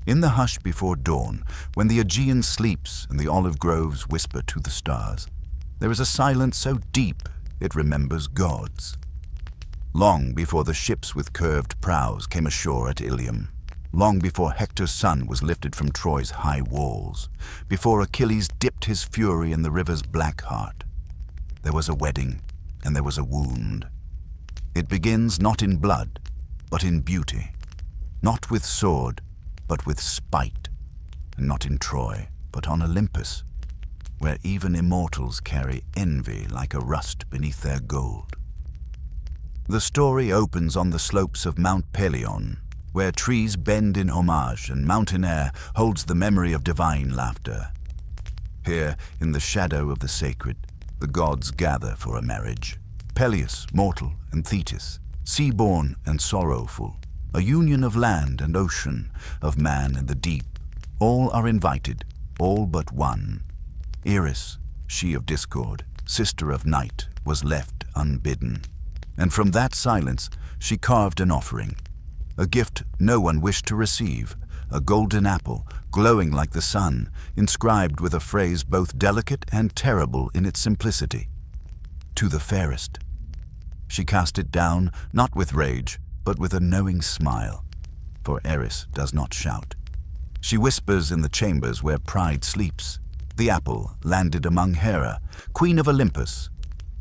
In the hush before dawn, when the Aegean sleeps and the olive groves whisper to the stars, there is a silence so deep it remembers gods. Long before the ships with curved prows came ashore at Ilium, long before Hector's son was lifted from Troy's high walls, before Achilles dipped his fury in the river's black heart, there was a wedding and there was a wound. It begins not in blood, but in beauty, not with sword, but with spite, and not in Troy, but on Olympus, where even immortals carry envy like a rust beneath their gold. The story opens on the slopes of Mount Pelion, where trees bend in homage and mountain air holds the memory of divine laughter. Here, in the shadow of the sacred, the gods gather for a marriage. Peleus, mortal, and Thetis, sea-born and sorrowful, a union of land and ocean, of man and the deep. All are invited, all but one. Eris, she of discord, sister of night, was left unbidden. And from that silence she carved an offering, a gift no one wished to receive, a golden apple, glowing like the sun, inscribed with a phrase both delicate and terrible in its simplicity. To the fairest. She cast it down, not with rage, but with a knowing smile, for Eris does not shout. She whispers in the chambers where pride sleeps. The apple landed among Hera, queen of Olympus,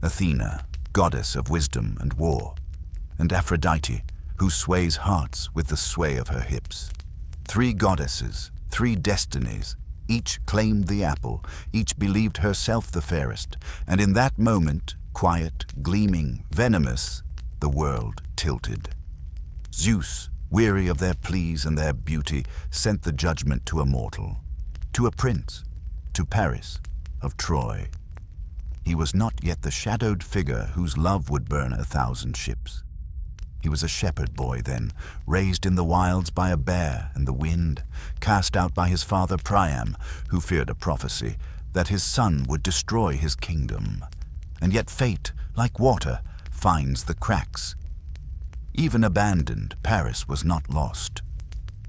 Athena, goddess of wisdom and war, and Aphrodite, who sways hearts with the sway of her hips. 3 goddesses, 3 destinies, each claimed the apple, each believed herself the fairest, and in that moment, quiet, gleaming, venomous, the world tilted. Zeus, weary of their pleas and their beauty, sent the judgment to a mortal, to a prince, to Paris of Troy. He was not yet the shadowed figure whose love would burn 1,000 ships. He was a shepherd boy then, raised in the wilds by a bear and the wind, cast out by his father Priam, who feared a prophecy that his son would destroy his kingdom. And yet fate, like water, finds the cracks. Even abandoned, Paris was not lost,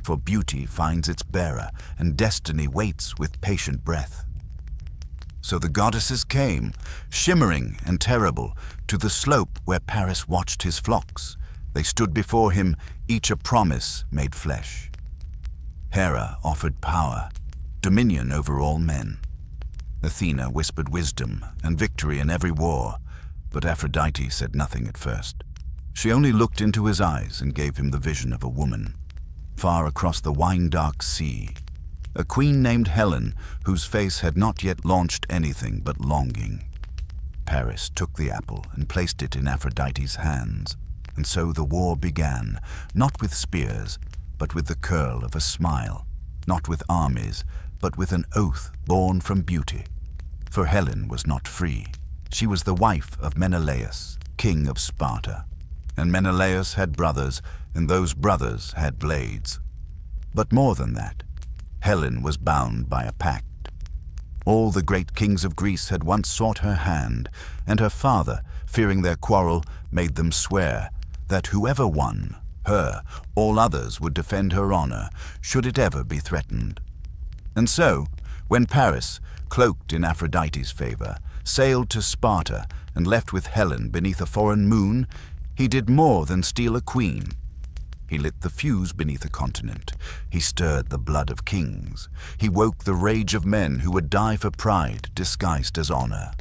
for beauty finds its bearer, and destiny waits with patient breath. So the goddesses came, shimmering and terrible, to the slope where Paris watched his flocks. They stood before him, each a promise made flesh. Hera offered power, dominion over all men. Athena whispered wisdom and victory in every war, but Aphrodite said nothing at first. She only looked into his eyes and gave him the vision of a woman, far across the wine-dark sea, a queen named Helen, whose face had not yet launched anything but longing. Paris took the apple and placed it in Aphrodite's hands, and so the war began, not with spears, but with the curl of a smile, not with armies, but with an oath born from beauty. For Helen was not free. She was the wife of Menelaus, king of Sparta, and Menelaus had brothers, and those brothers had blades. But more than that, Helen was bound by a pact. All the great kings of Greece had once sought her hand, and her father, fearing their quarrel, made them swear that whoever won, her, all others would defend her honor, should it ever be threatened. And so, when Paris, cloaked in Aphrodite's favor, sailed to Sparta and left with Helen beneath a foreign moon, he did more than steal a queen. He lit the fuse beneath a continent. He stirred the blood of kings. He woke the rage of men who would die for pride disguised as honor.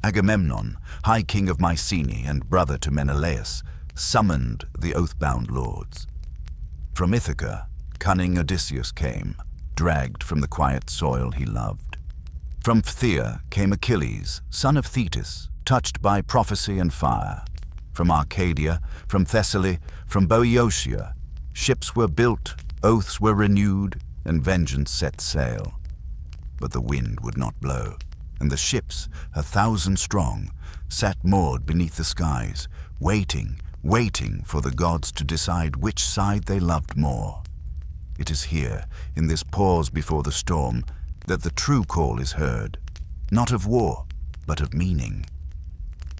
Agamemnon, high king of Mycenae and brother to Menelaus, summoned the oath-bound lords. From Ithaca, cunning Odysseus came, dragged from the quiet soil he loved. From Phthia came Achilles, son of Thetis, touched by prophecy and fire. From Arcadia, from Thessaly, from Boeotia, ships were built, oaths were renewed, and vengeance set sail. But the wind would not blow, and the ships, 1,000 strong, sat moored beneath the skies, waiting for the gods to decide which side they loved more. It is here, in this pause before the storm, that the true call is heard, not of war, but of meaning.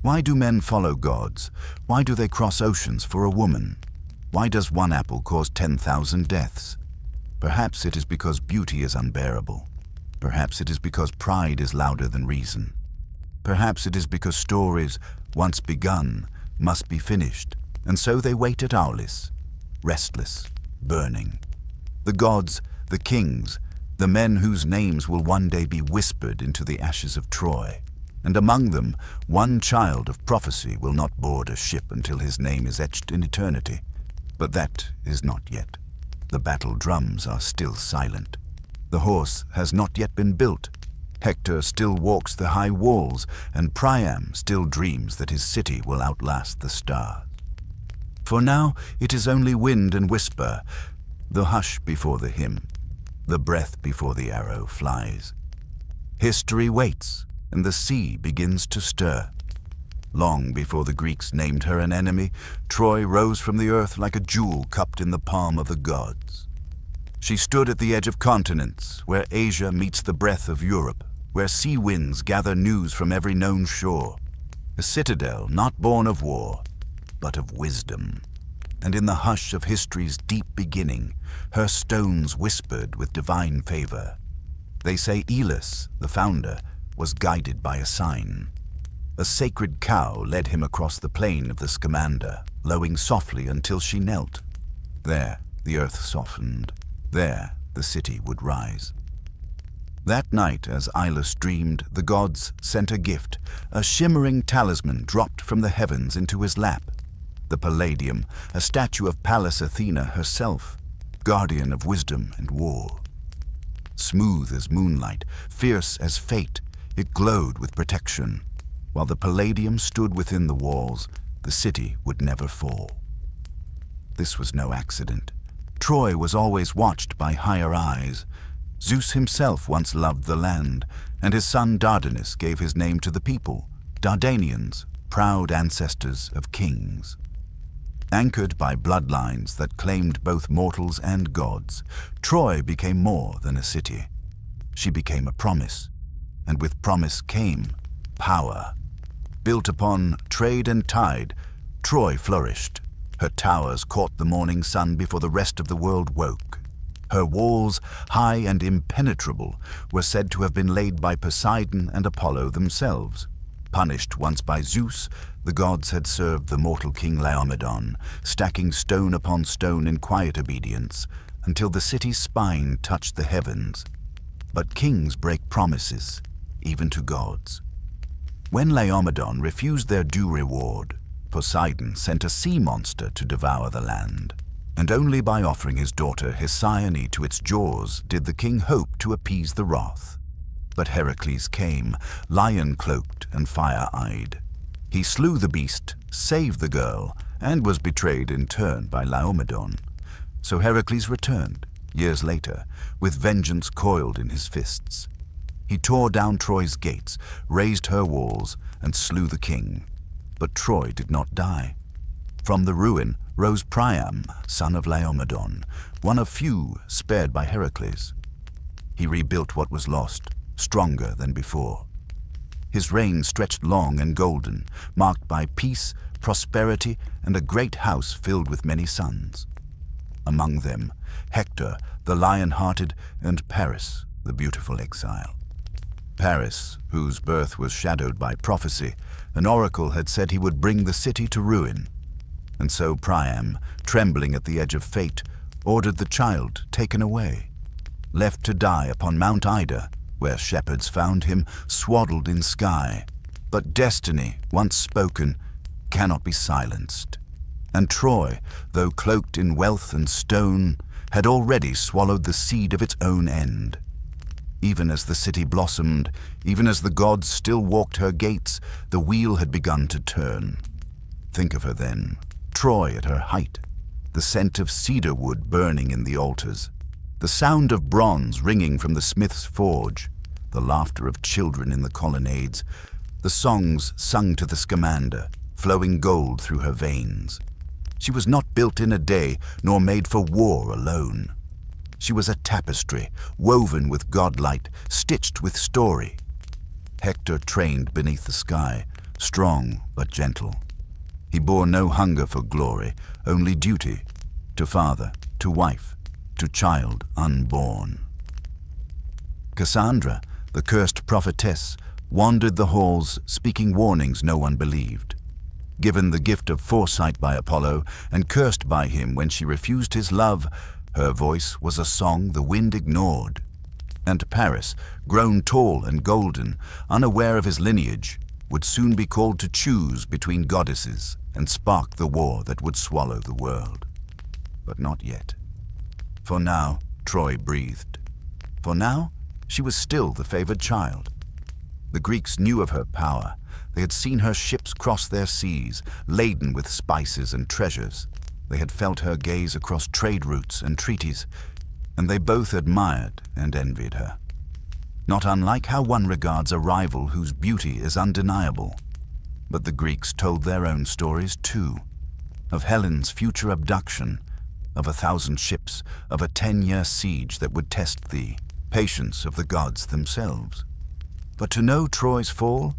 Why do men follow gods? Why do they cross oceans for a woman? Why does one apple cause 10,000 deaths? Perhaps it is because beauty is unbearable. Perhaps it is because pride is louder than reason. Perhaps it is because stories, once begun, must be finished, and so they wait at Aulis, restless, burning. The gods, the kings, the men whose names will one day be whispered into the ashes of Troy, and among them one child of prophecy will not board a ship until his name is etched in eternity. But that is not yet. The battle drums are still silent. The horse has not yet been built. Hector still walks the high walls, and Priam still dreams that his city will outlast the stars. For now it is only wind and whisper, the hush before the hymn, the breath before the arrow flies. History waits, and the sea begins to stir. Long before the Greeks named her an enemy, Troy rose from the earth like a jewel cupped in the palm of the gods. She stood at the edge of continents, where Asia meets the breath of Europe, where sea winds gather news from every known shore. A citadel not born of war, but of wisdom. And in the hush of history's deep beginning, her stones whispered with divine favor. They say Elis, the founder, was guided by a sign. A sacred cow led him across the plain of the Scamander, lowing softly until she knelt. There, the earth softened. There, the city would rise. That night, as Ilus dreamed, the gods sent a gift, a shimmering talisman dropped from the heavens into his lap. The Palladium, a statue of Pallas Athena herself, guardian of wisdom and war. Smooth as moonlight, fierce as fate, it glowed with protection. While the Palladium stood within the walls, the city would never fall. This was no accident. Troy was always watched by higher eyes. Zeus himself once loved the land, and his son Dardanus gave his name to the people, Dardanians, proud ancestors of kings. Anchored by bloodlines that claimed both mortals and gods, Troy became more than a city. She became a promise, and with promise came power. Built upon trade and tide, Troy flourished. Her towers caught the morning sun before the rest of the world woke. Her walls, high and impenetrable, were said to have been laid by Poseidon and Apollo themselves. Punished once by Zeus, the gods had served the mortal king Laomedon, stacking stone upon stone in quiet obedience, until the city's spine touched the heavens. But kings break promises, even to gods. When Laomedon refused their due reward, Poseidon sent a sea monster to devour the land, and only by offering his daughter Hesione to its jaws did the king hope to appease the wrath. But Heracles came, lion-cloaked and fire-eyed. He slew the beast, saved the girl, and was betrayed in turn by Laomedon. So Heracles returned, years later, with vengeance coiled in his fists. He tore down Troy's gates, razed her walls, and slew the king. But Troy did not die. From the ruin rose Priam, son of Laomedon, one of few spared by Heracles. He rebuilt what was lost, stronger than before. His reign stretched long and golden, marked by peace, prosperity, and a great house filled with many sons. Among them, Hector, the lion-hearted, and Paris, the beautiful exile. Paris, whose birth was shadowed by prophecy, an oracle had said he would bring the city to ruin. And so Priam, trembling at the edge of fate, ordered the child taken away, left to die upon Mount Ida, where shepherds found him swaddled in sky. But destiny, once spoken, cannot be silenced. And Troy, though cloaked in wealth and stone, had already swallowed the seed of its own end. Even as the city blossomed, even as the gods still walked her gates, the wheel had begun to turn. Think of her then, Troy at her height, the scent of cedar wood burning in the altars, the sound of bronze ringing from the smith's forge, the laughter of children in the colonnades, the songs sung to the Scamander, flowing gold through her veins. She was not built in a day, nor made for war alone. She was a tapestry, woven with godlight, stitched with story. Hector trained beneath the sky, strong but gentle. He bore no hunger for glory, only duty, to father, to wife, to child unborn. Cassandra, the cursed prophetess, wandered the halls speaking warnings no one believed. Given the gift of foresight by Apollo and cursed by him when she refused his love, her voice was a song the wind ignored. And Paris, grown tall and golden, unaware of his lineage, would soon be called to choose between goddesses and spark the war that would swallow the world. But not yet. For now, Troy breathed. For now, she was still the favored child. The Greeks knew of her power. They had seen her ships cross their seas, laden with spices and treasures. They had felt her gaze across trade routes and treaties, and they both admired and envied her. Not unlike how one regards a rival whose beauty is undeniable. But the Greeks told their own stories too, of Helen's future abduction, of 1,000 ships, of a 10-year siege that would test the patience of the gods themselves. But to know Troy's fall,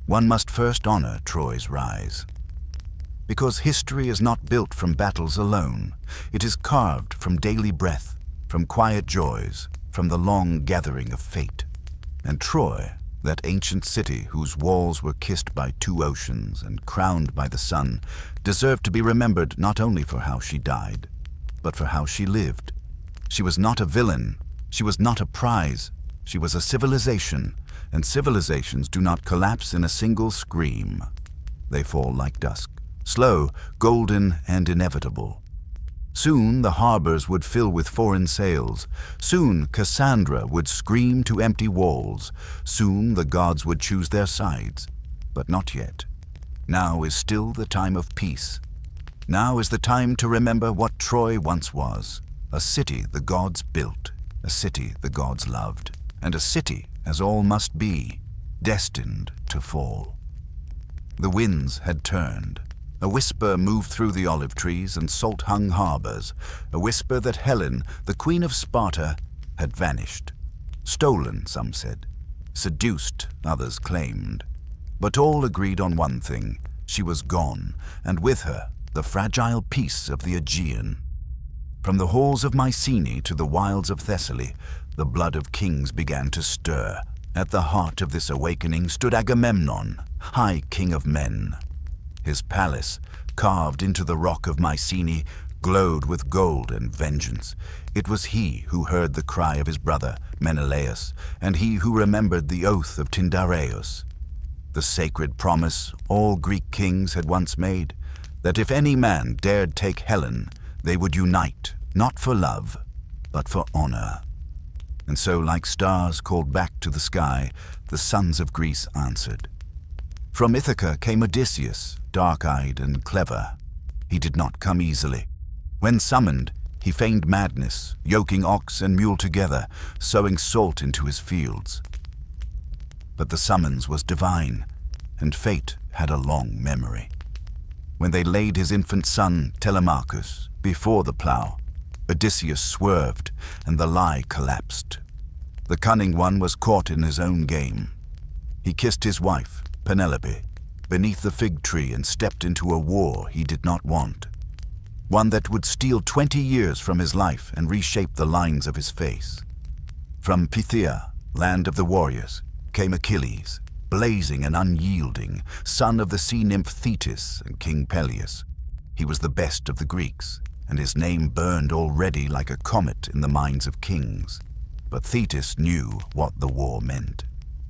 one must first honor Troy's rise. Because history is not built from battles alone. It is carved from daily breath, from quiet joys, from the long gathering of fate. And Troy, that ancient city whose walls were kissed by 2 oceans and crowned by the sun, deserved to be remembered not only for how she died, but for how she lived. She was not a villain. She was not a prize. She was a civilization, and civilizations do not collapse in a single scream. They fall like dusk, slow, golden, and inevitable. Soon the harbors would fill with foreign sails. Soon Cassandra would scream to empty walls. Soon the gods would choose their sides. But not yet. Now is still the time of peace. Now is the time to remember what Troy once was. A city the gods built, a city the gods loved, and a city, as all must be, destined to fall. The winds had turned. A whisper moved through the olive trees and salt-hung harbors, a whisper that Helen, the queen of Sparta, had vanished. Stolen, some said. Seduced, others claimed. But all agreed on one thing: she was gone, and with her the fragile peace of the Aegean. From the halls of Mycenae to the wilds of Thessaly, the blood of kings began to stir. At the heart of this awakening stood Agamemnon, high king of men. His palace, carved into the rock of Mycenae, glowed with gold and vengeance. It was he who heard the cry of his brother Menelaus, and he who remembered the oath of Tyndareus. The sacred promise all Greek kings had once made, that if any man dared take Helen, they would unite, not for love, but for honor. And so, like stars called back to the sky, the sons of Greece answered. From Ithaca came Odysseus, dark-eyed and clever. He did not come easily. When summoned, he feigned madness, yoking ox and mule together, sowing salt into his fields. But the summons was divine, and fate had a long memory. When they laid his infant son, Telemachus, before the plough, Odysseus swerved, and the lie collapsed. The cunning one was caught in his own game. He kissed his wife, Penelope, beneath the fig tree and stepped into a war he did not want. One that would steal 20 years from his life and reshape the lines of his face. From Phthia, land of the warriors, came Achilles, blazing and unyielding, son of the sea nymph Thetis and King Peleus. He was the best of the Greeks, and his name burned already like a comet in the minds of kings. But Thetis knew what the war meant.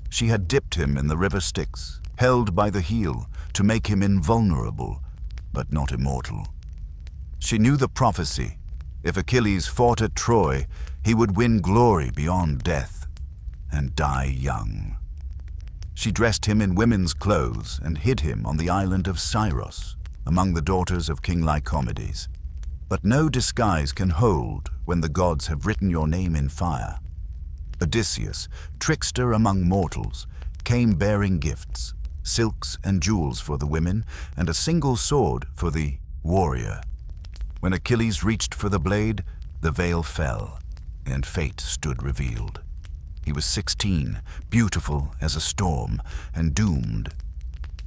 She had dipped him in the river Styx, held by the heel, to make him invulnerable, but not immortal. She knew the prophecy. If Achilles fought at Troy, he would win glory beyond death, and die young. She dressed him in women's clothes and hid him on the island of Scyros, among the daughters of King Lycomedes. But no disguise can hold when the gods have written your name in fire. Odysseus, trickster among mortals, came bearing gifts, silks and jewels for the women, and a single sword for the warrior. When Achilles reached for the blade, the veil fell, and fate stood revealed. He was 16, beautiful as a storm, and doomed.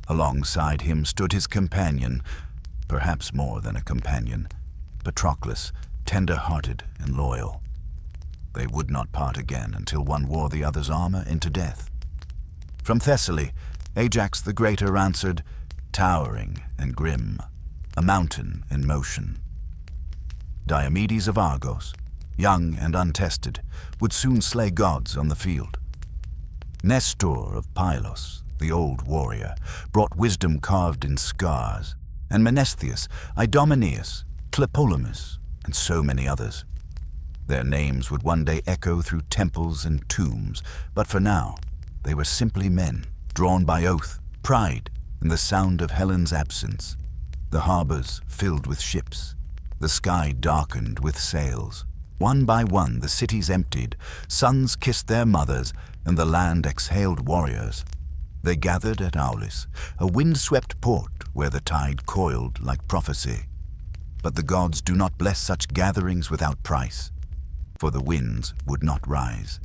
Alongside him stood his companion, perhaps more than a companion, Patroclus, tender-hearted and loyal. They would not part again until one wore the other's armor into death. From Thessaly, Ajax the Greater answered, towering and grim, a mountain in motion. Diomedes of Argos, young and untested, would soon slay gods on the field. Nestor of Pylos, the old warrior, brought wisdom carved in scars, and Menestheus, Idomeneus, Tlepolemus, and so many others. Their names would one day echo through temples and tombs, but for now, they were simply men, drawn by oath, pride, and the sound of Helen's absence. The harbors filled with ships, the sky darkened with sails. One by one the cities emptied, sons kissed their mothers, and the land exhaled warriors. They gathered at Aulis, a wind-swept port where the tide coiled like prophecy. But the gods do not bless such gatherings without price, for the winds would not rise.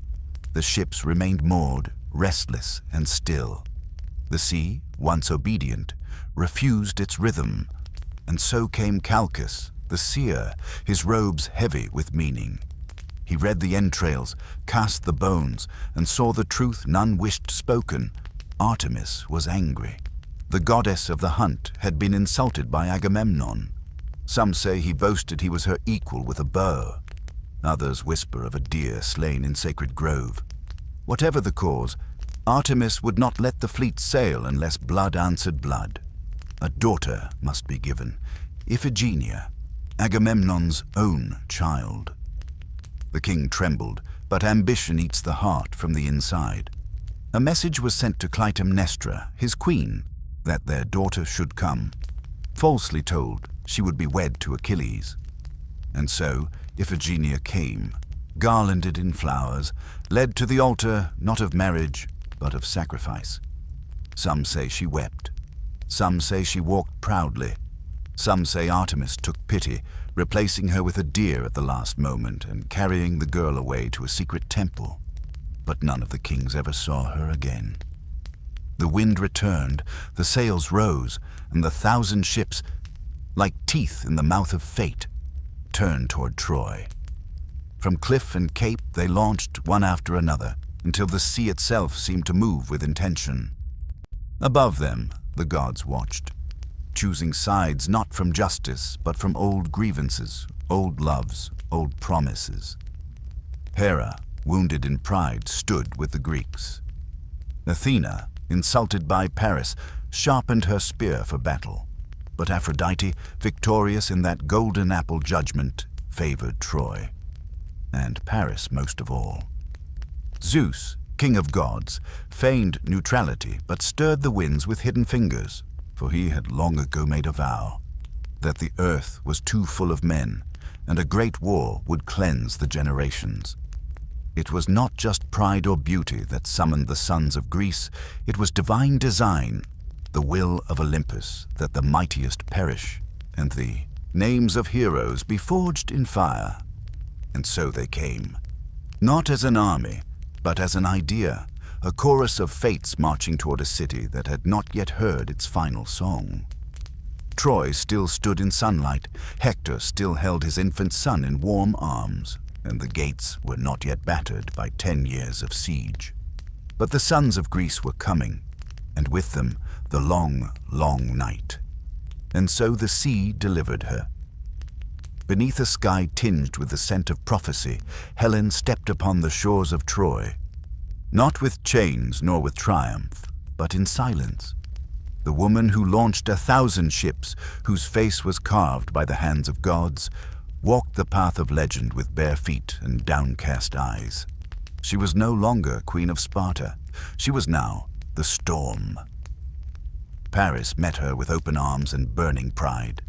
The ships remained moored, restless and still. The sea, once obedient, refused its rhythm, and so came Calchas, the seer, his robes heavy with meaning. He read the entrails, cast the bones, and saw the truth none wished spoken. Artemis was angry. The goddess of the hunt had been insulted by Agamemnon. Some say he boasted he was her equal with a bow. Others whisper of a deer slain in sacred grove. Whatever the cause, Artemis would not let the fleet sail unless blood answered blood. A daughter must be given, Iphigenia, Agamemnon's own child. The king trembled, but ambition eats the heart from the inside. A message was sent to Clytemnestra, his queen, that their daughter should come. Falsely told, she would be wed to Achilles. And so Iphigenia came, garlanded in flowers, led to the altar not of marriage, but of sacrifice. Some say she wept. Some say she walked proudly. Some say Artemis took pity, replacing her with a deer at the last moment and carrying the girl away to a secret temple. But none of the kings ever saw her again. The wind returned, the sails rose, and the 1,000 ships, like teeth in the mouth of fate, turned toward Troy. From cliff and cape they launched one after another, until the sea itself seemed to move with intention. Above them, the gods watched, choosing sides not from justice, but from old grievances, old loves, old promises. Hera, wounded in pride, stood with the Greeks. Athena, insulted by Paris, sharpened her spear for battle. But Aphrodite, victorious in that golden apple judgment, favored Troy. And Paris most of all. Zeus, king of gods, feigned neutrality, but stirred the winds with hidden fingers, for he had long ago made a vow that the earth was too full of men, and a great war would cleanse the generations. It was not just pride or beauty that summoned the sons of Greece, it was divine design, the will of Olympus that the mightiest perish, and the names of heroes be forged in fire. And so they came, not as an army, but as an idea, a chorus of fates marching toward a city that had not yet heard its final song. Troy still stood in sunlight, Hector still held his infant son in warm arms, and the gates were not yet battered by 10 years of siege. But the sons of Greece were coming, and with them the long, long night. And so the sea delivered her. Beneath a sky tinged with the scent of prophecy, Helen stepped upon the shores of Troy, not with chains nor with triumph, but in silence. The woman who launched 1,000 ships, whose face was carved by the hands of gods, walked the path of legend with bare feet and downcast eyes. She was no longer Queen of Sparta. She was now the storm. Paris met her with open arms and burning pride.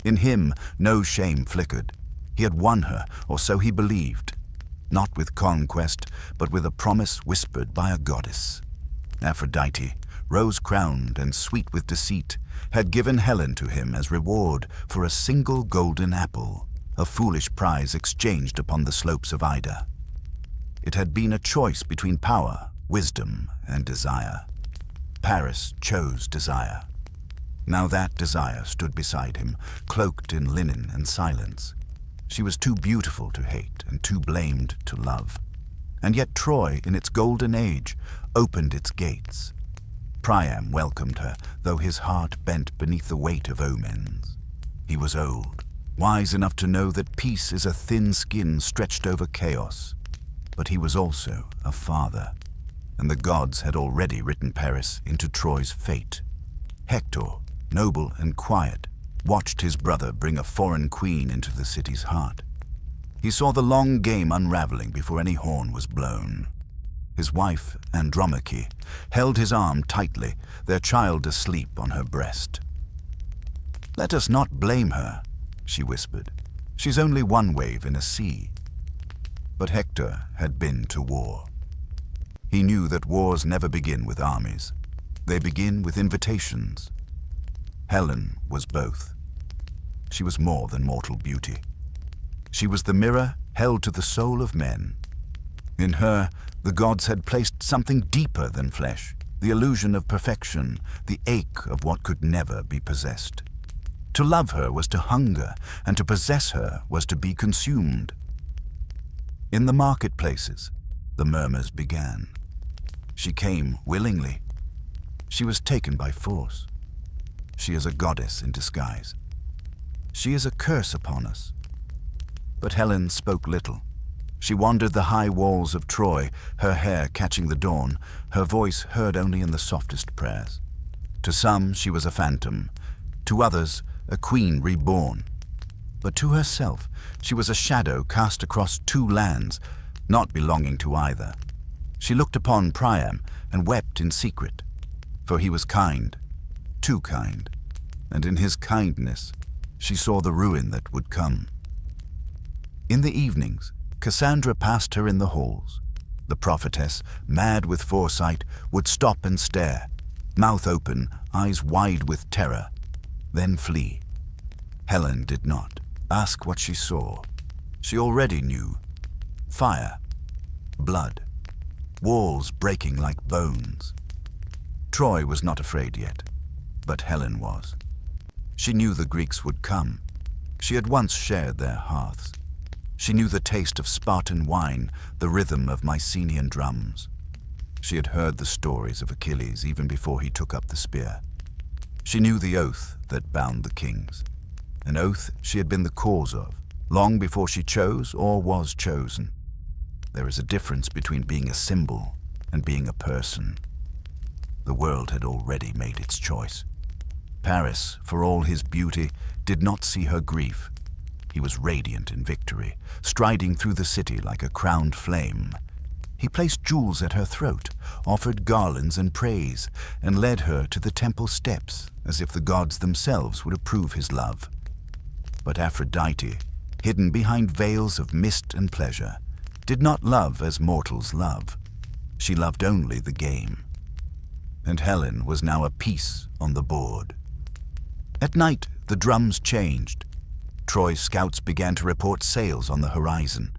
In him, no shame flickered. He had won her, or so he believed. Not with conquest, but with a promise whispered by a goddess. Aphrodite, rose-crowned and sweet with deceit, had given Helen to him as reward for a single golden apple, a foolish prize exchanged upon the slopes of Ida. It had been a choice between power, wisdom, and desire. Paris chose desire. Now that desire stood beside him, cloaked in linen and silence. She was too beautiful to hate and too blamed to love. And yet Troy, in its golden age, opened its gates. Priam welcomed her, though his heart bent beneath the weight of omens. He was old, wise enough to know that peace is a thin skin stretched over chaos. But he was also a father, and the gods had already written Paris into Troy's fate. Hector, noble and quiet, watched his brother bring a foreign queen into the city's heart. He saw the long game unraveling before any horn was blown. His wife, Andromache, held his arm tightly, their child asleep on her breast. "Let us not blame her," she whispered. "She's only one wave in a sea." But Hector had been to war. He knew that wars never begin with armies. They begin with invitations. Helen was both. She was more than mortal beauty. She was the mirror held to the soul of men. In her, the gods had placed something deeper than flesh, the illusion of perfection, the ache of what could never be possessed. To love her was to hunger, and to possess her was to be consumed. In the marketplaces, the murmurs began. She came willingly. She was taken by force. She is a goddess in disguise. She is a curse upon us. But Helen spoke little. She wandered the high walls of Troy, her hair catching the dawn, her voice heard only in the softest prayers. To some she was a phantom, to others a queen reborn. But to herself she was a shadow cast across two lands, not belonging to either. She looked upon Priam and wept in secret, for he was kind, too kind, and in his kindness she saw the ruin that would come. In the evenings, Cassandra passed her in the halls. The prophetess, mad with foresight, would stop and stare, mouth open, eyes wide with terror, then flee. Helen did not ask what she saw. She already knew. Fire, blood, walls breaking like bones. Troy was not afraid yet, but Helen was. She knew the Greeks would come. She had once shared their hearths. She knew the taste of Spartan wine, the rhythm of Mycenaean drums. She had heard the stories of Achilles even before he took up the spear. She knew the oath that bound the kings, an oath she had been the cause of, long before she chose or was chosen. There is a difference between being a symbol and being a person. The world had already made its choice. Paris, for all his beauty, did not see her grief. He was radiant in victory, striding through the city like a crowned flame. He placed jewels at her throat, offered garlands and praise, and led her to the temple steps, as if the gods themselves would approve his love. But Aphrodite, hidden behind veils of mist and pleasure, did not love as mortals love. She loved only the game. And Helen was now a piece on the board. At night, the drums changed. Troy's scouts began to report sails on the horizon.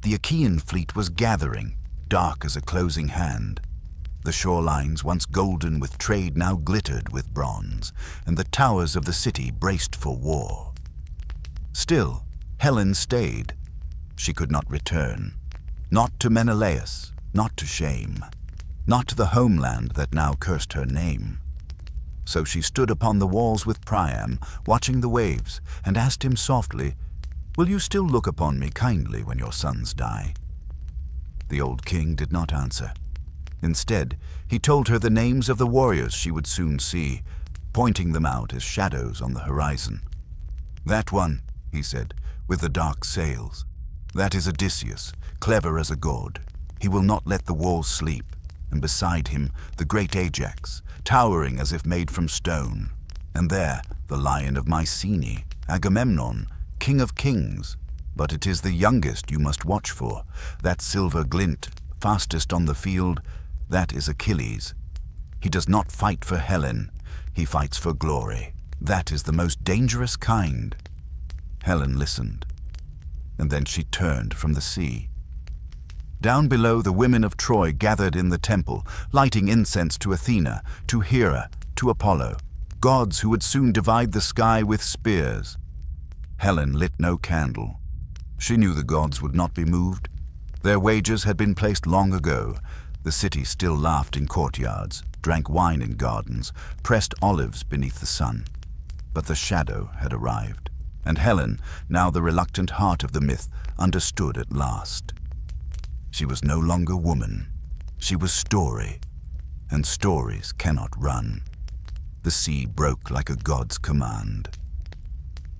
The Achaean fleet was gathering, dark as a closing hand. The shorelines, once golden with trade, now glittered with bronze, and the towers of the city braced for war. Still, Helen stayed. She could not return. Not to Menelaus, not to shame, not to the homeland that now cursed her name. So she stood upon the walls with Priam, watching the waves, and asked him softly, "Will you still look upon me kindly when your sons die?" The old king did not answer. Instead, he told her the names of the warriors she would soon see, pointing them out as shadows on the horizon. "That one," he said, "with the dark sails. That is Odysseus, clever as a god. He will not let the walls sleep. And beside him, the great Ajax, towering as if made from stone. And there, the lion of Mycenae, Agamemnon, king of kings. But it is the youngest you must watch for, that silver glint, fastest on the field, that is Achilles. He does not fight for Helen, he fights for glory. That is the most dangerous kind." Helen listened, and then she turned from the sea. Down below, the women of Troy gathered in the temple, lighting incense to Athena, to Hera, to Apollo, gods who would soon divide the sky with spears. Helen lit no candle. She knew the gods would not be moved. Their wagers had been placed long ago. The city still laughed in courtyards, drank wine in gardens, pressed olives beneath the sun. But the shadow had arrived, and Helen, now the reluctant heart of the myth, understood at last. She was no longer woman. She was story, and stories cannot run. The sea broke like a god's command.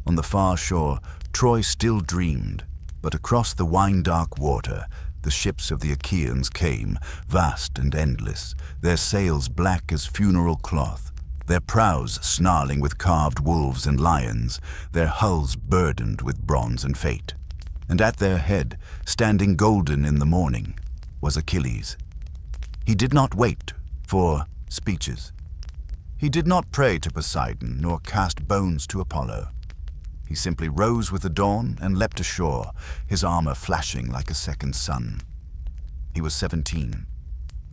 On the far shore, Troy still dreamed, but across the wine-dark water, the ships of the Achaeans came, vast and endless, their sails black as funeral cloth, their prows snarling with carved wolves and lions, their hulls burdened with bronze and fate. And at their head, standing golden in the morning, was Achilles. He did not wait for speeches. He did not pray to Poseidon, nor cast bones to Apollo. He simply rose with the dawn and leapt ashore, his armor flashing like a second sun. He was 17.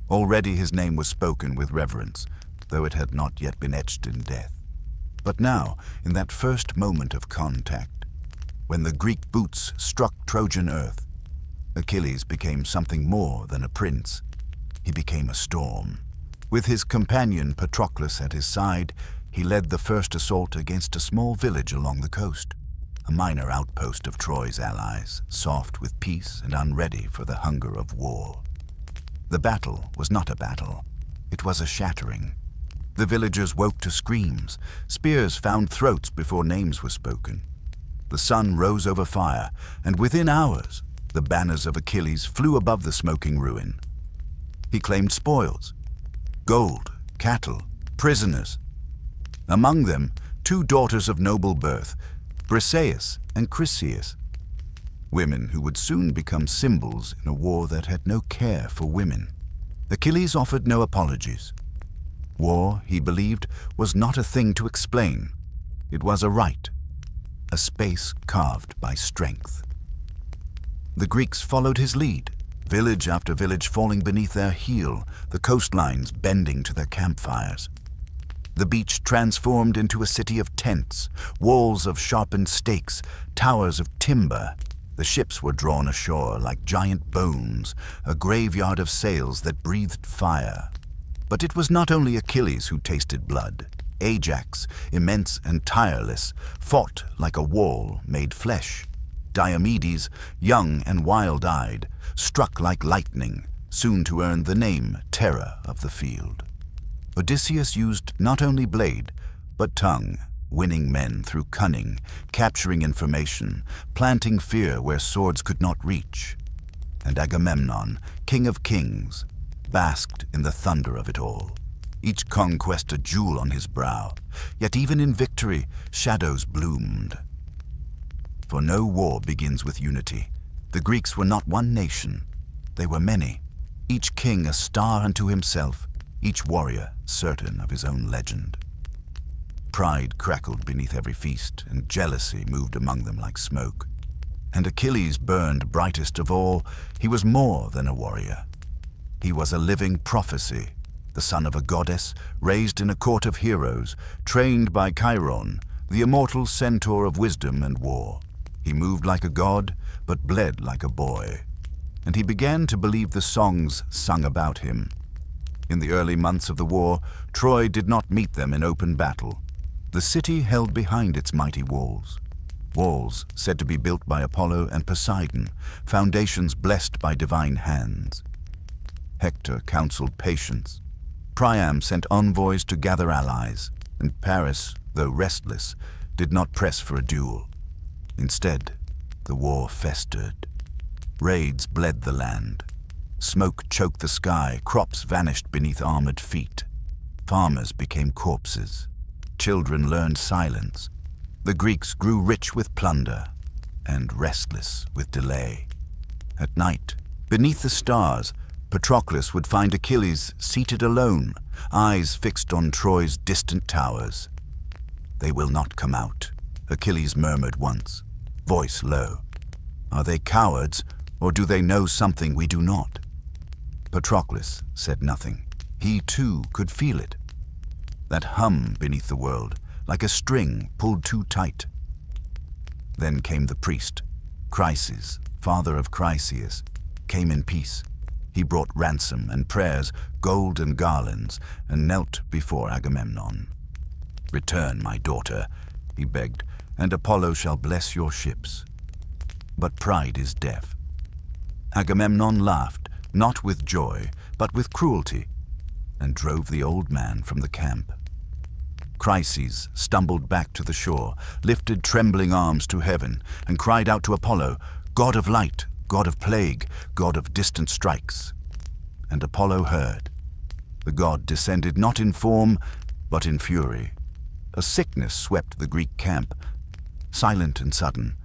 Already his name was spoken with reverence, though it had not yet been etched in death. But now, in that first moment of contact, when the Greek boots struck Trojan earth, Achilles became something more than a prince. He became a storm. With his companion Patroclus at his side, he led the first assault against a small village along the coast, a minor outpost of Troy's allies, soft with peace and unready for the hunger of war. The battle was not a battle. It was a shattering. The villagers woke to screams. Spears found throats before names were spoken. The sun rose over fire, and within hours, the banners of Achilles flew above the smoking ruin. He claimed spoils, gold, cattle, prisoners. Among them, 2 daughters of noble birth, Briseis and Chryseis, women who would soon become symbols in a war that had no care for women. Achilles offered no apologies. War, he believed, was not a thing to explain. It was a right, a space carved by strength. The Greeks followed his lead, village after village falling beneath their heel, the coastlines bending to their campfires. The beach transformed into a city of tents, walls of sharpened stakes, towers of timber. The ships were drawn ashore like giant bones, a graveyard of sails that breathed fire. But it was not only Achilles who tasted blood. Ajax, immense and tireless, fought like a wall made flesh. Diomedes, young and wild-eyed, struck like lightning, soon to earn the name Terror of the Field. Odysseus used not only blade, but tongue, winning men through cunning, capturing information, planting fear where swords could not reach. And Agamemnon, king of kings, basked in the thunder of it all, each conquest a jewel on his brow. Yet even in victory, shadows bloomed. For no war begins with unity. The Greeks were not one nation. They were many, each king a star unto himself, each warrior certain of his own legend. Pride crackled beneath every feast, and jealousy moved among them like smoke. And Achilles burned brightest of all. He was more than a warrior. He was a living prophecy, the son of a goddess, raised in a court of heroes, trained by Chiron, the immortal centaur of wisdom and war. He moved like a god, but bled like a boy. And he began to believe the songs sung about him. In the early months of the war, Troy did not meet them in open battle. The city held behind its mighty walls. Walls said to be built by Apollo and Poseidon, foundations blessed by divine hands. Hector counseled patience. Priam sent envoys to gather allies, and Paris, though restless, did not press for a duel. Instead, the war festered. Raids bled the land. Smoke choked the sky, crops vanished beneath armored feet. Farmers became corpses. Children learned silence. The Greeks grew rich with plunder and restless with delay. At night, beneath the stars, Patroclus would find Achilles seated alone, eyes fixed on Troy's distant towers. "They will not come out," Achilles murmured once, voice low. "Are they cowards, or do they know something we do not?" Patroclus said nothing. He, too, could feel it. That hum beneath the world, like a string pulled too tight. Then came the priest, Chryses, father of Chryseis, came in peace. He brought ransom and prayers, gold and garlands, and knelt before Agamemnon. "Return, my daughter," he begged, "and Apollo shall bless your ships." But pride is deaf. Agamemnon laughed, not with joy, but with cruelty, and drove the old man from the camp. Chryses stumbled back to the shore, lifted trembling arms to heaven, and cried out to Apollo, "God of light, God of plague, God of distant strikes." And Apollo heard. The god descended not in form, but in fury. A sickness swept the Greek camp, silent and sudden.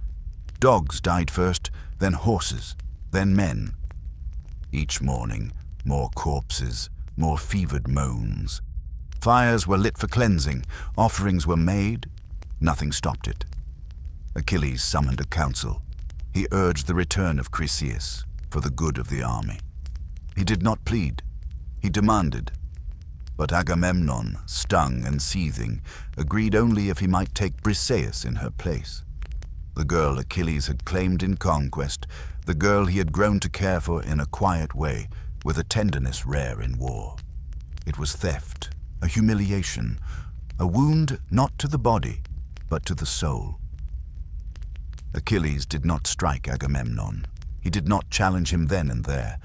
Dogs died first, then horses, then men. Each morning, more corpses, more fevered moans. Fires were lit for cleansing, offerings were made, nothing stopped it. Achilles summoned a council. He urged the return of Chryseis for the good of the army. He did not plead, he demanded. But Agamemnon, stung and seething, agreed only if he might take Briseis in her place. The girl Achilles had claimed in conquest, the girl he had grown to care for in a quiet way, with a tenderness rare in war. It was theft, a humiliation, a wound not to the body, but to the soul. Achilles did not strike Agamemnon. He did not challenge him then and there,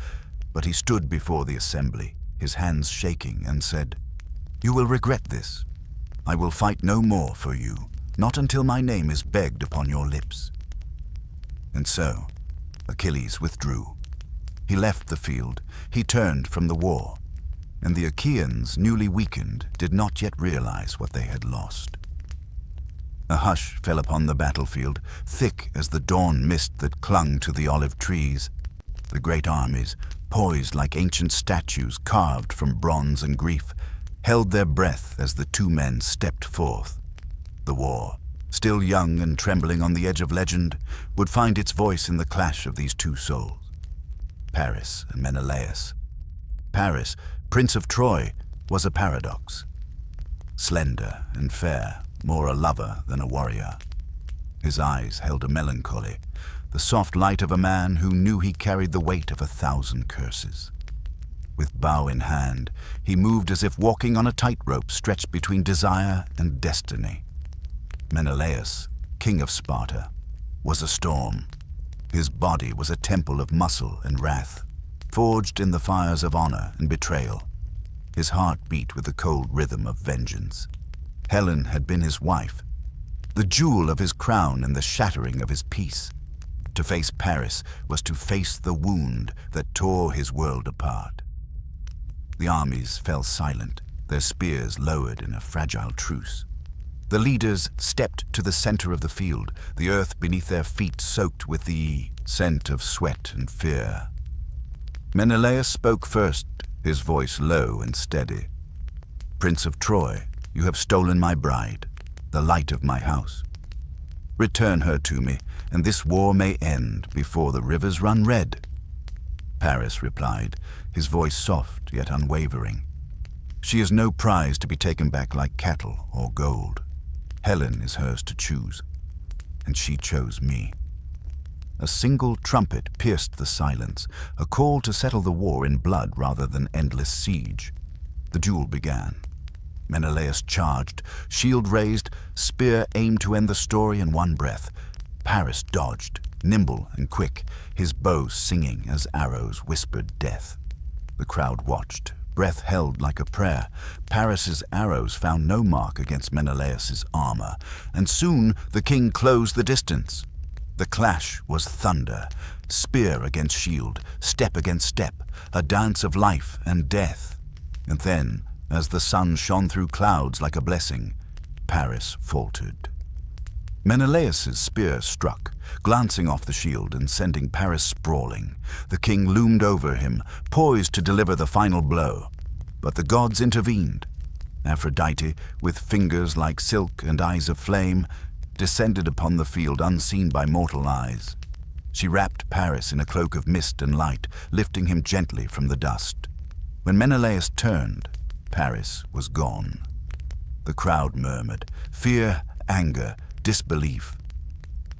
but he stood before the assembly, his hands shaking, and said, "You will regret this. I will fight no more for you, not until my name is begged upon your lips." And so, Achilles withdrew. He left the field, he turned from the war, and the Achaeans, newly weakened, did not yet realize what they had lost. A hush fell upon the battlefield, thick as the dawn mist that clung to the olive trees. The great armies, poised like ancient statues carved from bronze and grief, held their breath as the two men stepped forth. The war, still young and trembling on the edge of legend, would find its voice in the clash of these two souls. Paris and Menelaus. Paris, Prince of Troy, was a paradox. Slender and fair, more a lover than a warrior. His eyes held a melancholy, the soft light of a man who knew he carried the weight of 1,000 curses. With bow in hand, he moved as if walking on a tightrope stretched between desire and destiny. Menelaus, king of Sparta, was a storm. His body was a temple of muscle and wrath, forged in the fires of honor and betrayal. His heart beat with the cold rhythm of vengeance. Helen had been his wife, the jewel of his crown and the shattering of his peace. To face Paris was to face the wound that tore his world apart. The armies fell silent, their spears lowered in a fragile truce. The leaders stepped to the center of the field, the earth beneath their feet soaked with the scent of sweat and fear. Menelaus spoke first, his voice low and steady. "Prince of Troy, you have stolen my bride, the light of my house. Return her to me, and this war may end before the rivers run red." Paris replied, his voice soft yet unwavering. "She is no prize to be taken back like cattle or gold. Helen is hers to choose, and she chose me." A single trumpet pierced the silence, a call to settle the war in blood rather than endless siege. The duel began. Menelaus charged, shield raised, spear aimed to end the story in one breath. Paris dodged, nimble and quick, his bow singing as arrows whispered death. The crowd watched, breath held like a prayer. Paris's arrows found no mark against Menelaus's armor, and soon the king closed the distance. The clash was thunder, spear against shield, step against step, a dance of life and death. And then, as the sun shone through clouds like a blessing, Paris faltered. Menelaus's spear struck, glancing off the shield and sending Paris sprawling. The king loomed over him, poised to deliver the final blow. But the gods intervened. Aphrodite, with fingers like silk and eyes of flame, descended upon the field unseen by mortal eyes. She wrapped Paris in a cloak of mist and light, lifting him gently from the dust. When Menelaus turned, Paris was gone. The crowd murmured, fear, anger, disbelief.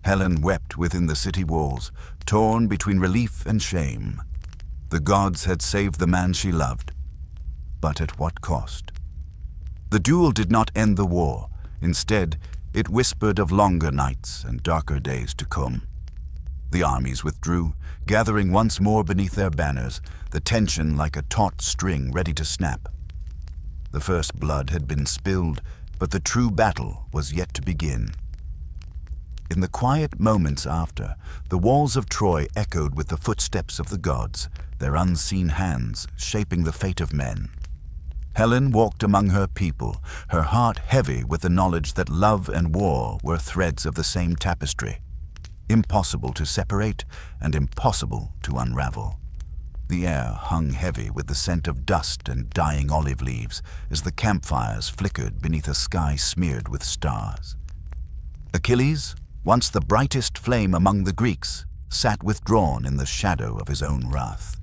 Helen wept within the city walls, torn between relief and shame. The gods had saved the man she loved, but at what cost? The duel did not end the war. Instead, it whispered of longer nights and darker days to come. The armies withdrew, gathering once more beneath their banners, the tension like a taut string ready to snap. The first blood had been spilled, but the true battle was yet to begin. In the quiet moments after, the walls of Troy echoed with the footsteps of the gods, their unseen hands shaping the fate of men. Helen walked among her people, her heart heavy with the knowledge that love and war were threads of the same tapestry, impossible to separate and impossible to unravel. The air hung heavy with the scent of dust and dying olive leaves as the campfires flickered beneath a sky smeared with stars. Achilles, once the brightest flame among the Greeks, sat withdrawn in the shadow of his own wrath.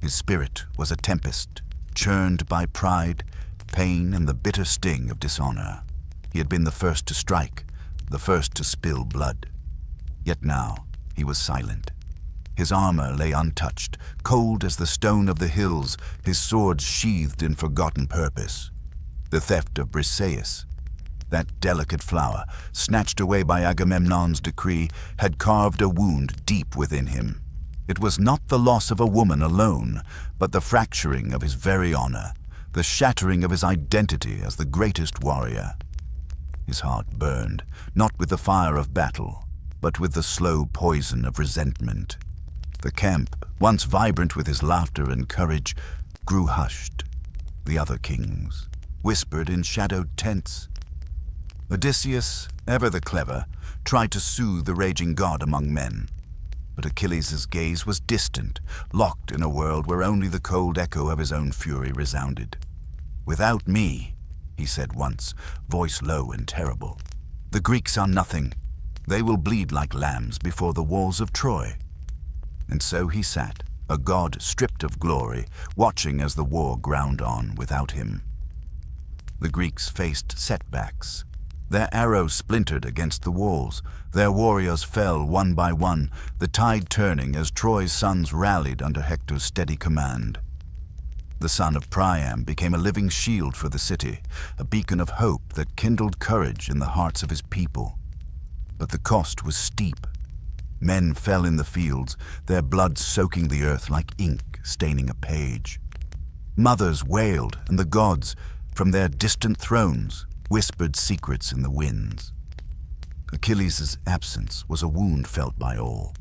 His spirit was a tempest, churned by pride, pain, and the bitter sting of dishonor. He had been the first to strike, the first to spill blood. Yet now he was silent. His armor lay untouched, cold as the stone of the hills, his sword sheathed in forgotten purpose. The theft of Briseis, that delicate flower, snatched away by Agamemnon's decree, had carved a wound deep within him. It was not the loss of a woman alone, but the fracturing of his very honor, the shattering of his identity as the greatest warrior. His heart burned, not with the fire of battle, but with the slow poison of resentment. The camp, once vibrant with his laughter and courage, grew hushed. The other kings whispered in shadowed tents. Odysseus, ever the clever, tried to soothe the raging god among men. But Achilles' gaze was distant, locked in a world where only the cold echo of his own fury resounded. "Without me," he said once, voice low and terrible, "the Greeks are nothing. They will bleed like lambs before the walls of Troy." And so he sat, a god stripped of glory, watching as the war ground on without him. The Greeks faced setbacks. Their arrows splintered against the walls. Their warriors fell one by one, the tide turning as Troy's sons rallied under Hector's steady command. The son of Priam became a living shield for the city, a beacon of hope that kindled courage in the hearts of his people. But the cost was steep. Men fell in the fields, their blood soaking the earth like ink staining a page. Mothers wailed, and the gods, from their distant thrones, whispered secrets in the winds. Achilles' absence was a wound felt by all.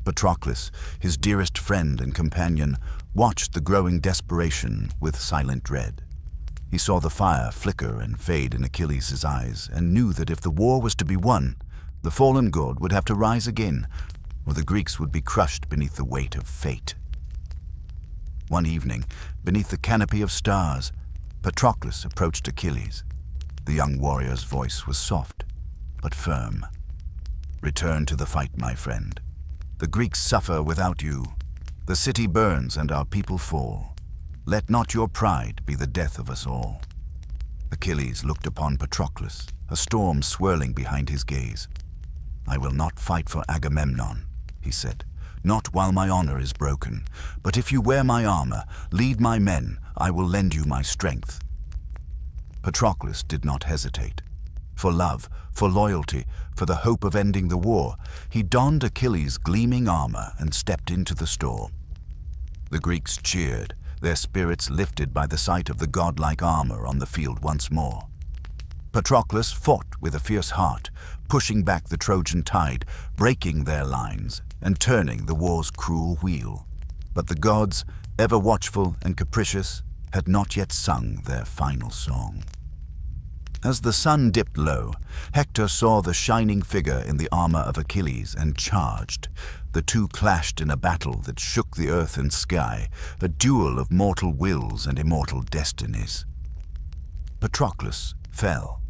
Patroclus, his dearest friend and companion, watched the growing desperation with silent dread. He saw the fire flicker and fade in Achilles' eyes and knew that if the war was to be won, the fallen god would have to rise again, or the Greeks would be crushed beneath the weight of fate. One evening, beneath the canopy of stars, Patroclus approached Achilles. The young warrior's voice was soft, but firm. "Return to the fight, my friend. The Greeks suffer without you. The city burns and our people fall. Let not your pride be the death of us all." Achilles looked upon Patroclus, a storm swirling behind his gaze. "I will not fight for Agamemnon," he said, "not while my honor is broken. But if you wear my armor, lead my men, I will lend you my strength." Patroclus did not hesitate. For love, for loyalty, for the hope of ending the war, he donned Achilles' gleaming armor and stepped into the storm. The Greeks cheered, their spirits lifted by the sight of the godlike armor on the field once more. Patroclus fought with a fierce heart, pushing back the Trojan tide, breaking their lines, and turning the war's cruel wheel. But the gods, ever watchful and capricious, had not yet sung their final song. As the sun dipped low, Hector saw the shining figure in the armor of Achilles and charged. The two clashed in a battle that shook the earth and sky, a duel of mortal wills and immortal destinies. Patroclus fell,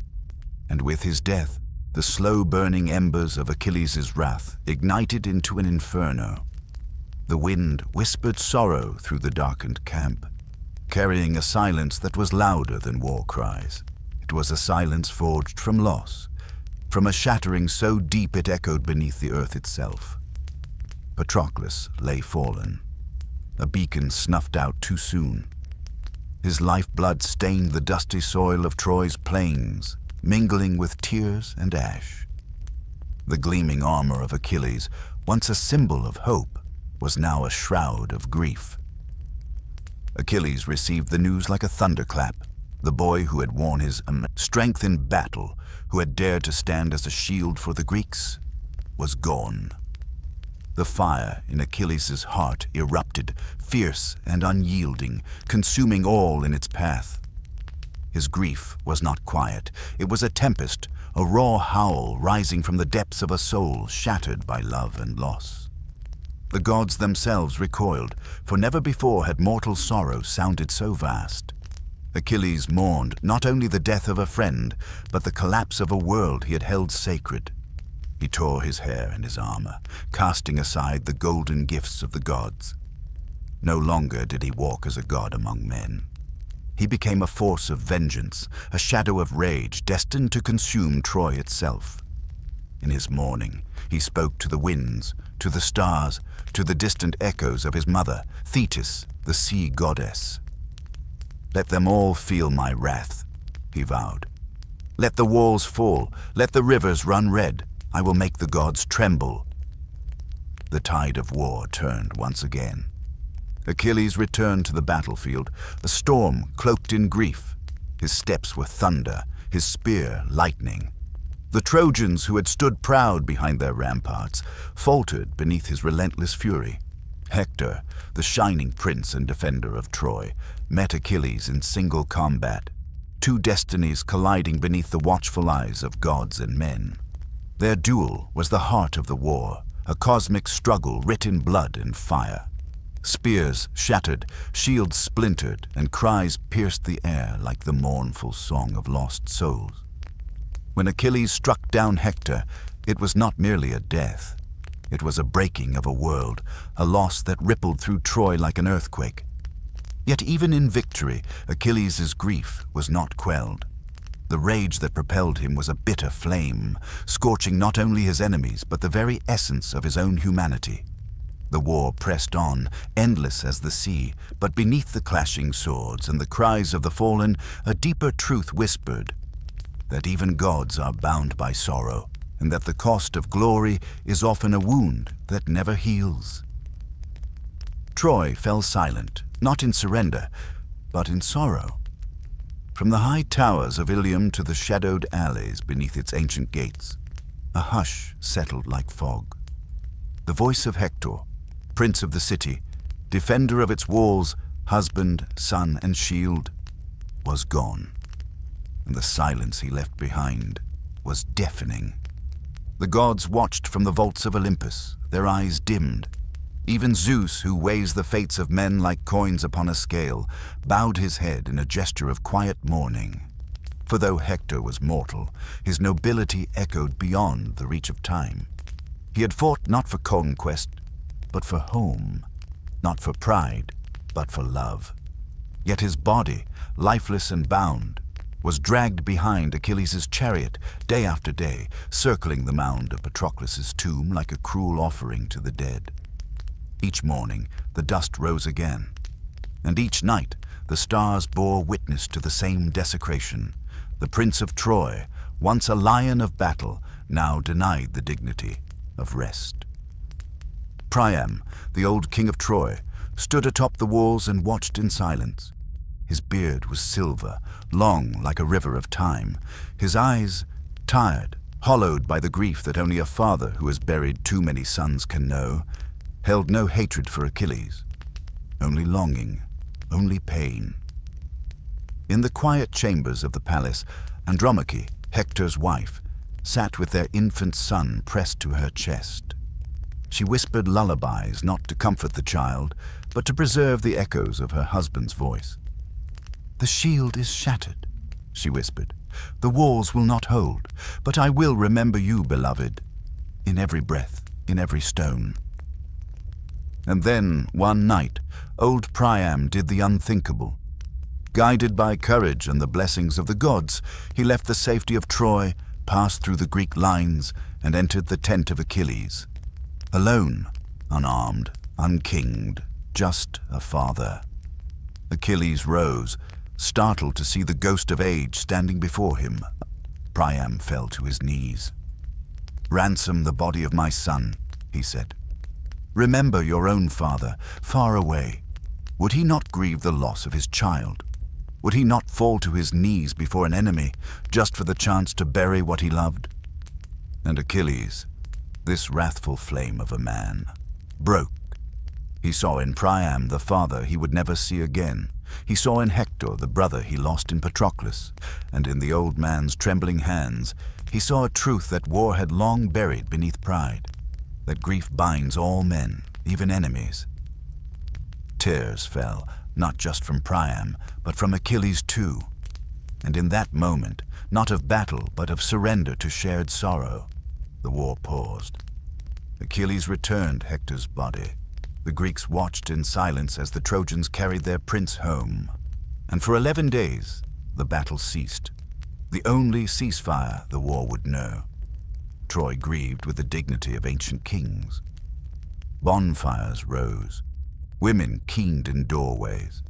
and with his death, the slow-burning embers of Achilles' wrath ignited into an inferno. The wind whispered sorrow through the darkened camp, carrying a silence that was louder than war cries. It was a silence forged from loss, from a shattering so deep it echoed beneath the earth itself. Patroclus lay fallen, a beacon snuffed out too soon. His lifeblood stained the dusty soil of Troy's plains, mingling with tears and ash. The gleaming armor of Achilles, once a symbol of hope, was now a shroud of grief. Achilles received the news like a thunderclap. The boy who had worn his strength in battle, who had dared to stand as a shield for the Greeks, was gone. The fire in Achilles' heart erupted, fierce and unyielding, consuming all in its path. His grief was not quiet. It was a tempest, a raw howl rising from the depths of a soul shattered by love and loss. The gods themselves recoiled, for never before had mortal sorrow sounded so vast. Achilles mourned not only the death of a friend, but the collapse of a world he had held sacred. He tore his hair and his armor, casting aside the golden gifts of the gods. No longer did he walk as a god among men. He became a force of vengeance, a shadow of rage destined to consume Troy itself. In his mourning, he spoke to the winds, to the stars, to the distant echoes of his mother, Thetis, the sea goddess. "Let them all feel my wrath," he vowed. "Let the walls fall, let the rivers run red. I will make the gods tremble." The tide of war turned once again. Achilles returned to the battlefield, a storm cloaked in grief. His steps were thunder, his spear lightning. The Trojans, who had stood proud behind their ramparts, faltered beneath his relentless fury. Hector, the shining prince and defender of Troy, met Achilles in single combat, two destinies colliding beneath the watchful eyes of gods and men. Their duel was the heart of the war, a cosmic struggle writ in blood and fire. Spears shattered, shields splintered, and cries pierced the air like the mournful song of lost souls. When Achilles struck down Hector, it was not merely a death. It was a breaking of a world, a loss that rippled through Troy like an earthquake. Yet even in victory, Achilles' grief was not quelled. The rage that propelled him was a bitter flame, scorching not only his enemies, but the very essence of his own humanity. The war pressed on, endless as the sea, but beneath the clashing swords and the cries of the fallen, a deeper truth whispered, that even gods are bound by sorrow, and that the cost of glory is often a wound that never heals. Troy fell silent, not in surrender, but in sorrow. From the high towers of Ilium to the shadowed alleys beneath its ancient gates, a hush settled like fog. The voice of Hector, prince of the city, defender of its walls, husband, son, and shield, was gone, and the silence he left behind was deafening. The gods watched from the vaults of Olympus, their eyes dimmed. Even Zeus, who weighs the fates of men like coins upon a scale, bowed his head in a gesture of quiet mourning. For though Hector was mortal, his nobility echoed beyond the reach of time. He had fought not for conquest, but for home, not for pride, but for love. Yet his body, lifeless and bound, was dragged behind Achilles' chariot day after day, circling the mound of Patroclus' tomb like a cruel offering to the dead. Each morning, the dust rose again, and each night, the stars bore witness to the same desecration. The prince of Troy, once a lion of battle, now denied the dignity of rest. Priam, the old king of Troy, stood atop the walls and watched in silence. His beard was silver, long like a river of time. His eyes, tired, hollowed by the grief that only a father who has buried too many sons can know, held no hatred for Achilles, only longing, only pain. In the quiet chambers of the palace, Andromache, Hector's wife, sat with their infant son pressed to her chest. She whispered lullabies not to comfort the child, but to preserve the echoes of her husband's voice. "The shield is shattered," she whispered. "The walls will not hold, but I will remember you, beloved, in every breath, in every stone." And then, one night, old Priam did the unthinkable. Guided by courage and the blessings of the gods, he left the safety of Troy passed through the Greek lines and entered the tent of Achilles. Alone, unarmed, unkinged, just a father. Achilles rose, startled to see the ghost of age standing before him. Priam fell to his knees. "Ransom the body of my son," he said. "Remember your own father, far away. Would he not grieve the loss of his child? Would he not fall to his knees before an enemy, just for the chance to bury what he loved?" And Achilles, this wrathful flame of a man, broke. He saw in Priam the father he would never see again. He saw in Hector the brother he lost in Patroclus, and in the old man's trembling hands he saw a truth that war had long buried beneath pride, that grief binds all men, even enemies. Tears fell, not just from Priam, but from Achilles too. And in that moment, not of battle, but of surrender to shared sorrow, the war paused. Achilles returned Hector's body. The Greeks watched in silence as the Trojans carried their prince home. And for 11 days, the battle ceased, the only ceasefire the war would know. Troy grieved with the dignity of ancient kings. Bonfires rose. Women keened in doorways.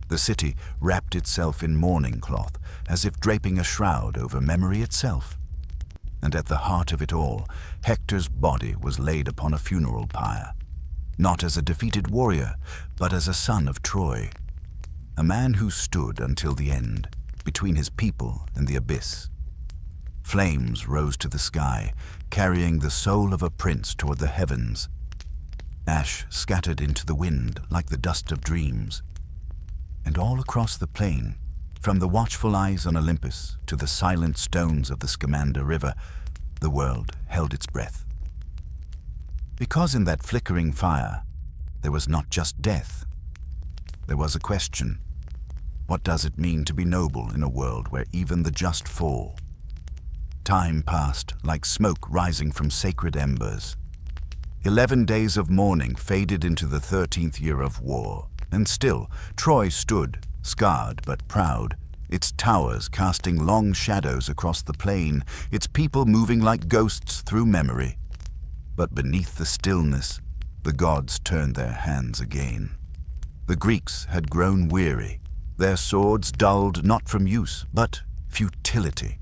The city wrapped itself in mourning cloth, as if draping a shroud over memory itself. And at the heart of it all, Hector's body was laid upon a funeral pyre, not as a defeated warrior, but as a son of Troy, a man who stood until the end, between his people and the abyss. Flames rose to the sky, carrying the soul of a prince toward the heavens. Ash scattered into the wind like the dust of dreams. And all across the plain, from the watchful eyes on Olympus to the silent stones of the Scamander River, the world held its breath. Because in that flickering fire, there was not just death. There was a question. What does it mean to be noble in a world where even the just fall? Time passed like smoke rising from sacred embers. 11 days of mourning faded into the 13th year of war, and still Troy stood, scarred but proud, its towers casting long shadows across the plain, its people moving like ghosts through memory. But beneath the stillness, the gods turned their hands again. The Greeks had grown weary, their swords dulled not from use, but futility.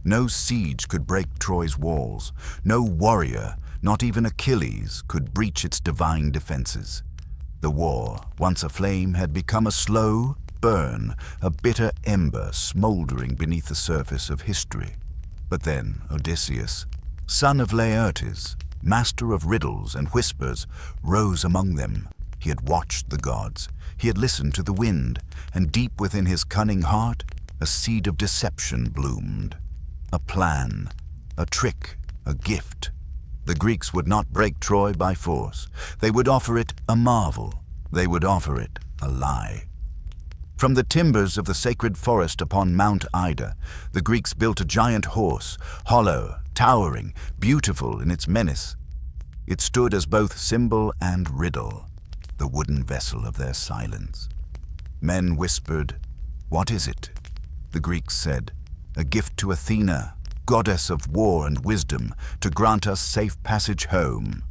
No siege could break Troy's walls. No warrior, not even Achilles, could breach its divine defenses. The war, once aflame, had become a slow burn, a bitter ember smoldering beneath the surface of history. But then Odysseus, son of Laertes, master of riddles and whispers, rose among them. He had watched the gods. He had listened to the wind, and deep within his cunning heart, a seed of deception bloomed. A plan, a trick, a gift. The Greeks would not break Troy by force. They would offer it a marvel. They would offer it a lie. From the timbers of the sacred forest upon Mount Ida, the Greeks built a giant horse, hollow, towering, beautiful in its menace. It stood as both symbol and riddle, the wooden vessel of their silence. Men whispered, "What is it?" The Greeks said, "A gift to Athena, goddess of war and wisdom, to grant us safe passage home."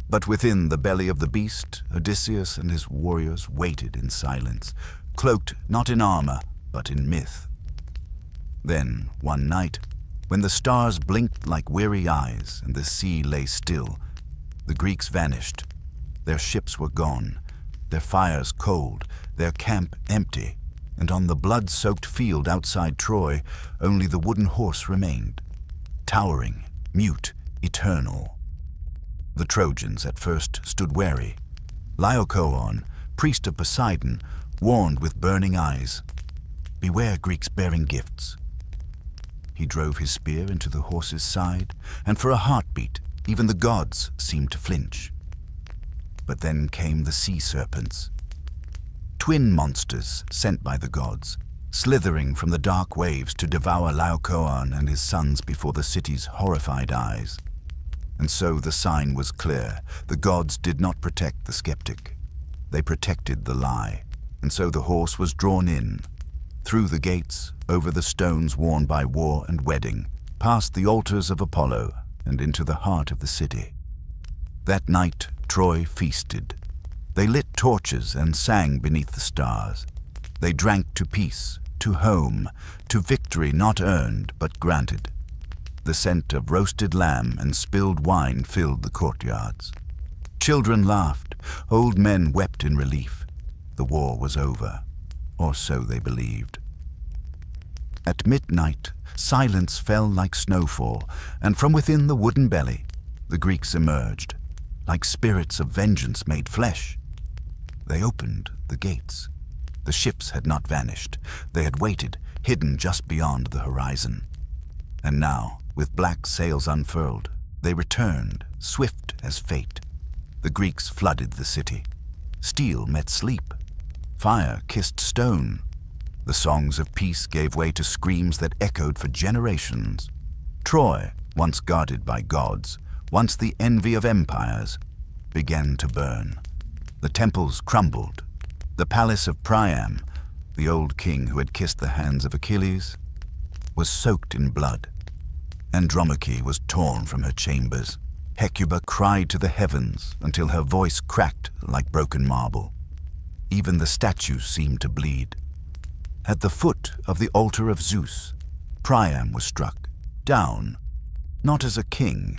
But within the belly of the beast, Odysseus and his warriors waited in silence, cloaked not in armor, but in myth. Then, one night, when the stars blinked like weary eyes and the sea lay still, the Greeks vanished. Their ships were gone, their fires cold, their camp empty, and on the blood-soaked field outside Troy, only the wooden horse remained, towering, mute, eternal. The Trojans at first stood wary. Laocoon, priest of Poseidon, warned with burning eyes, "Beware Greeks bearing gifts." He drove his spear into the horse's side, and for a heartbeat, even the gods seemed to flinch. But then came the sea serpents, twin monsters sent by the gods, slithering from the dark waves to devour Laocoon and his sons before the city's horrified eyes. And so the sign was clear. The gods did not protect the skeptic. They protected the lie. And so the horse was drawn in, through the gates, over the stones worn by war and wedding, past the altars of Apollo and into the heart of the city. That night, Troy feasted. They lit torches and sang beneath the stars. They drank to peace, to home, to victory not earned but granted. The scent of roasted lamb and spilled wine filled the courtyards. Children laughed, old men wept in relief. The war was over, or so they believed. At midnight, silence fell like snowfall, and from within the wooden belly, the Greeks emerged, like spirits of vengeance made flesh. They opened the gates. The ships had not vanished. They had waited, hidden just beyond the horizon. And now, with black sails unfurled, they returned, swift as fate. The Greeks flooded the city. Steel met sleep. Fire kissed stone. The songs of peace gave way to screams that echoed for generations. Troy, once guarded by gods, once the envy of empires, began to burn. The temples crumbled. The palace of Priam, the old king who had kissed the hands of Achilles, was soaked in blood. Andromache was torn from her chambers. Hecuba cried to the heavens until her voice cracked like broken marble. Even the statues seemed to bleed. At the foot of the altar of Zeus, Priam was struck down, not as a king,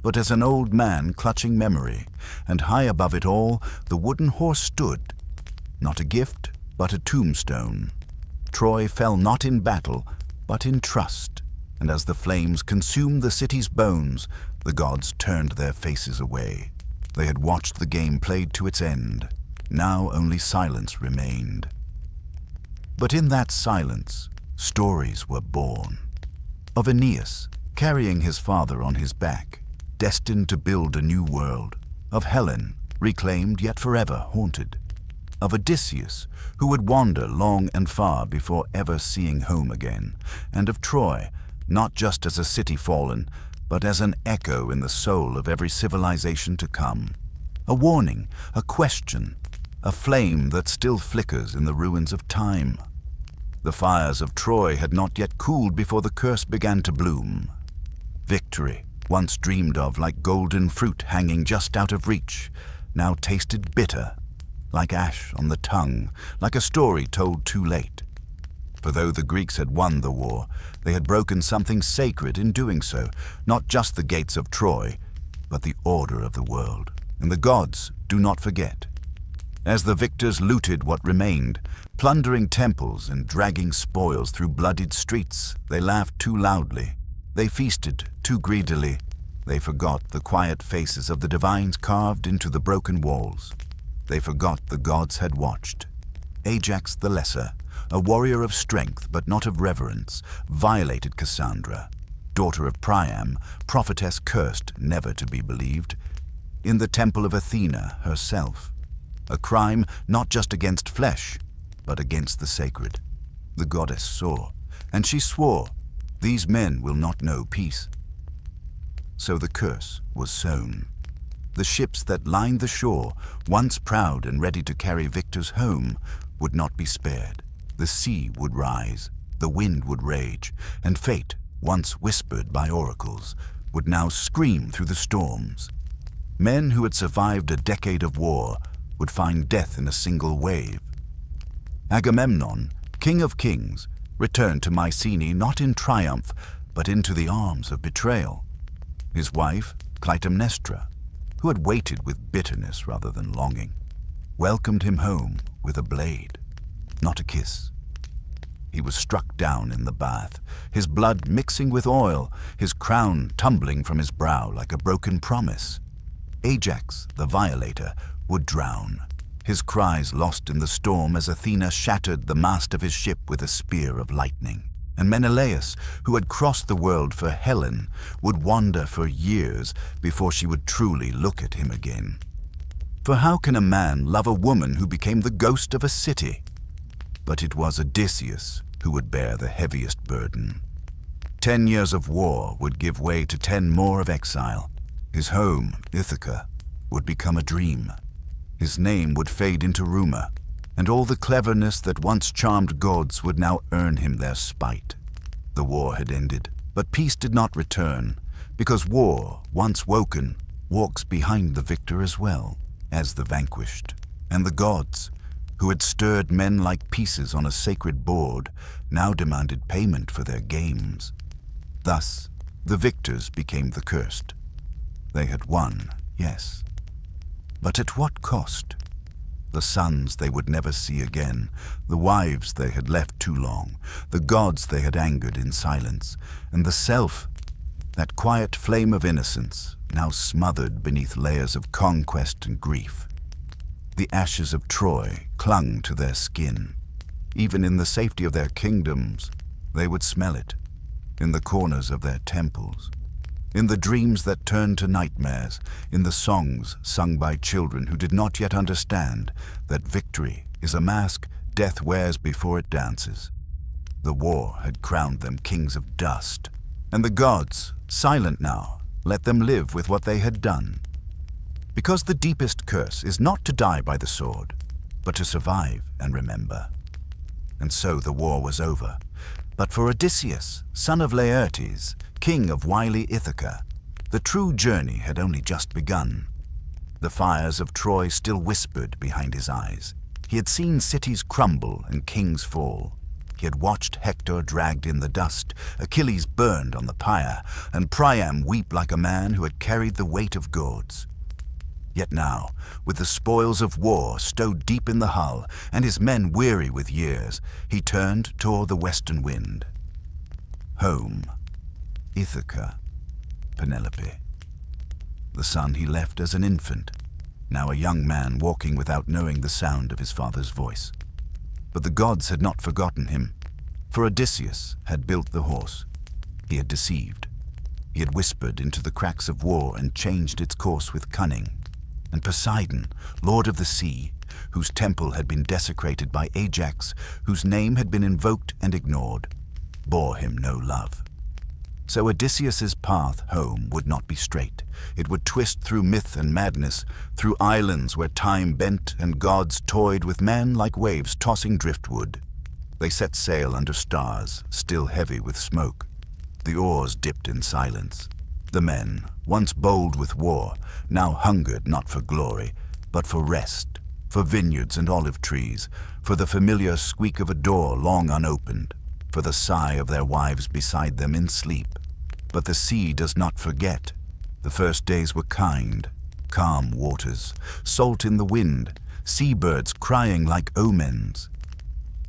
but as an old man clutching memory, and high above it all, the wooden horse stood, not a gift, but a tombstone. Troy fell not in battle, but in trust, and as the flames consumed the city's bones, the gods turned their faces away. They had watched the game played to its end. Now only silence remained. But in that silence, stories were born. Of Aeneas, carrying his father on his back, destined to build a new world. Of Helen, reclaimed yet forever haunted. Of Odysseus, who would wander long and far before ever seeing home again. And of Troy, not just as a city fallen, but as an echo in the soul of every civilization to come. A warning, a question, a flame that still flickers in the ruins of time. The fires of Troy had not yet cooled before the curse began to bloom. Victory, once dreamed of like golden fruit hanging just out of reach, now tasted bitter, like ash on the tongue, like a story told too late. For though the Greeks had won the war, they had broken something sacred in doing so, not just the gates of Troy, but the order of the world. And the gods do not forget. As the victors looted what remained, plundering temples and dragging spoils through bloodied streets, they laughed too loudly. They feasted too greedily. They forgot the quiet faces of the divines carved into the broken walls. They forgot the gods had watched. Ajax the Lesser, a warrior of strength but not of reverence, violated Cassandra, daughter of Priam, prophetess cursed never to be believed, in the temple of Athena herself. A crime not just against flesh, but against the sacred. The goddess saw, and she swore, these men will not know peace. So the curse was sown. The ships that lined the shore, once proud and ready to carry victors home, would not be spared. The sea would rise, the wind would rage, and fate, once whispered by oracles, would now scream through the storms. Men who had survived a decade of war would find death in a single wave. Agamemnon, king of kings, returned to Mycenae not in triumph, but into the arms of betrayal. His wife, Clytemnestra, who had waited with bitterness rather than longing, welcomed him home with a blade, not a kiss. He was struck down in the bath, his blood mixing with oil, his crown tumbling from his brow like a broken promise. Ajax, the violator, would drown, his cries lost in the storm as Athena shattered the mast of his ship with a spear of lightning. And Menelaus, who had crossed the world for Helen, would wander for years before she would truly look at him again. For how can a man love a woman who became the ghost of a city? But it was Odysseus who would bear the heaviest burden. 10 years of war would give way to 10 more of exile. His home, Ithaca, would become a dream. His name would fade into rumor, and all the cleverness that once charmed gods would now earn him their spite. The war had ended. But peace did not return, because war, once woken, walks behind the victor as well as the vanquished. And the gods, who had stirred men like pieces on a sacred board, now demanded payment for their games. Thus, the victors became the cursed. They had won, yes. But at what cost? The sons they would never see again, the wives they had left too long, the gods they had angered in silence, and the self, that quiet flame of innocence, now smothered beneath layers of conquest and grief. The ashes of Troy clung to their skin. Even in the safety of their kingdoms, they would smell it, in the corners of their temples, in the dreams that turned to nightmares, in the songs sung by children who did not yet understand that victory is a mask death wears before it dances. The war had crowned them kings of dust, and the gods, silent now, let them live with what they had done. Because the deepest curse is not to die by the sword, but to survive and remember. And so the war was over. But for Odysseus, son of Laertes, king of wily Ithaca, the true journey had only just begun. The fires of Troy still whispered behind his eyes. He had seen cities crumble and kings fall. He had watched Hector dragged in the dust, Achilles burned on the pyre, and Priam weep like a man who had carried the weight of gods. Yet now, with the spoils of war stowed deep in the hull, and his men weary with years, he turned toward the western wind. Home, Ithaca, Penelope. The son he left as an infant, now a young man walking without knowing the sound of his father's voice. But the gods had not forgotten him, for Odysseus had built the horse. He had deceived. He had whispered into the cracks of war and changed its course with cunning. And Poseidon, lord of the sea, whose temple had been desecrated by Ajax, whose name had been invoked and ignored, bore him no love. So Odysseus's path home would not be straight. It would twist through myth and madness, through islands where time bent and gods toyed with men like waves tossing driftwood. They set sail under stars, still heavy with smoke. The oars dipped in silence. The men, once bold with war, now hungered not for glory, but for rest, for vineyards and olive trees, for the familiar squeak of a door long unopened, for the sigh of their wives beside them in sleep. But the sea does not forget. The first days were kind, calm waters, salt in the wind, seabirds crying like omens.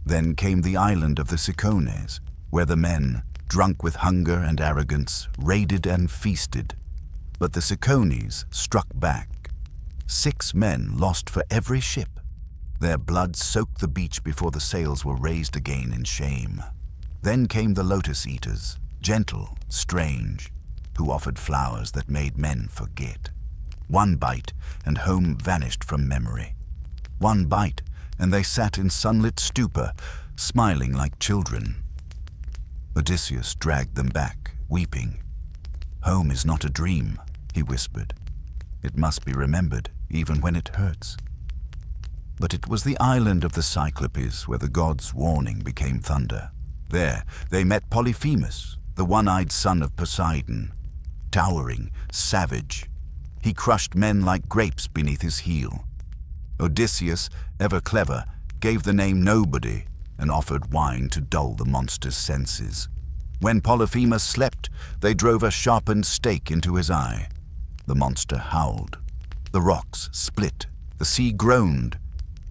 Then came the island of the Cicones, where the men, drunk with hunger and arrogance, raided and feasted. But the Cicones struck back. 6 men lost for every ship. Their blood soaked the beach before the sails were raised again in shame. Then came the lotus eaters, gentle, strange, who offered flowers that made men forget. One bite, and home vanished from memory. One bite, and they sat in sunlit stupor, smiling like children. Odysseus dragged them back, weeping. "Home is not a dream," he whispered. "It must be remembered, even when it hurts." But it was the island of the Cyclopes where the gods' warning became thunder. There they met Polyphemus, the one-eyed son of Poseidon. Towering, savage, he crushed men like grapes beneath his heel. Odysseus, ever clever, gave the name Nobody and offered wine to dull the monster's senses. When Polyphemus slept, they drove a sharpened stake into his eye. The monster howled. The rocks split. The sea groaned.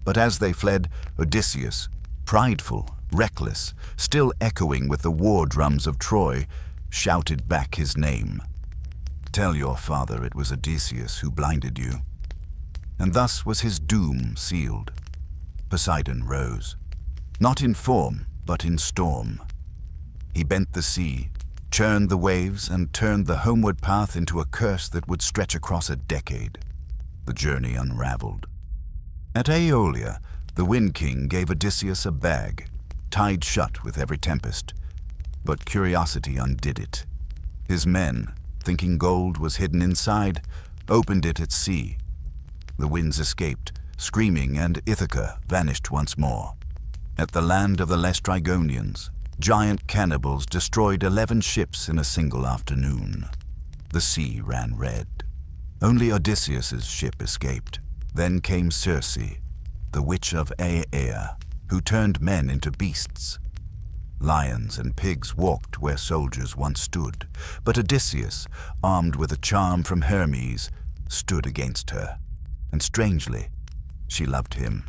But as they fled, Odysseus, prideful, reckless, still echoing with the war drums of Troy, shouted back his name. "Tell your father it was Odysseus who blinded you." And thus was his doom sealed. Poseidon rose, not in form, but in storm. He bent the sea, churned the waves, and turned the homeward path into a curse that would stretch across a decade. The journey unraveled. At Aeolia, the Wind King gave Odysseus a bag, tied shut with every tempest. But curiosity undid it. His men, thinking gold was hidden inside, opened it at sea. The winds escaped, screaming, and Ithaca vanished once more. At the land of the Laestrygonians, Giant cannibals destroyed 11 ships in a single afternoon. The sea ran red. Only Odysseus's ship escaped. Then came Circe, the witch of Aea, who turned men into beasts. Lions and pigs walked where soldiers once stood, but Odysseus, armed with a charm from Hermes, stood against her. And strangely, she loved him.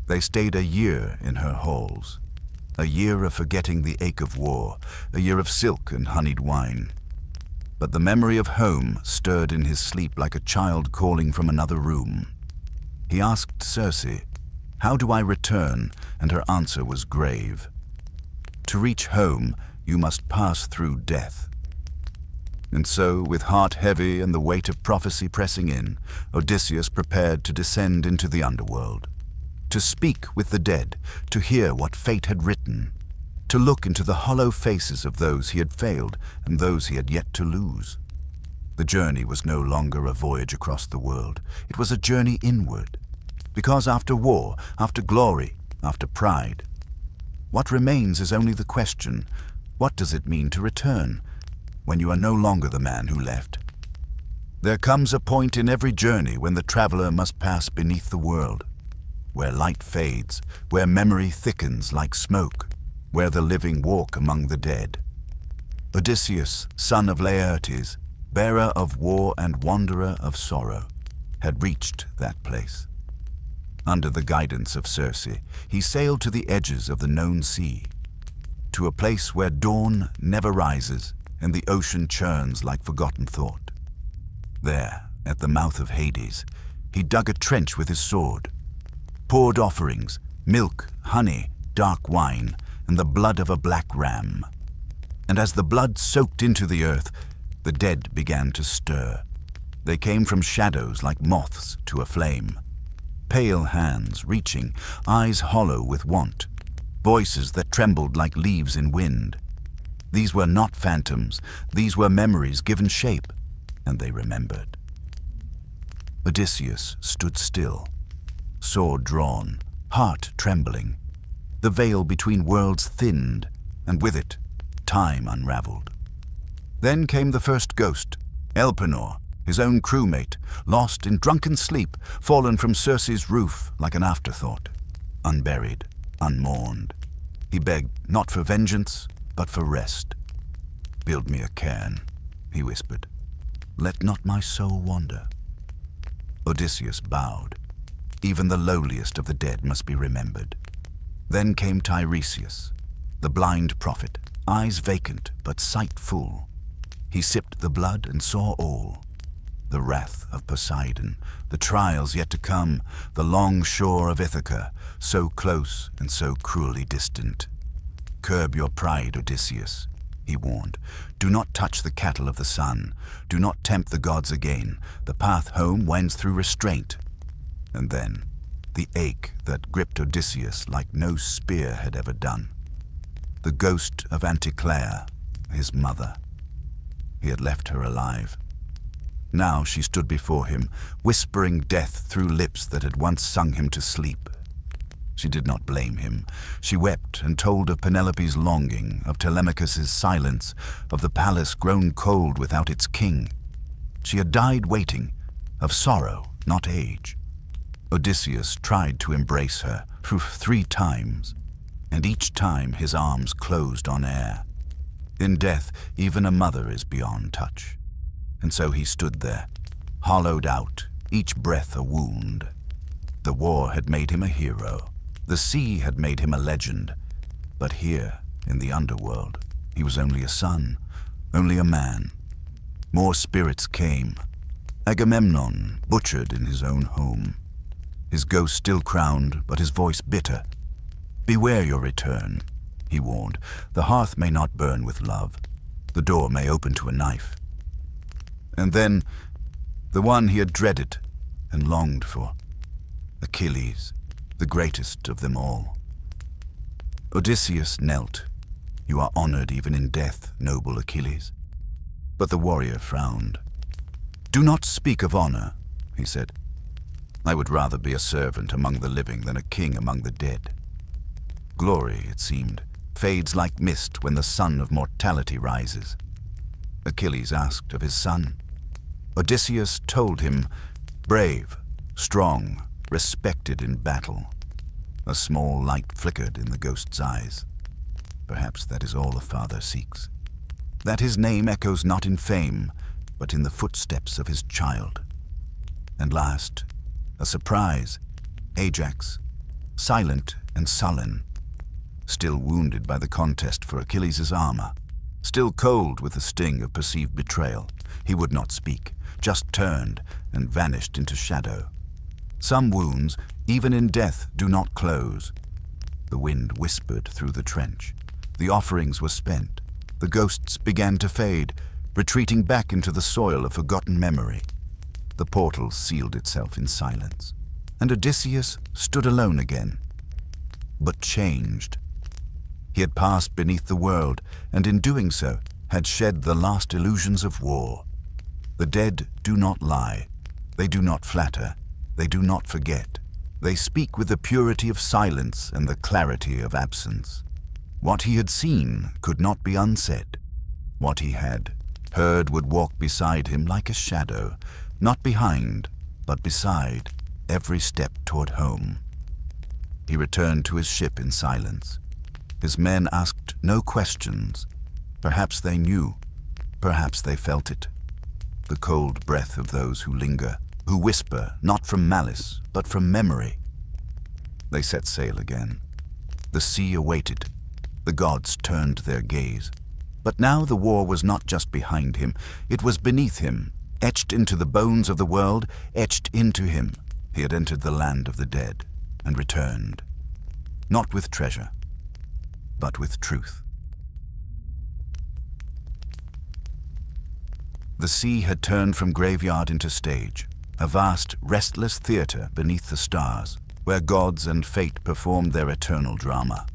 They stayed a year in her halls. A year of forgetting the ache of war, a year of silk and honeyed wine. But the memory of home stirred in his sleep like a child calling from another room. He asked Circe, "How do I return?" And her answer was grave. "To reach home, you must pass through death." And so, with heart heavy and the weight of prophecy pressing in, Odysseus prepared to descend into the underworld. To speak with the dead, to hear what fate had written, to look into the hollow faces of those he had failed and those he had yet to lose. The journey was no longer a voyage across the world. It was a journey inward. Because after war, after glory, after pride, what remains is only the question, what does it mean to return when you are no longer the man who left? There comes a point in every journey when the traveler must pass beneath the world, where light fades, where memory thickens like smoke, where the living walk among the dead. Odysseus, son of Laertes, bearer of war and wanderer of sorrow, had reached that place. Under the guidance of Circe, he sailed to the edges of the known sea, to a place where dawn never rises and the ocean churns like forgotten thought. There, at the mouth of Hades, he dug a trench with his sword, poured offerings, milk, honey, dark wine, and the blood of a black ram. And as the blood soaked into the earth, the dead began to stir. They came from shadows like moths to a flame. Pale hands reaching, eyes hollow with want, voices that trembled like leaves in wind. These were not phantoms, these were memories given shape, and they remembered. Odysseus stood still, sword drawn, heart trembling. The veil between worlds thinned, and with it, time unraveled. Then came the first ghost, Elpenor, his own crewmate, lost in drunken sleep, fallen from Circe's roof like an afterthought, unburied, unmourned. He begged not for vengeance, but for rest. "Build me a cairn," he whispered. "Let not my soul wander." Odysseus bowed. Even the lowliest of the dead must be remembered. Then came Tiresias, the blind prophet, eyes vacant but sight full. He sipped the blood and saw all. The wrath of Poseidon, the trials yet to come, the long shore of Ithaca, so close and so cruelly distant. "Curb your pride, Odysseus," he warned. "Do not touch the cattle of the sun. Do not tempt the gods again. The path home wends through restraint." And then, the ache that gripped Odysseus like no spear had ever done. The ghost of Anticlea, his mother. He had left her alive. Now she stood before him, whispering death through lips that had once sung him to sleep. She did not blame him. She wept and told of Penelope's longing, of Telemachus's silence, of the palace grown cold without its king. She had died waiting, of sorrow, not age. Odysseus tried to embrace her 3 times, and each time his arms closed on air. In death, even a mother is beyond touch. And so he stood there, hollowed out, each breath a wound. The war had made him a hero. The sea had made him a legend. But here, in the underworld, he was only a son, only a man. More spirits came. Agamemnon, butchered in his own home. His ghost still crowned, but his voice bitter. "Beware your return," he warned. "The hearth may not burn with love. The door may open to a knife." And then, the one he had dreaded and longed for, Achilles, the greatest of them all. Odysseus knelt. "You are honored even in death, noble Achilles." But the warrior frowned. "Do not speak of honor," he said. "I would rather be a servant among the living than a king among the dead." Glory, it seemed, fades like mist when the sun of mortality rises. Achilles asked of his son. Odysseus told him, brave, strong, respected in battle. A small light flickered in the ghost's eyes. Perhaps that is all a father seeks. That his name echoes not in fame, but in the footsteps of his child. And last, a surprise, Ajax, silent and sullen, still wounded by the contest for Achilles' armor, still cold with the sting of perceived betrayal. He would not speak, just turned and vanished into shadow. Some wounds, even in death, do not close. The wind whispered through the trench. The offerings were spent. The ghosts began to fade, retreating back into the soil of forgotten memory. The portal sealed itself in silence, and Odysseus stood alone again, but changed. He had passed beneath the world, and in doing so, had shed the last illusions of war. The dead do not lie. They do not flatter. They do not forget. They speak with the purity of silence and the clarity of absence. What he had seen could not be unsaid. What he had heard would walk beside him like a shadow, not behind, but beside, every step toward home. He returned to his ship in silence. His men asked no questions. Perhaps they knew. Perhaps they felt it. The cold breath of those who linger, who whisper, not from malice, but from memory. They set sail again. The sea awaited. The gods turned their gaze. But now the war was not just behind him. It was beneath him, etched into the bones of the world, etched into him. He had entered the land of the dead and returned, not with treasure, but with truth. The sea had turned from graveyard into stage, a vast, restless theater beneath the stars, where gods and fate performed their eternal drama.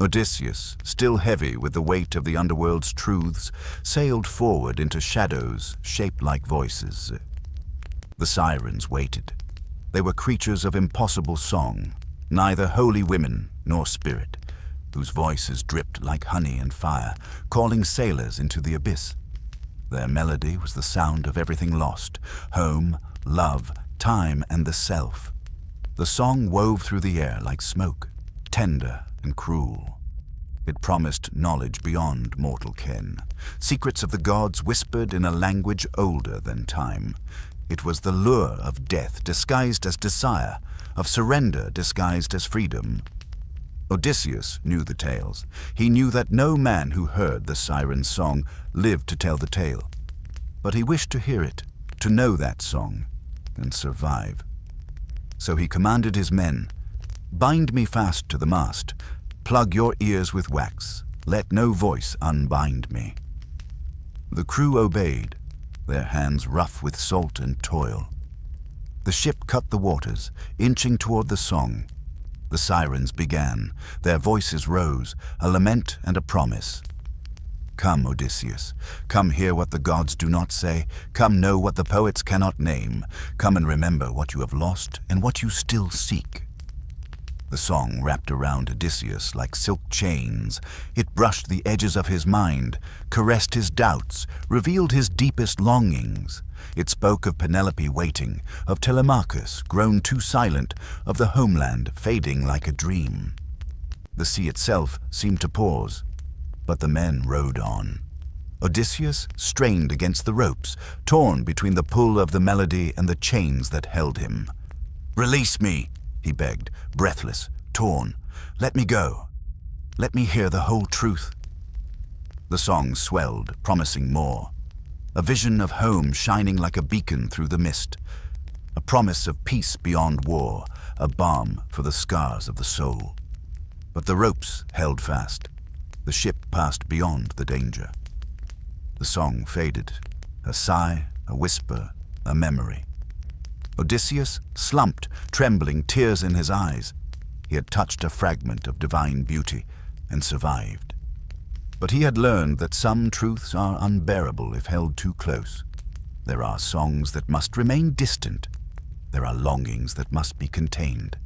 Odysseus, still heavy with the weight of the underworld's truths, sailed forward into shadows shaped like voices. The sirens waited. They were creatures of impossible song, neither holy women nor spirit, whose voices dripped like honey and fire, calling sailors into the abyss. Their melody was the sound of everything lost, home, love, time, and the self. The song wove through the air like smoke, tender and cruel. It promised knowledge beyond mortal ken, secrets of the gods whispered in a language older than time. It was the lure of death disguised as desire, of surrender disguised as freedom. Odysseus knew the tales. He knew that no man who heard the siren's song lived to tell the tale. But he wished to hear it, to know that song, and survive. So he commanded his men, "Bind me fast to the mast, plug your ears with wax, let no voice unbind me." The crew obeyed, their hands rough with salt and toil. The ship cut the waters, inching toward the song. The sirens began, their voices rose, a lament and a promise. Come, Odysseus, come hear what the gods do not say, come know what the poets cannot name, come and remember what you have lost and what you still seek. The song wrapped around Odysseus like silk chains. It brushed the edges of his mind, caressed his doubts, revealed his deepest longings. It spoke of Penelope waiting, of Telemachus grown too silent, of the homeland fading like a dream. The sea itself seemed to pause, but the men rowed on. Odysseus strained against the ropes, torn between the pull of the melody and the chains that held him. "Release me," he begged, breathless, torn. "Let me go. Let me hear the whole truth." The song swelled, promising more. A vision of home shining like a beacon through the mist. A promise of peace beyond war, a balm for the scars of the soul. But the ropes held fast. The ship passed beyond the danger. The song faded, a sigh, a whisper, a memory. Odysseus slumped, trembling, tears in his eyes. He had touched a fragment of divine beauty and survived. But he had learned that some truths are unbearable if held too close. There are songs that must remain distant. There are longings that must be contained.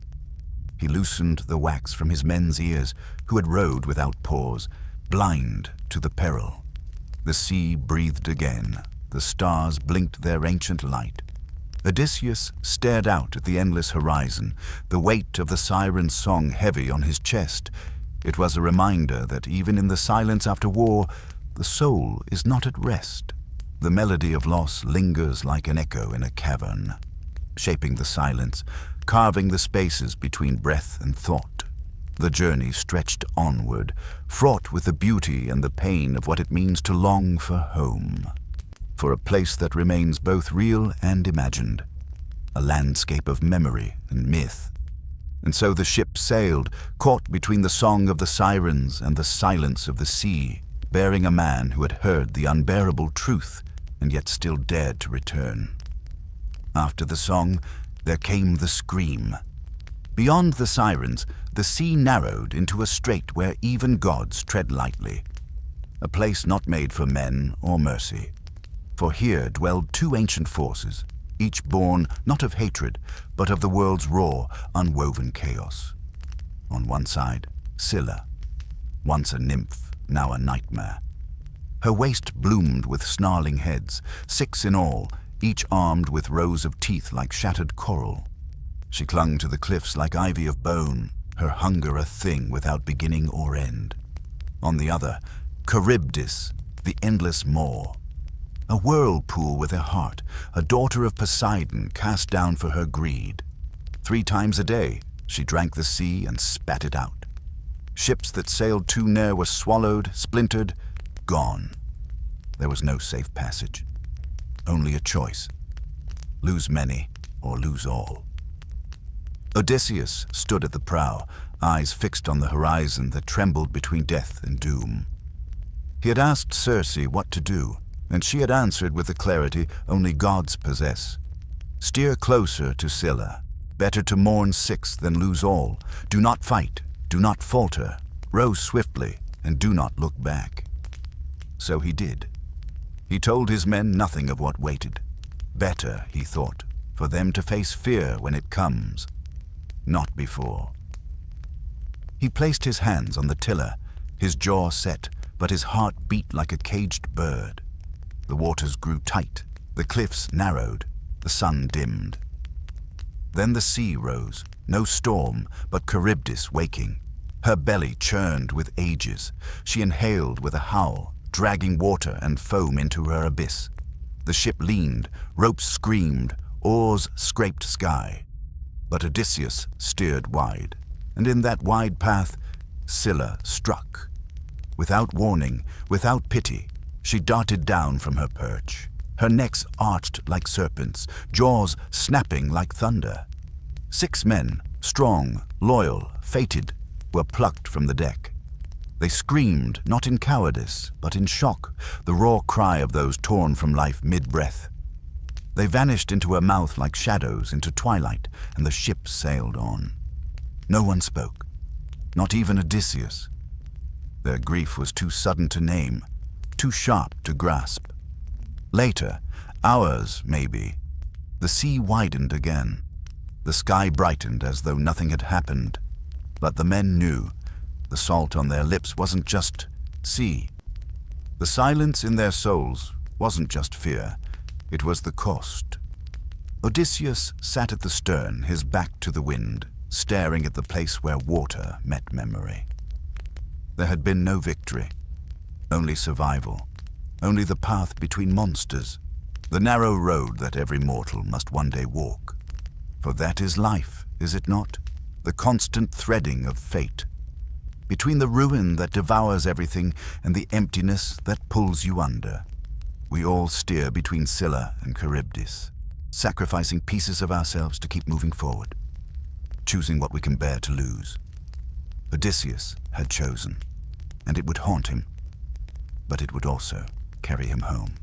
He loosened the wax from his men's ears, who had rowed without pause, blind to the peril. The sea breathed again. The stars blinked their ancient light. Odysseus stared out at the endless horizon, the weight of the siren's song heavy on his chest. It was a reminder that even in the silence after war, the soul is not at rest. The melody of loss lingers like an echo in a cavern, shaping the silence, carving the spaces between breath and thought. The journey stretched onward, fraught with the beauty and the pain of what it means to long for home, for a place that remains both real and imagined, a landscape of memory and myth. And so the ship sailed, caught between the song of the sirens and the silence of the sea, bearing a man who had heard the unbearable truth and yet still dared to return. After the song, there came the scream. Beyond the sirens, the sea narrowed into a strait where even gods tread lightly, a place not made for men or mercy. For here dwelled two ancient forces, each born not of hatred, but of the world's raw, unwoven chaos. On one side, Scylla, once a nymph, now a nightmare. Her waist bloomed with snarling heads, 6 in all, each armed with rows of teeth like shattered coral. She clung to the cliffs like ivy of bone, her hunger a thing without beginning or end. On the other, Charybdis, the endless maw. A whirlpool with a heart, a daughter of Poseidon cast down for her greed. 3 times a day, she drank the sea and spat it out. Ships that sailed too near were swallowed, splintered, gone. There was no safe passage. Only a choice. Lose many or lose all. Odysseus stood at the prow, eyes fixed on the horizon that trembled between death and doom. He had asked Circe what to do, and she had answered with the clarity only gods possess. Steer closer to Scylla. Better to mourn 6 than lose all. Do not fight. Do not falter. Row swiftly, and do not look back. So he did. He told his men nothing of what waited. Better, he thought, for them to face fear when it comes, not before. He placed his hands on the tiller, his jaw set, but his heart beat like a caged bird. The waters grew tight, the cliffs narrowed, the sun dimmed. Then the sea rose, no storm, but Charybdis waking. Her belly churned with ages. She inhaled with a howl, dragging water and foam into her abyss. The ship leaned, ropes screamed, oars scraped sky. But Odysseus steered wide, and in that wide path, Scylla struck. Without warning, without pity, she darted down from her perch, her necks arched like serpents, jaws snapping like thunder. 6 men, strong, loyal, fated, were plucked from the deck. They screamed, not in cowardice, but in shock, the raw cry of those torn from life mid-breath. They vanished into her mouth like shadows into twilight, and the ship sailed on. No one spoke, not even Odysseus. Their grief was too sudden to name, too sharp to grasp. Later, hours maybe, the sea widened again. The sky brightened as though nothing had happened. But the men knew the salt on their lips wasn't just sea. The silence in their souls wasn't just fear, it was the cost. Odysseus sat at the stern, his back to the wind, staring at the place where water met memory. There had been no victory, only survival, only the path between monsters, the narrow road that every mortal must one day walk. For that is life, is it not? The constant threading of fate. Between the ruin that devours everything and the emptiness that pulls you under. We all steer between Scylla and Charybdis, sacrificing pieces of ourselves to keep moving forward, choosing what we can bear to lose. Odysseus had chosen, and it would haunt him, but it would also carry him home.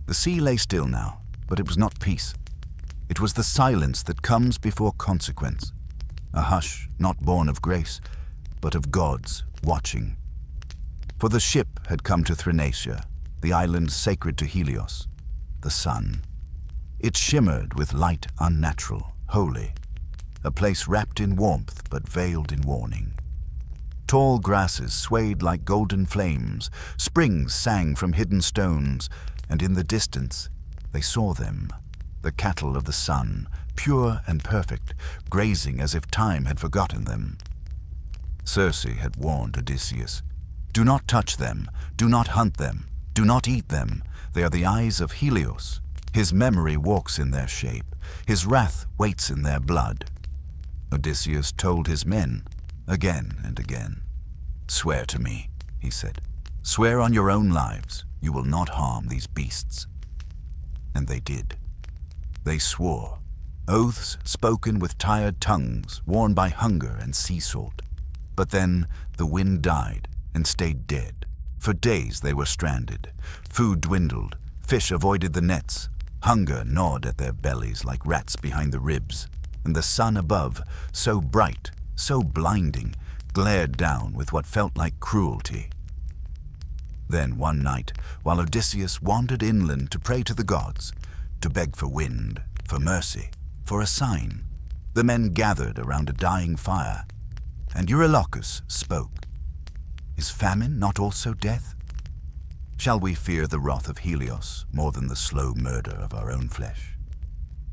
The sea lay still now, but it was not peace. It was the silence that comes before consequence, a hush not born of grace, but of gods watching. For the ship had come to Thrinacia, the island sacred to Helios, the sun. It shimmered with light unnatural, holy, a place wrapped in warmth but veiled in warning. Tall grasses swayed like golden flames, springs sang from hidden stones, and in the distance they saw them, the cattle of the sun, pure and perfect, grazing as if time had forgotten them. Circe had warned Odysseus, "Do not touch them, do not hunt them, do not eat them. They are the eyes of Helios. His memory walks in their shape, his wrath waits in their blood." Odysseus told his men, again and again. "Swear to me," he said. "Swear on your own lives, you will not harm these beasts." And they did. They swore, oaths spoken with tired tongues, worn by hunger and sea salt. But then the wind died and stayed dead. For days they were stranded. Food dwindled, fish avoided the nets, hunger gnawed at their bellies like rats behind the ribs, and the sun above, so bright, so blinding, glared down with what felt like cruelty. Then one night, while Odysseus wandered inland to pray to the gods, to beg for wind, for mercy, for a sign, the men gathered around a dying fire, and Eurylochus spoke. "Is famine not also death? Shall we fear the wrath of Helios more than the slow murder of our own flesh?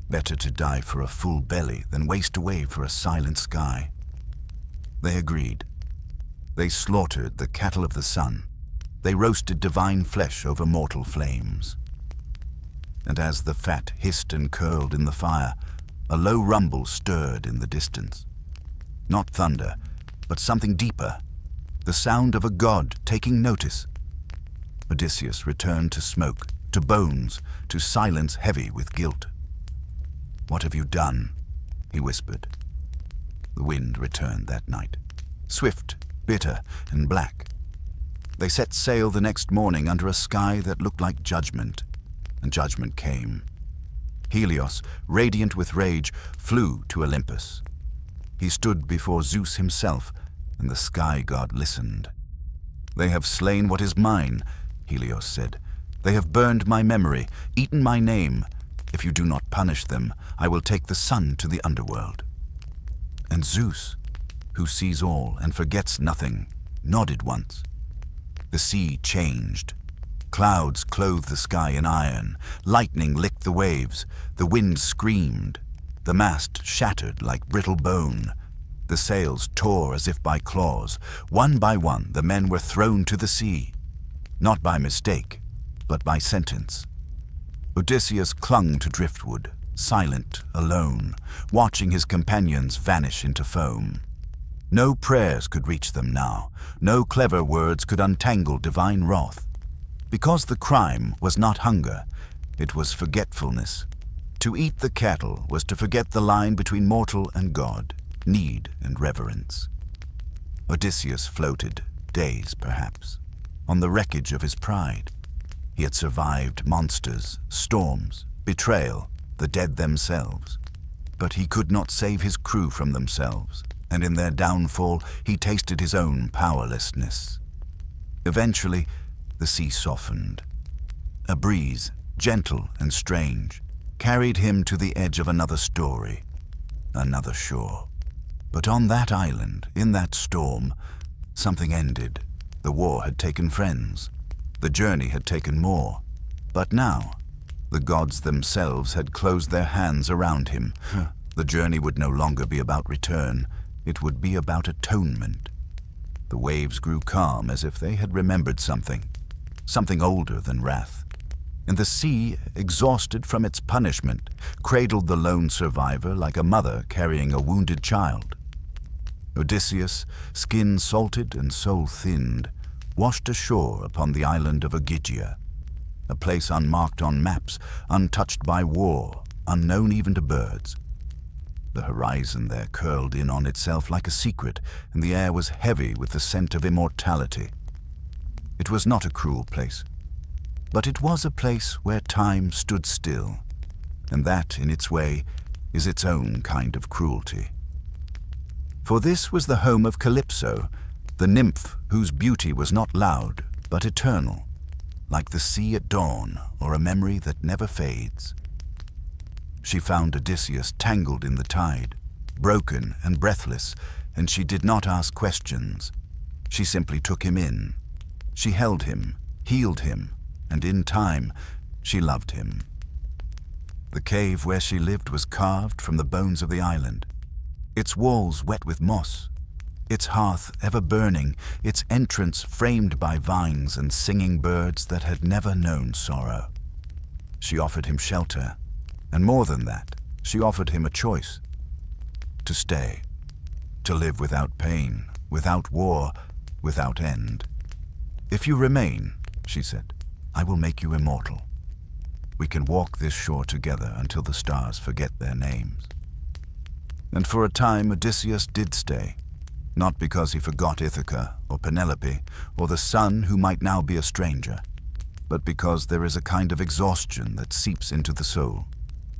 Better to die for a full belly than waste away for a silent sky." They agreed. They slaughtered the cattle of the sun. They roasted divine flesh over mortal flames. And as the fat hissed and curled in the fire, a low rumble stirred in the distance. Not thunder, but something deeper, the sound of a god taking notice. Odysseus returned to smoke, to bones, to silence heavy with guilt. "What have you done?" he whispered. The wind returned that night, swift, bitter, and black. They set sail the next morning under a sky that looked like judgment, and judgment came. Helios, radiant with rage, flew to Olympus. He stood before Zeus himself, and the sky god listened. "They have slain what is mine," Helios said. "They have burned my memory, eaten my name. If you do not punish them, I will take the sun to the underworld." And Zeus, who sees all and forgets nothing, nodded once. The sea changed. Clouds clothed the sky in iron. Lightning licked the waves. The wind screamed. The mast shattered like brittle bone. The sails tore as if by claws. One by one, the men were thrown to the sea. Not by mistake, but by sentence. Odysseus clung to driftwood, silent, alone, watching his companions vanish into foam. No prayers could reach them now. No clever words could untangle divine wrath. Because the crime was not hunger, it was forgetfulness. To eat the cattle was to forget the line between mortal and God, need and reverence. Odysseus floated, days perhaps, on the wreckage of his pride. He had survived monsters, storms, betrayal, the dead themselves. But he could not save his crew from themselves, and in their downfall he tasted his own powerlessness. Eventually, the sea softened. A breeze, gentle and strange, carried him to the edge of another story, another shore. But on that island, in that storm, something ended. The war had taken friends. The journey had taken more. But now, the gods themselves had closed their hands around him. The journey would no longer be about return. It would be about atonement. The waves grew calm as if they had remembered something older than wrath. And the sea, exhausted from its punishment, cradled the lone survivor like a mother carrying a wounded child. Odysseus, skin salted and soul thinned, washed ashore upon the island of Ogygia, a place unmarked on maps, untouched by war, unknown even to birds. The horizon there curled in on itself like a secret, and the air was heavy with the scent of immortality. It was not a cruel place, but it was a place where time stood still, and that, in its way, is its own kind of cruelty. For this was the home of Calypso, the nymph whose beauty was not loud, but eternal, like the sea at dawn or a memory that never fades. She found Odysseus tangled in the tide, broken and breathless, and she did not ask questions. She simply took him in. She held him, healed him, and in time, she loved him. The cave where she lived was carved from the bones of the island, its walls wet with moss, its hearth ever burning, its entrance framed by vines and singing birds that had never known sorrow. She offered him shelter, and more than that, she offered him a choice: to stay, to live without pain, without war, without end. "If you remain," she said, "I will make you immortal. We can walk this shore together until the stars forget their names." And for a time Odysseus did stay, not because he forgot Ithaca or Penelope or the sun who might now be a stranger, but because there is a kind of exhaustion that seeps into the soul,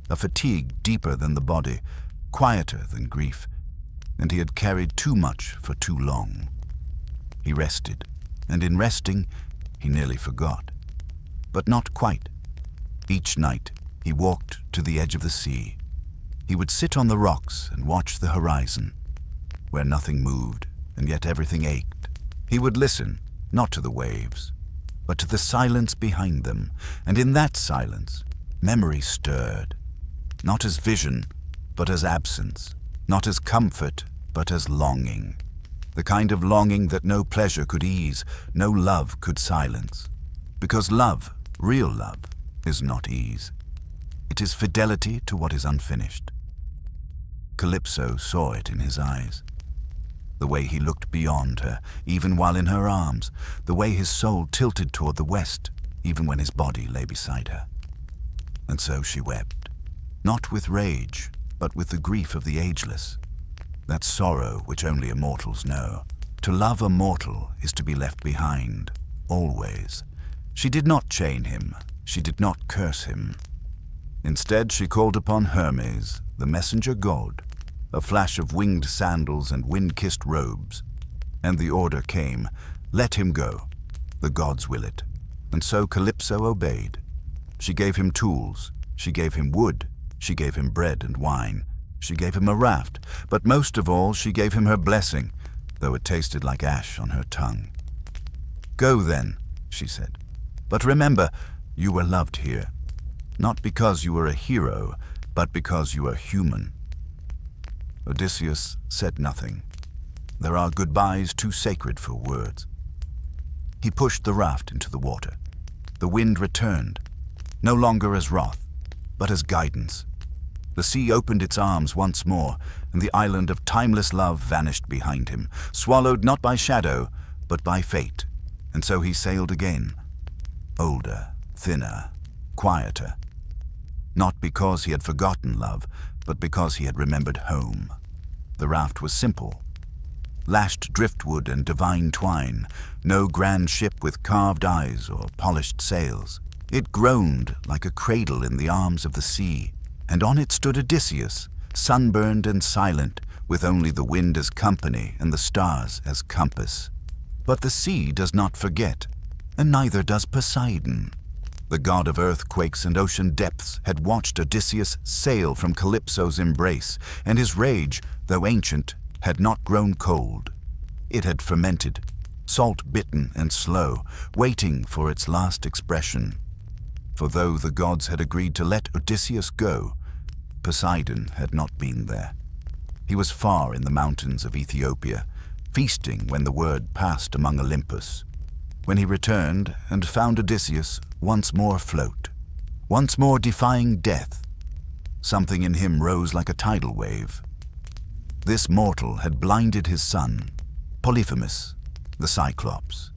a fatigue deeper than the body, quieter than grief, and he had carried too much for too long. He rested, and in resting, he nearly forgot. But not quite. Each night, he walked to the edge of the sea. He would sit on the rocks and watch the horizon, where nothing moved and yet everything ached. He would listen, not to the waves, but to the silence behind them, and in that silence, memory stirred, not as vision, but as absence, not as comfort, but as longing, the kind of longing that no pleasure could ease, no love could silence, because love, real love, is not ease. It is fidelity to what is unfinished. Calypso saw it in his eyes. The way he looked beyond her, even while in her arms, the way his soul tilted toward the west, even when his body lay beside her. And so she wept, not with rage, but with the grief of the ageless, that sorrow which only immortals know. To love a mortal is to be left behind, always. She did not chain him, she did not curse him. Instead, she called upon Hermes, the messenger god, a flash of winged sandals and wind-kissed robes. And the order came, "Let him go. The gods will it." And so Calypso obeyed. She gave him tools, she gave him wood, she gave him bread and wine, she gave him a raft, but most of all she gave him her blessing, though it tasted like ash on her tongue. "Go then," she said, "but remember, you were loved here, not because you were a hero, but because you are human." Odysseus said nothing. There are goodbyes too sacred for words. He pushed the raft into the water. The wind returned, no longer as wrath, but as guidance. The sea opened its arms once more, and the island of timeless love vanished behind him, swallowed not by shadow, but by fate. And so he sailed again, older, thinner, quieter. Not because he had forgotten love, but because he had remembered home. The raft was simple. Lashed driftwood and divine twine, no grand ship with carved eyes or polished sails. It groaned like a cradle in the arms of the sea, and on it stood Odysseus, sunburned and silent, with only the wind as company and the stars as compass. But the sea does not forget, and neither does Poseidon. The god of earthquakes and ocean depths had watched Odysseus sail from Calypso's embrace, and his rage, though ancient, had not grown cold. It had fermented, salt-bitten and slow, waiting for its last expression. For though the gods had agreed to let Odysseus go, Poseidon had not been there. He was far in the mountains of Ethiopia, feasting when the word passed among Olympus. When he returned and found Odysseus once more afloat, once more defying death, something in him rose like a tidal wave. This mortal had blinded his son, Polyphemus, the Cyclops,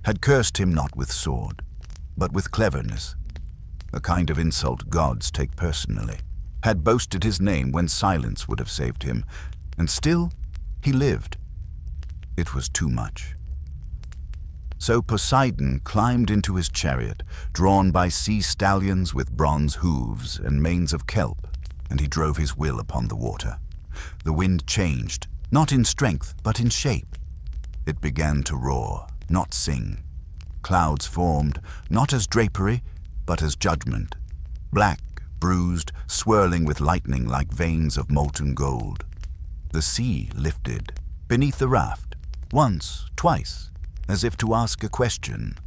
had cursed him not with sword, but with cleverness, a kind of insult gods take personally, had boasted his name when silence would have saved him, and still he lived. It was too much. So Poseidon climbed into his chariot, drawn by sea stallions with bronze hooves and manes of kelp, and he drove his will upon the water. The wind changed, not in strength, but in shape. It began to roar, not sing. Clouds formed, not as drapery, but as judgment, black, bruised, swirling with lightning like veins of molten gold. The sea lifted beneath the raft, once, twice, as if to ask a question.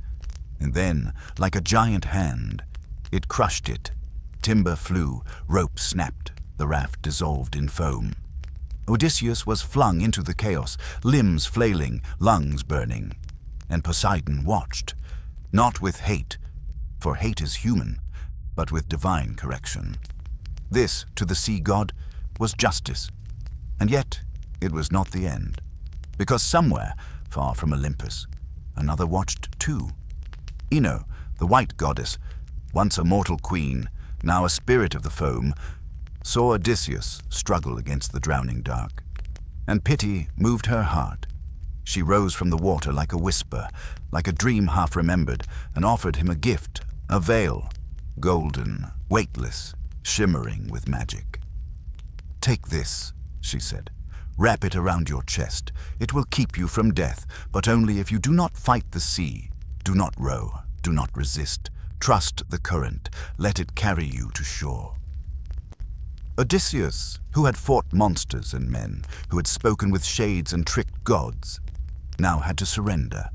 And then, like a giant hand, it crushed it. Timber flew, rope snapped, the raft dissolved in foam. Odysseus was flung into the chaos, limbs flailing, lungs burning. And Poseidon watched, not with hate, for hate is human, but with divine correction. This, to the sea god, was justice. And yet, it was not the end. Because somewhere, far from Olympus, another watched too. Ino, the white goddess, once a mortal queen, now a spirit of the foam, saw Odysseus struggle against the drowning dark. And pity moved her heart. She rose from the water like a whisper, like a dream half remembered, and offered him a gift, a veil, golden, weightless, shimmering with magic. "Take this," she said. "Wrap it around your chest. It will keep you from death, but only if you do not fight the sea. Do not row, do not resist. Trust the current, let it carry you to shore." Odysseus, who had fought monsters and men, who had spoken with shades and tricked gods, now had to surrender.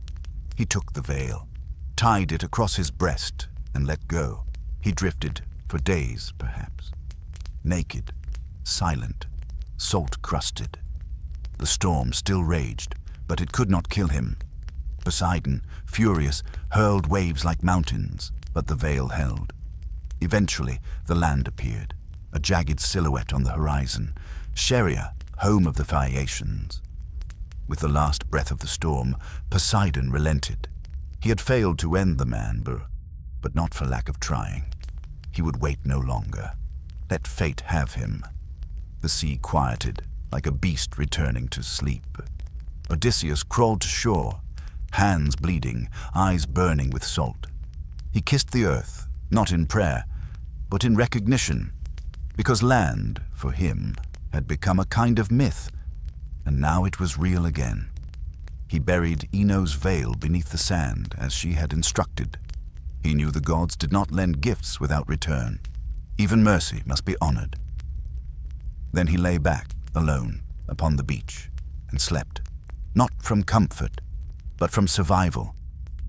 He took the veil, tied it across his breast, and let go. He drifted for days, perhaps. Naked, silent, salt-crusted. The storm still raged, but it could not kill him. Poseidon, furious, hurled waves like mountains, but the veil held. Eventually, the land appeared, a jagged silhouette on the horizon, Scheria, home of the Phaeacians. With the last breath of the storm, Poseidon relented. He had failed to end the man, but not for lack of trying. He would wait no longer. Let fate have him. The sea quieted, like a beast returning to sleep. Odysseus crawled to shore, hands bleeding, eyes burning with salt. He kissed the earth, not in prayer, but in recognition, because land, for him, had become a kind of myth, and now it was real again. He buried Ino's veil beneath the sand, as she had instructed. He knew the gods did not lend gifts without return. Even mercy must be honored. Then he lay back, alone, upon the beach, and slept, not from comfort, but from survival,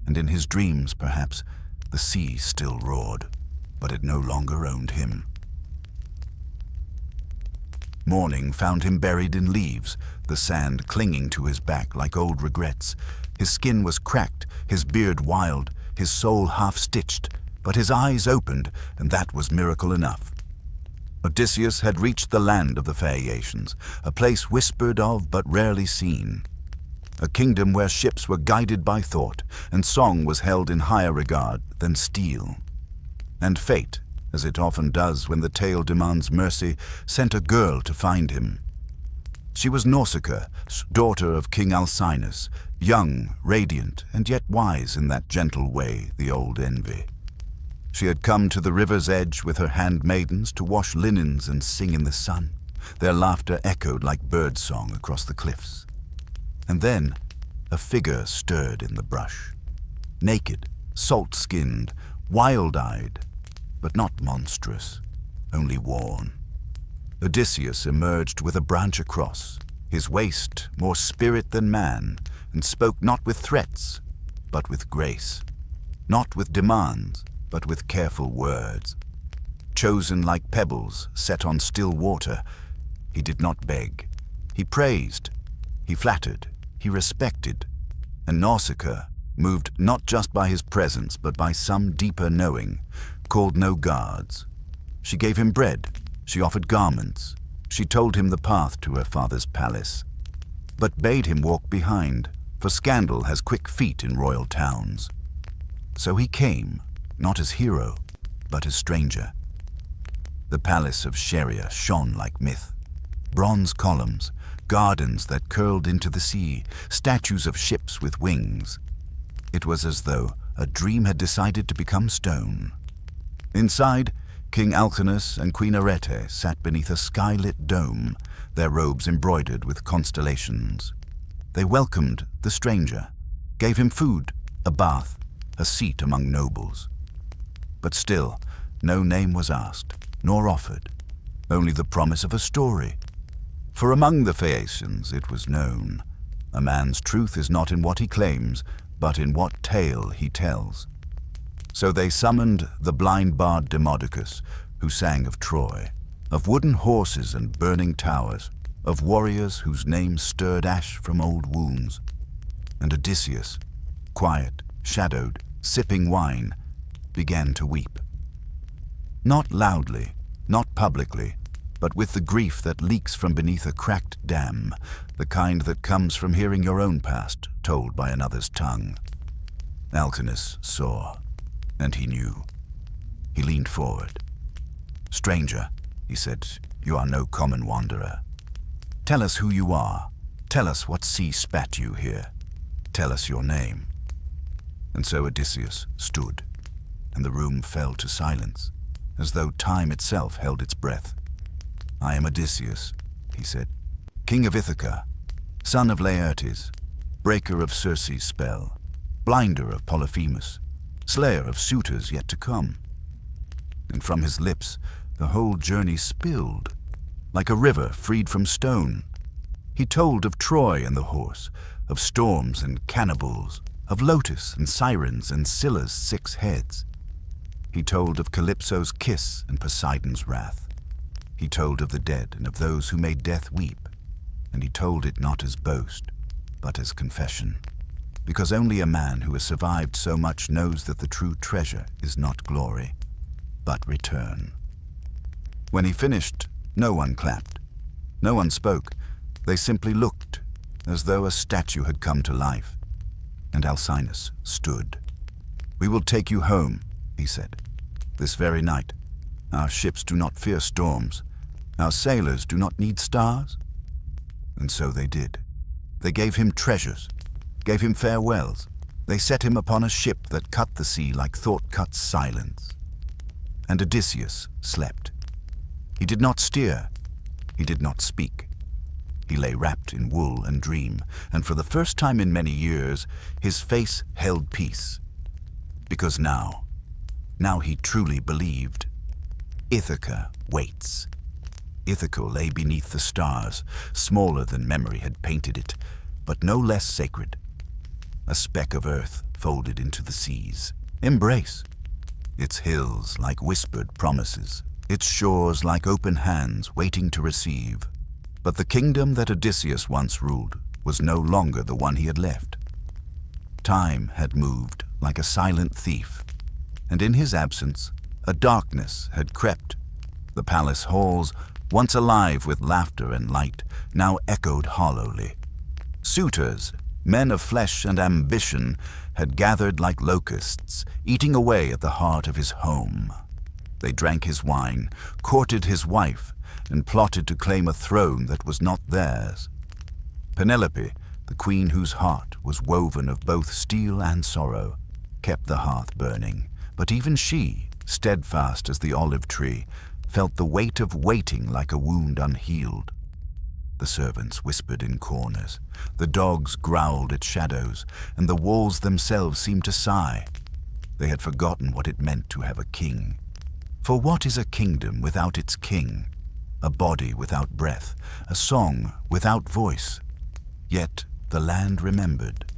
and in his dreams, perhaps, the sea still roared, but it no longer owned him. Morning found him buried in leaves, the sand clinging to his back like old regrets. His skin was cracked, his beard wild, his soul half-stitched, but his eyes opened, and that was miracle enough. Odysseus had reached the land of the Phaeacians, a place whispered of but rarely seen. A kingdom where ships were guided by thought, and song was held in higher regard than steel. And fate, as it often does when the tale demands mercy, sent a girl to find him. She was Nausicaa, daughter of King Alcinous, young, radiant, and yet wise in that gentle way, the old envy. She had come to the river's edge with her handmaidens to wash linens and sing in the sun. Their laughter echoed like birdsong across the cliffs. And then a figure stirred in the brush. Naked, salt-skinned, wild-eyed, but not monstrous, only worn. Odysseus emerged with a branch across, his waist more spirit than man, and spoke not with threats, but with grace, not with demands, but with careful words. Chosen like pebbles set on still water, he did not beg. He praised, he flattered, he respected, and Nausicaa, moved not just by his presence, but by some deeper knowing, called no guards. She gave him bread, she offered garments, she told him the path to her father's palace, but bade him walk behind, for scandal has quick feet in royal towns. So he came, not as hero, but as stranger. The palace of Scheria shone like myth. Bronze columns, gardens that curled into the sea, statues of ships with wings. It was as though a dream had decided to become stone. Inside, King Alcinous and Queen Arete sat beneath a sky-lit dome, their robes embroidered with constellations. They welcomed the stranger, gave him food, a bath, a seat among nobles. But still, no name was asked. nor offered, only the promise of a story. For among the Phaeacians it was known, a man's truth is not in what he claims, but in what tale he tells. So they summoned the blind bard Demodocus, who sang of Troy, of wooden horses and burning towers, of warriors whose names stirred ash from old wounds. And Odysseus, quiet, shadowed, sipping wine, began to weep. Not loudly, not publicly, but with the grief that leaks from beneath a cracked dam, the kind that comes from hearing your own past told by another's tongue. Alcinous saw, and he knew. He leaned forward. "Stranger," he said, "you are no common wanderer. Tell us who you are. Tell us what sea spat you here. Tell us your name." And so Odysseus stood, and the room fell to silence, as though time itself held its breath. "I am Odysseus," he said, "king of Ithaca, son of Laertes, breaker of Circe's spell, blinder of Polyphemus, slayer of suitors yet to come." And from his lips the whole journey spilled, like a river freed from stone. He told of Troy and the horse, of storms and cannibals, of Lotus and Sirens and Scylla's 6 heads. He told of Calypso's kiss and Poseidon's wrath. He told of the dead and of those who made death weep, and he told it not as boast, but as confession, because only a man who has survived so much knows that the true treasure is not glory, but return. When he finished, no one clapped, no one spoke. They simply looked, as though a statue had come to life. And Alcinous stood. "We will take you home," he said, "this very night. Our ships do not fear storms. Our sailors do not need stars." And so they did. They gave him treasures, gave him farewells. They set him upon a ship that cut the sea like thought cuts silence. And Odysseus slept. He did not steer. He did not speak. He lay wrapped in wool and dream, and for the first time in many years, his face held peace. Because now he truly believed. Ithaca waits. Ithaca lay beneath the stars, smaller than memory had painted it, but no less sacred. A speck of earth folded into the seas. Embrace. Its hills like whispered promises, its shores like open hands waiting to receive. But the kingdom that Odysseus once ruled was no longer the one he had left. Time had moved like a silent thief, and in his absence, a darkness had crept. The palace halls, once alive with laughter and light, now echoed hollowly. Suitors, men of flesh and ambition, had gathered like locusts, eating away at the heart of his home. They drank his wine, courted his wife, and plotted to claim a throne that was not theirs. Penelope, the queen whose heart was woven of both steel and sorrow, kept the hearth burning, but even she, steadfast as the olive tree, felt the weight of waiting like a wound unhealed. The servants whispered in corners, the dogs growled at shadows, and the walls themselves seemed to sigh. They had forgotten what it meant to have a king. For what is a kingdom without its king? A body without breath, a song without voice. Yet the land remembered.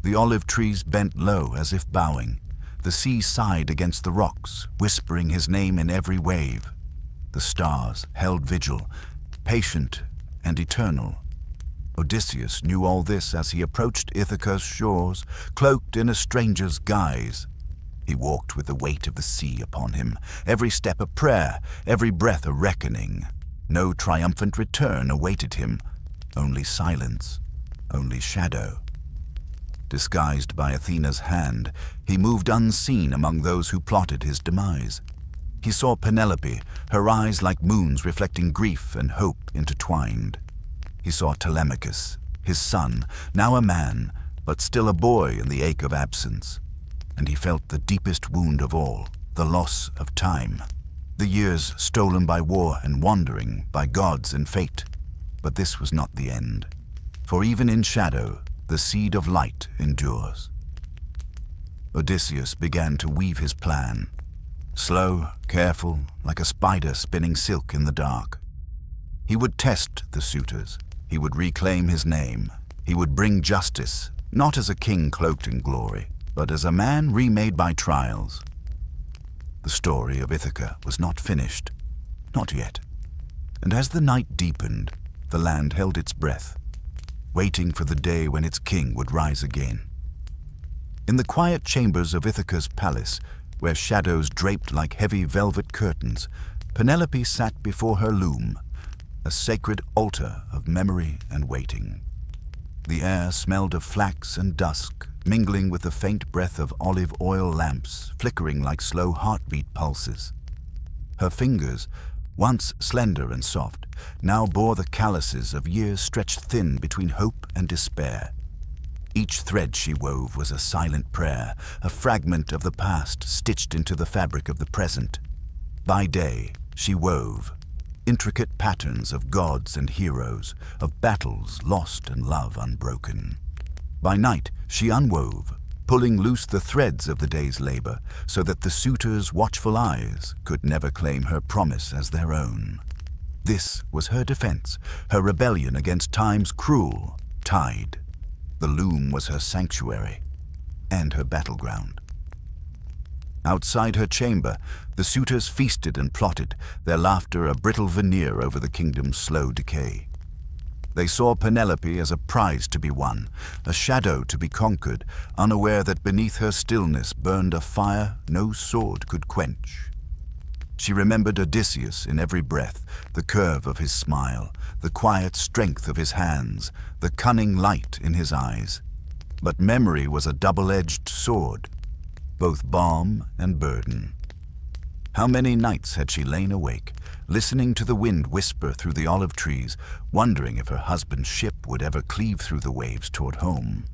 The olive trees bent low as if bowing. The sea sighed against the rocks, whispering his name in every wave. The stars held vigil, patient and eternal. Odysseus knew all this as he approached Ithaca's shores, cloaked in a stranger's guise. He walked with the weight of the sea upon him, every step a prayer, every breath a reckoning. No triumphant return awaited him, only silence, only shadow. Disguised by Athena's hand, he moved unseen among those who plotted his demise. He saw Penelope, her eyes like moons reflecting grief and hope intertwined. He saw Telemachus, his son, now a man, but still a boy in the ache of absence. And he felt the deepest wound of all, the loss of time. The years stolen by war and wandering, by gods and fate. But this was not the end. For even in shadow, the seed of light endures. Odysseus began to weave his plan. slow, careful, like a spider spinning silk in the dark. He would test the suitors. He would reclaim his name. He would bring justice, not as a king cloaked in glory, but as a man remade by trials. The story of Ithaca was not finished, not yet. And as the night deepened, the land held its breath, waiting for the day when its king would rise again. In the quiet chambers of Ithaca's palace, where shadows draped like heavy velvet curtains, Penelope sat before her loom, a sacred altar of memory and waiting. The air smelled of flax and dusk, mingling with the faint breath of olive oil lamps flickering like slow heartbeat pulses. Her fingers, once slender and soft, now bore the calluses of years stretched thin between hope and despair. Each thread she wove was a silent prayer, a fragment of the past stitched into the fabric of the present. By day, she wove intricate patterns of gods and heroes, of battles lost and love unbroken. By night, she unwove, pulling loose the threads of the day's labor, so that the suitors' watchful eyes could never claim her promise as their own. This was her defense, her rebellion against time's cruel tide. The loom was her sanctuary and her battleground. Outside her chamber, the suitors feasted and plotted, their laughter a brittle veneer over the kingdom's slow decay. They saw Penelope as a prize to be won, a shadow to be conquered, unaware that beneath her stillness burned a fire no sword could quench. She remembered Odysseus in every breath, the curve of his smile, the quiet strength of his hands, the cunning light in his eyes. But memory was a double-edged sword, both balm and burden. How many nights had she lain awake, listening to the wind whisper through the olive trees, wondering if her husband's ship would ever cleave through the waves toward home.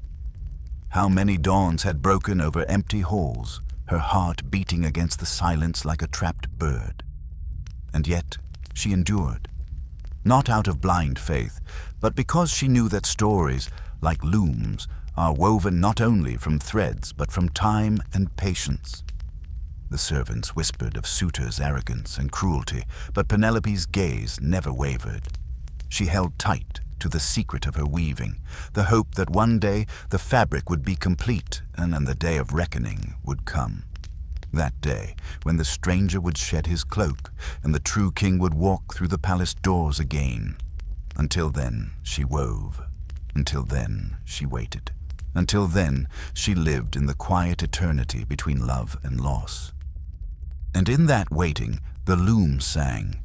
How many dawns had broken over empty halls, her heart beating against the silence like a trapped bird. And yet she endured, not out of blind faith, but because she knew that stories, like looms, are woven not only from threads but from time and patience. The servants whispered of suitors' arrogance and cruelty, but Penelope's gaze never wavered. She held tight to the secret of her weaving, the hope that one day the fabric would be complete and then the day of reckoning would come. That day when the stranger would shed his cloak and the true king would walk through the palace doors again. Until then she wove. Until then she waited. Until then she lived in the quiet eternity between love and loss. And in that waiting, the loom sang,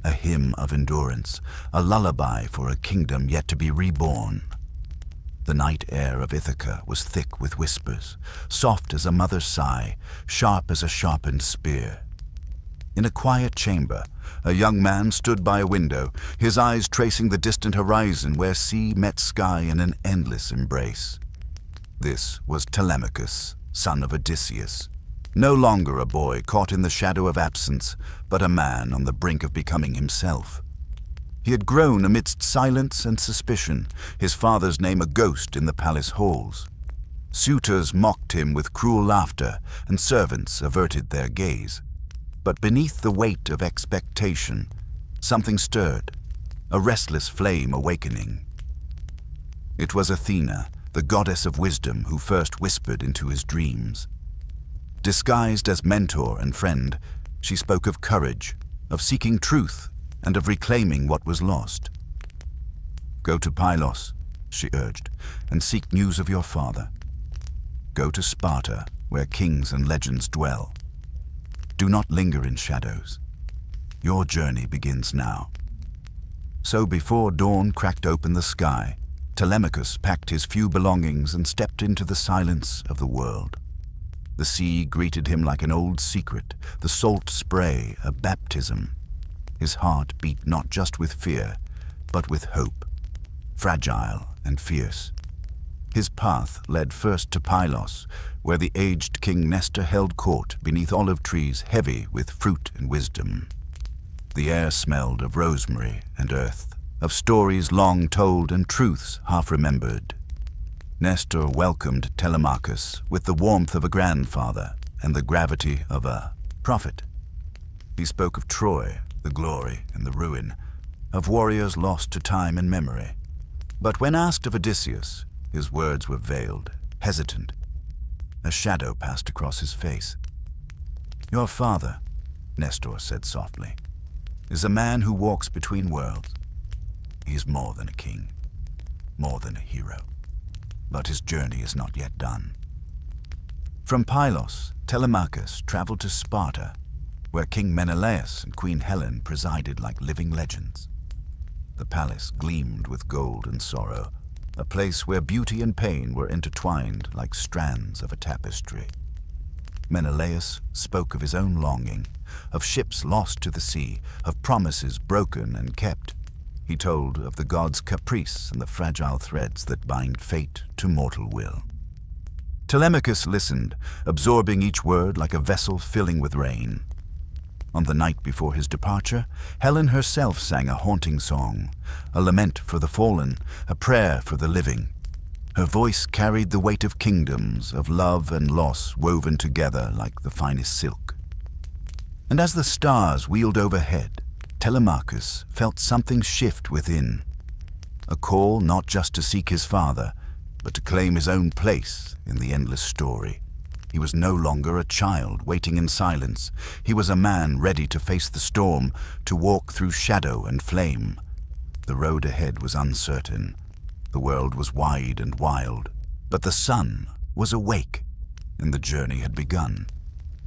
a hymn of endurance, a lullaby for a kingdom yet to be reborn. The night air of Ithaca was thick with whispers, soft as a mother's sigh, sharp as a sharpened spear. In a quiet chamber, a young man stood by a window, his eyes tracing the distant horizon where sea met sky in an endless embrace. This was Telemachus, son of Odysseus. No longer a boy caught in the shadow of absence, but a man on the brink of becoming himself. He had grown amidst silence and suspicion, his father's name a ghost in the palace halls. Suitors mocked him with cruel laughter, and servants averted their gaze. But beneath the weight of expectation, something stirred, a restless flame awakening. It was Athena, the goddess of wisdom, who first whispered into his dreams. Disguised as mentor and friend, she spoke of courage, of seeking truth, and of reclaiming what was lost. "Go to Pylos," she urged, "and seek news of your father. Go to Sparta, where kings and legends dwell. Do not linger in shadows. Your journey begins now." So before dawn cracked open the sky, Telemachus packed his few belongings and stepped into the silence of the world. The sea greeted him like an old secret, the salt spray a baptism. His heart beat not just with fear, but with hope, fragile and fierce. His path led first to Pylos, where the aged King Nestor held court beneath olive trees heavy with fruit and wisdom. The air smelled of rosemary and earth, of stories long told and truths half remembered. Nestor welcomed Telemachus with the warmth of a grandfather and the gravity of a prophet. He spoke of Troy, the glory and the ruin, of warriors lost to time and memory. But when asked of Odysseus, his words were veiled, hesitant. A shadow passed across his face. "Your father," Nestor said softly, "is a man who walks between worlds. He is more than a king, more than a hero. But his journey is not yet done." From Pylos, Telemachus traveled to Sparta, where King Menelaus and Queen Helen presided like living legends. The palace gleamed with gold and sorrow, a place where beauty and pain were intertwined like strands of a tapestry. Menelaus spoke of his own longing, of ships lost to the sea, of promises broken and kept. He told of the gods' caprice and the fragile threads that bind fate to mortal will. Telemachus listened, absorbing each word like a vessel filling with rain. On the night before his departure, Helen herself sang a haunting song, a lament for the fallen, a prayer for the living. Her voice carried the weight of kingdoms, of love and loss woven together like the finest silk. And as the stars wheeled overhead, Telemachus felt something shift within. A call not just to seek his father, but to claim his own place in the endless story. He was no longer a child waiting in silence. He was a man ready to face the storm, to walk through shadow and flame. The road ahead was uncertain. The world was wide and wild, but the sun was awake, and the journey had begun.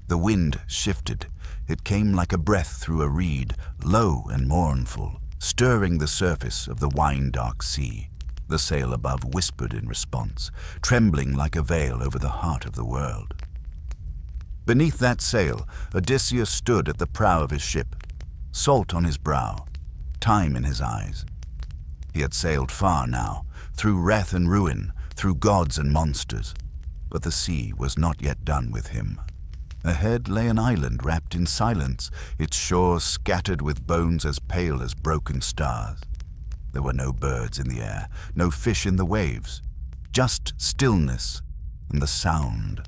The wind shifted. It came like a breath through a reed, low and mournful, stirring the surface of the wine-dark sea. The sail above whispered in response, trembling like a veil over the heart of the world. Beneath that sail, Odysseus stood at the prow of his ship, salt on his brow, time in his eyes. He had sailed far now, through wrath and ruin, through gods and monsters, but the sea was not yet done with him. Ahead lay an island wrapped in silence, its shores scattered with bones as pale as broken stars. There were no birds in the air, no fish in the waves, just stillness and the sound.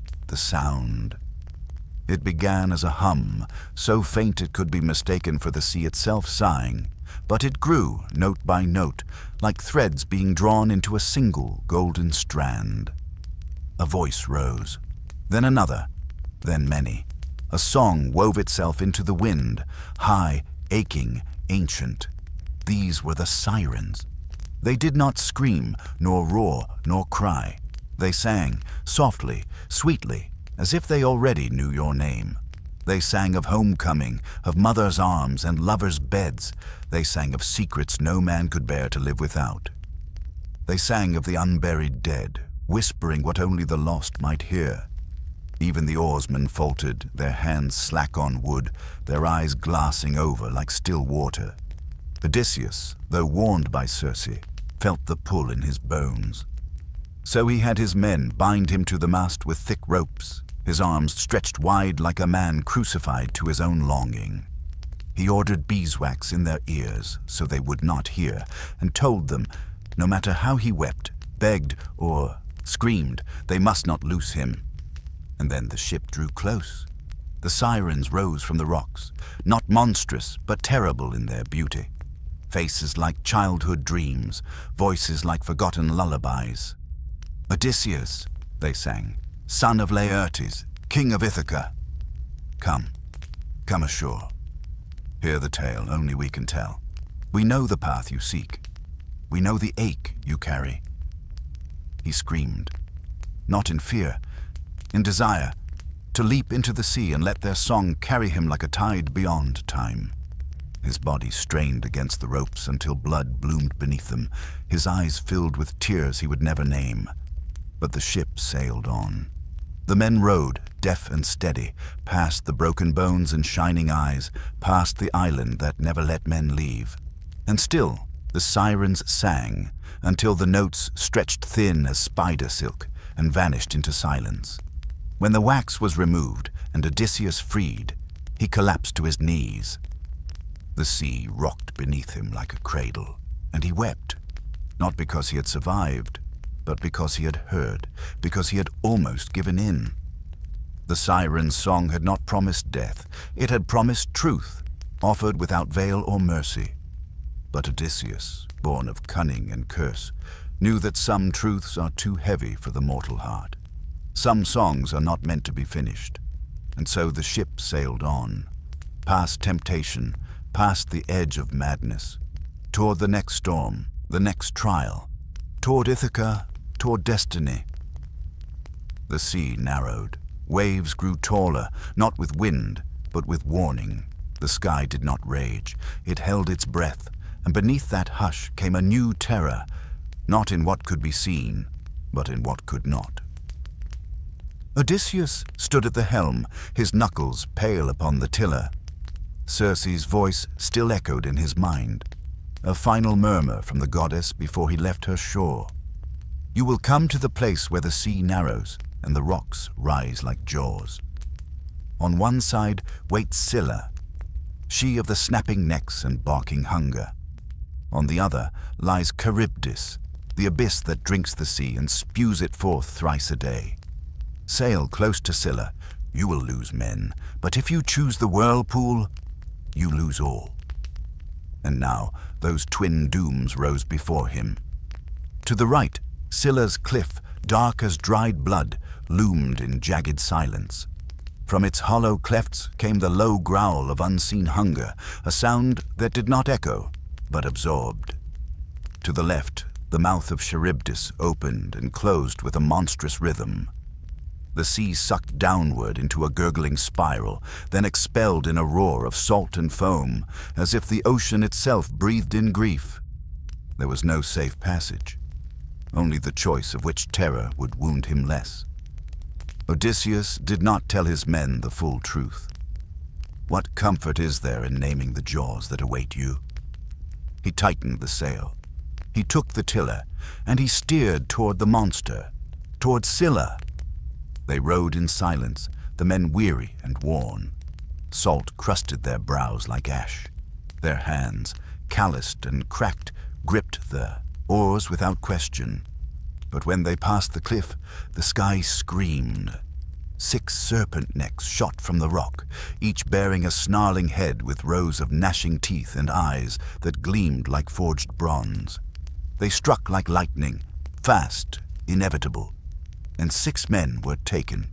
It began as a hum, so faint it could be mistaken for the sea itself sighing, but it grew, note by note, like threads being drawn into a single golden strand. A voice rose, then another, then many. A song wove itself into the wind, high, aching, ancient. These were the sirens. They did not scream, nor roar, nor cry. They sang, softly, sweetly, as if they already knew your name. They sang of homecoming, of mother's arms and lovers' beds. They sang of secrets no man could bear to live without. They sang of the unburied dead, whispering what only the lost might hear. Even the oarsmen faltered, their hands slack on wood, their eyes glassing over like still water. Odysseus, though warned by Circe, felt the pull in his bones. So he had his men bind him to the mast with thick ropes, his arms stretched wide like a man crucified to his own longing. He ordered beeswax in their ears so they would not hear, and told them, no matter how he wept, begged, or screamed, they must not loose him. And then the ship drew close. The sirens rose from the rocks, not monstrous, but terrible in their beauty. Faces like childhood dreams, voices like forgotten lullabies. "Odysseus," they sang, "son of Laertes, king of Ithaca. Come ashore. Hear the tale only we can tell. We know the path you seek. We know the ache you carry." He screamed, not in fear, in desire, to leap into the sea and let their song carry him like a tide beyond time. His body strained against the ropes until blood bloomed beneath them, his eyes filled with tears he would never name. But the ship sailed on. The men rowed, deaf and steady, past the broken bones and shining eyes, past the island that never let men leave. And still the sirens sang, until the notes stretched thin as spider silk and vanished into silence. When the wax was removed and Odysseus freed, he collapsed to his knees. The sea rocked beneath him like a cradle, and he wept, not because he had survived, but because he had heard, because he had almost given in. The siren's song had not promised death, it had promised truth, offered without veil or mercy. But Odysseus, born of cunning and curse, knew that some truths are too heavy for the mortal heart. Some songs are not meant to be finished, and so the ship sailed on, past temptation, past the edge of madness, toward the next storm, the next trial, toward Ithaca, toward destiny. The sea narrowed. Waves grew taller, not with wind, but with warning. The sky did not rage. It held its breath, and beneath that hush came a new terror, not in what could be seen, but in what could not. Odysseus stood at the helm, his knuckles pale upon the tiller. Circe's voice still echoed in his mind, a final murmur from the goddess before he left her shore. "You will come to the place where the sea narrows, and the rocks rise like jaws. On one side waits Scylla, she of the snapping necks and barking hunger. On the other lies Charybdis, the abyss that drinks the sea and spews it forth thrice a day. Sail close to Scylla, you will lose men, but if you choose the whirlpool, you lose all." And now those twin dooms rose before him. To the right, Scylla's cliff, dark as dried blood, loomed in jagged silence. From its hollow clefts came the low growl of unseen hunger, a sound that did not echo, but absorbed. To the left, the mouth of Charybdis opened and closed with a monstrous rhythm. The sea sucked downward into a gurgling spiral, then expelled in a roar of salt and foam, as if the ocean itself breathed in grief. There was no safe passage, only the choice of which terror would wound him less. Odysseus did not tell his men the full truth. What comfort is there in naming the jaws that await you? He tightened the sail. He took the tiller, and he steered toward the monster, toward Scylla. They rowed in silence, the men weary and worn. Salt crusted their brows like ash. Their hands, calloused and cracked, gripped the oars without question. But when they passed the cliff, the sky screamed. 6 serpent necks shot from the rock, each bearing a snarling head with rows of gnashing teeth and eyes that gleamed like forged bronze. They struck like lightning, fast, inevitable, and 6 men were taken,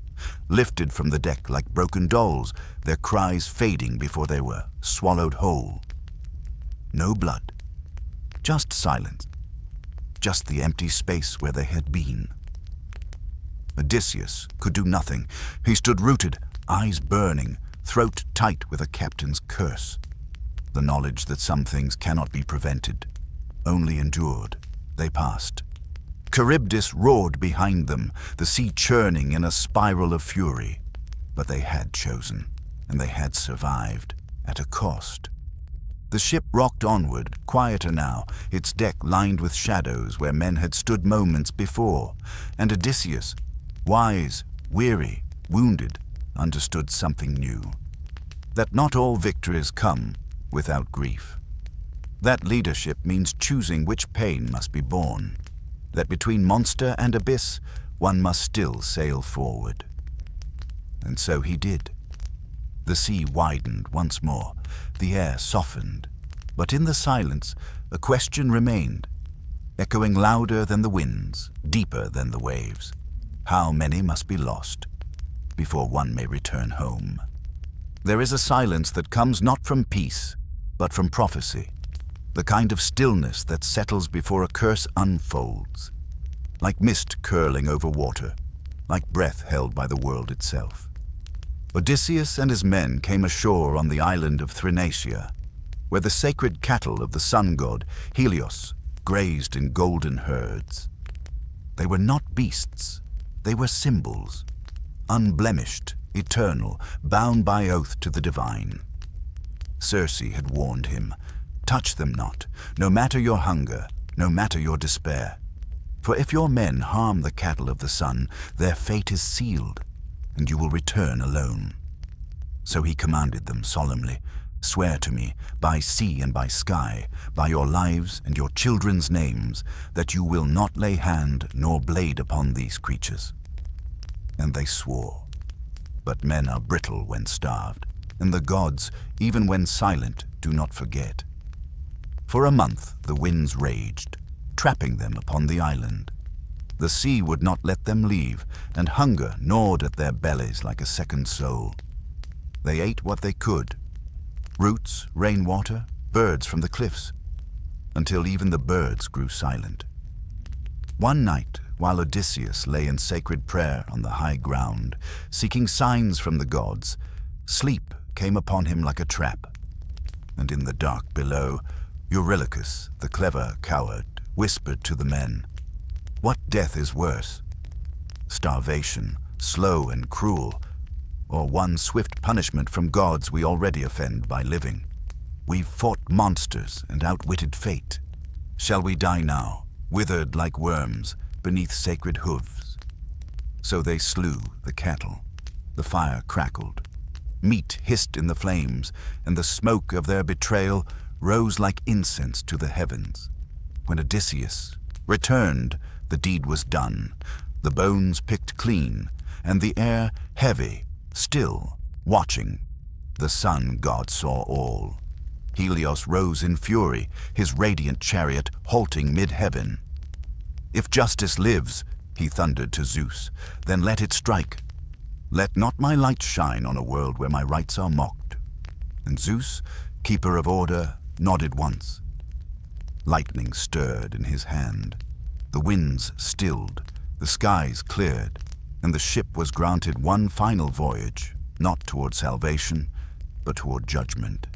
lifted from the deck like broken dolls, their cries fading before they were swallowed whole. No blood, just silence. Just the empty space where they had been. Odysseus could do nothing. He stood rooted, eyes burning, throat tight with a captain's curse. The knowledge that some things cannot be prevented, only endured. They passed. Charybdis roared behind them, the sea churning in a spiral of fury. But they had chosen, and they had survived, at a cost. The ship rocked onward, quieter now, its deck lined with shadows where men had stood moments before, and Odysseus, wise, weary, wounded, understood something new. That not all victories come without grief. That leadership means choosing which pain must be borne. That between monster and abyss, one must still sail forward. And so he did. The sea widened once more, the air softened, but in the silence a question remained, echoing louder than the winds, deeper than the waves. How many must be lost before one may return home? There is a silence that comes not from peace, but from prophecy, the kind of stillness that settles before a curse unfolds, like mist curling over water, like breath held by the world itself. Odysseus and his men came ashore on the island of Thrinacia, where the sacred cattle of the sun god, Helios, grazed in golden herds. They were not beasts, they were symbols, unblemished, eternal, bound by oath to the divine. Circe had warned him, touch them not, no matter your hunger, no matter your despair. For if your men harm the cattle of the sun, their fate is sealed, and you will return alone. So he commanded them solemnly, swear to me, by sea and by sky, by your lives and your children's names, that you will not lay hand nor blade upon these creatures. And they swore. But men are brittle when starved, and the gods, even when silent, do not forget. For a month the winds raged, trapping them upon the island. The sea would not let them leave, and hunger gnawed at their bellies like a second soul. They ate what they could, roots, rainwater, birds from the cliffs, until even the birds grew silent. One night, while Odysseus lay in sacred prayer on the high ground, seeking signs from the gods, sleep came upon him like a trap. And in the dark below, Eurylochus, the clever coward, whispered to the men, "What death is worse? Starvation, slow and cruel, or one swift punishment from gods we already offend by living? We've fought monsters and outwitted fate. Shall we die now, withered like worms, beneath sacred hooves?" So they slew the cattle. The fire crackled. Meat hissed in the flames, and the smoke of their betrayal rose like incense to the heavens. When Odysseus returned, the deed was done, the bones picked clean, and the air heavy, still, watching. The sun god saw all. Helios rose in fury, his radiant chariot halting mid-heaven. "If justice lives," he thundered to Zeus, "then let it strike. Let not my light shine on a world where my rights are mocked." And Zeus, keeper of order, nodded once. Lightning stirred in his hand. The winds stilled, the skies cleared, and the ship was granted one final voyage, not toward salvation, but toward judgment.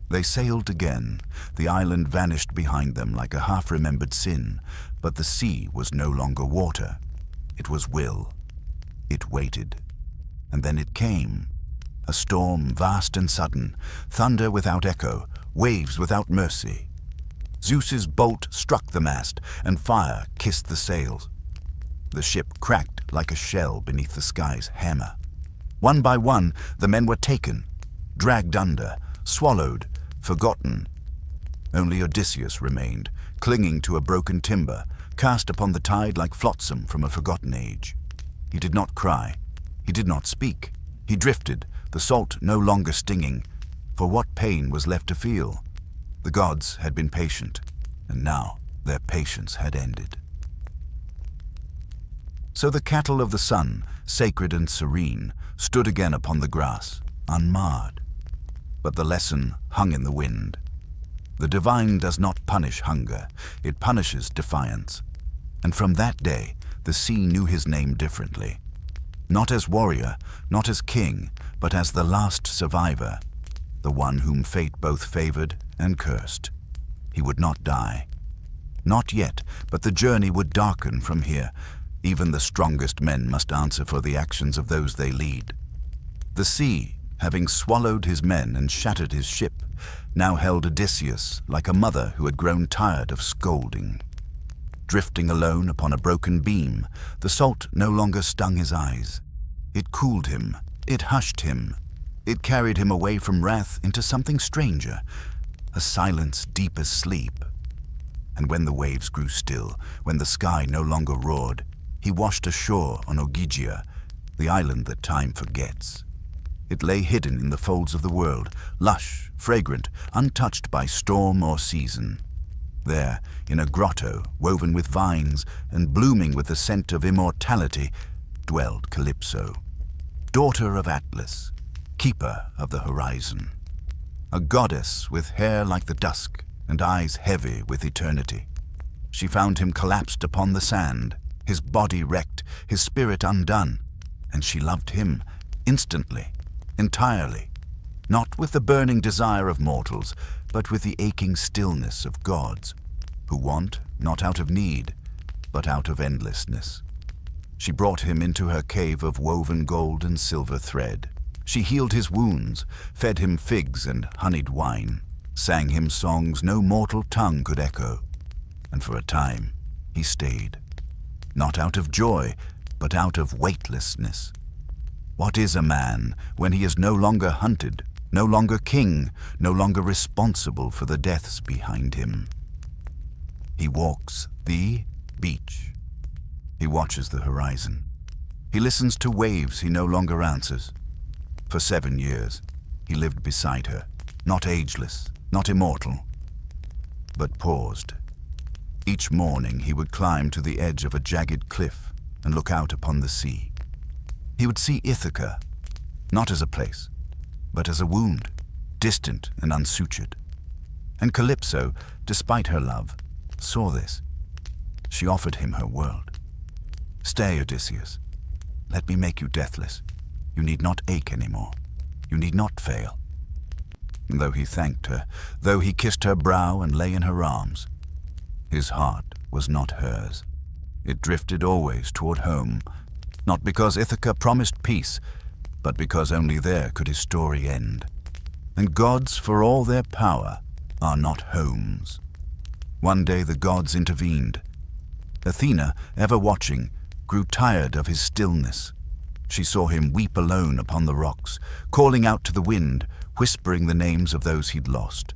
They sailed again. The island vanished behind them like a half-remembered sin, but the sea was no longer water. It was will. It waited. And then it came. A storm vast and sudden, thunder without echo, waves without mercy. Zeus's bolt struck the mast, and fire kissed the sails. The ship cracked like a shell beneath the sky's hammer. One by one, the men were taken, dragged under, swallowed, forgotten. Only Odysseus remained, clinging to a broken timber, cast upon the tide like flotsam from a forgotten age. He did not cry. He did not speak. He drifted, the salt no longer stinging, for what pain was left to feel? The gods had been patient, and now their patience had ended. So the cattle of the sun, sacred and serene, stood again upon the grass, unmarred. But the lesson hung in the wind. The divine does not punish hunger, it punishes defiance. And from that day, the sea knew his name differently. Not as warrior, not as king, but as the last survivor, the one whom fate both favored and cursed. He would not die. Not yet, but the journey would darken from here. Even the strongest men must answer for the actions of those they lead. The sea, having swallowed his men and shattered his ship, now held Odysseus like a mother who had grown tired of scolding. Drifting alone upon a broken beam, the salt no longer stung his eyes. It cooled him, it hushed him, it carried him away from wrath into something stranger, a silence deep as sleep. And when the waves grew still, when the sky no longer roared, he washed ashore on Ogygia, the island that time forgets. It lay hidden in the folds of the world, lush, fragrant, untouched by storm or season. There, in a grotto woven with vines and blooming with the scent of immortality, dwelled Calypso, daughter of Atlas, keeper of the horizon. A goddess with hair like the dusk and eyes heavy with eternity. She found him collapsed upon the sand, his body wrecked, his spirit undone, and she loved him instantly, entirely, not with the burning desire of mortals, but with the aching stillness of gods, who want not out of need, but out of endlessness. She brought him into her cave of woven gold and silver thread. She healed his wounds, fed him figs and honeyed wine, sang him songs no mortal tongue could echo, and for a time he stayed, not out of joy, but out of weightlessness. What is a man when he is no longer hunted, no longer king, no longer responsible for the deaths behind him? He walks the beach. He watches the horizon. He listens to waves he no longer answers. For 7 years, he lived beside her, not ageless, not immortal, but paused. Each morning he would climb to the edge of a jagged cliff and look out upon the sea. He would see Ithaca, not as a place, but as a wound, distant and unsutured. And Calypso, despite her love, saw this. She offered him her world. "Stay, Odysseus. Let me make you deathless. You need not ache anymore. You need not fail." Though he thanked her, though he kissed her brow and lay in her arms, his heart was not hers. It drifted always toward home, not because Ithaca promised peace, but because only there could his story end. And gods, for all their power, are not homes. One day the gods intervened. Athena, ever watching, grew tired of his stillness. She saw him weep alone upon the rocks, calling out to the wind, whispering the names of those he'd lost.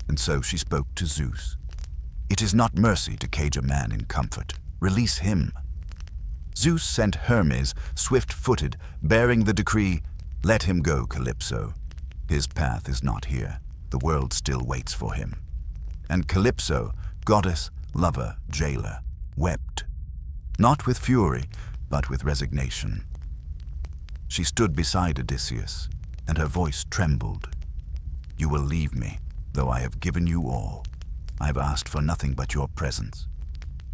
And so she spoke to Zeus. "It is not mercy to cage a man in comfort. Release him." Zeus sent Hermes, swift-footed, bearing the decree, "Let him go, Calypso. His path is not here. The world still waits for him." And Calypso, goddess, lover, jailer, wept, not with fury, but with resignation. She stood beside Odysseus, and her voice trembled. "You will leave me, though I have given you all. I have asked for nothing but your presence.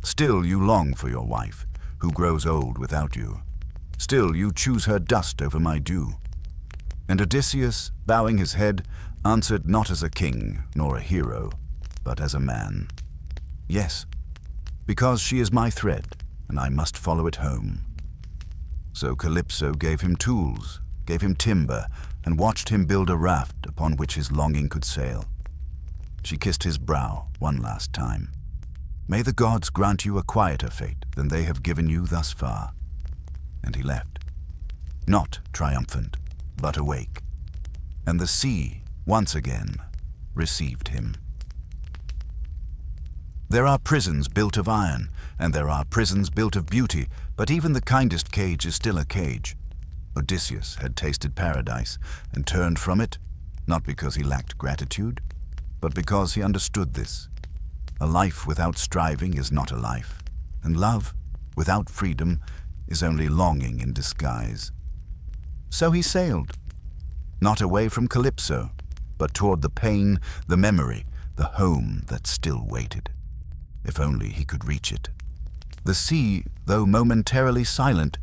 Still you long for your wife, who grows old without you. Still you choose her dust over my dew." And Odysseus, bowing his head, answered not as a king nor a hero, but as a man. "Yes, because she is my thread, and I must follow it home." So Calypso gave him tools, gave him timber, and watched him build a raft upon which his longing could sail. She kissed his brow one last time. "May the gods grant you a quieter fate than they have given you thus far." And he left, not triumphant, but awake. And the sea, once again, received him. There are prisons built of iron, and there are prisons built of beauty, but even the kindest cage is still a cage. Odysseus had tasted paradise and turned from it, not because he lacked gratitude, but because he understood this. A life without striving is not a life, and love without freedom is only longing in disguise. So he sailed, not away from Calypso, but toward the pain, the memory, the home that still waited. If only he could reach it. The sea, though momentarily silent,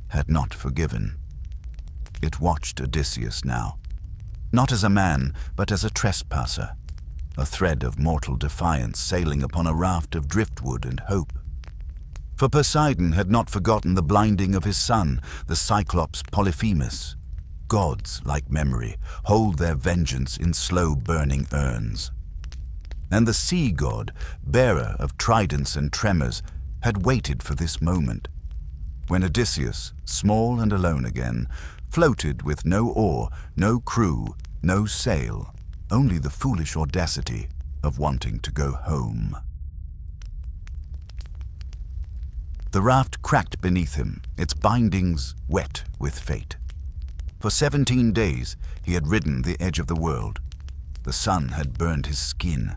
had not forgiven. It watched Odysseus now, not as a man, but as a trespasser, a thread of mortal defiance sailing upon a raft of driftwood and hope. For Poseidon had not forgotten the blinding of his son, the Cyclops Polyphemus. Gods, like memory, hold their vengeance in slow-burning urns. And the sea god, bearer of tridents and tremors, had waited for this moment, when Odysseus, small and alone again, floated with no oar, no crew, no sail, only the foolish audacity of wanting to go home. The raft cracked beneath him, its bindings wet with fate. For 17 days he had ridden the edge of the world. The sun had burned his skin.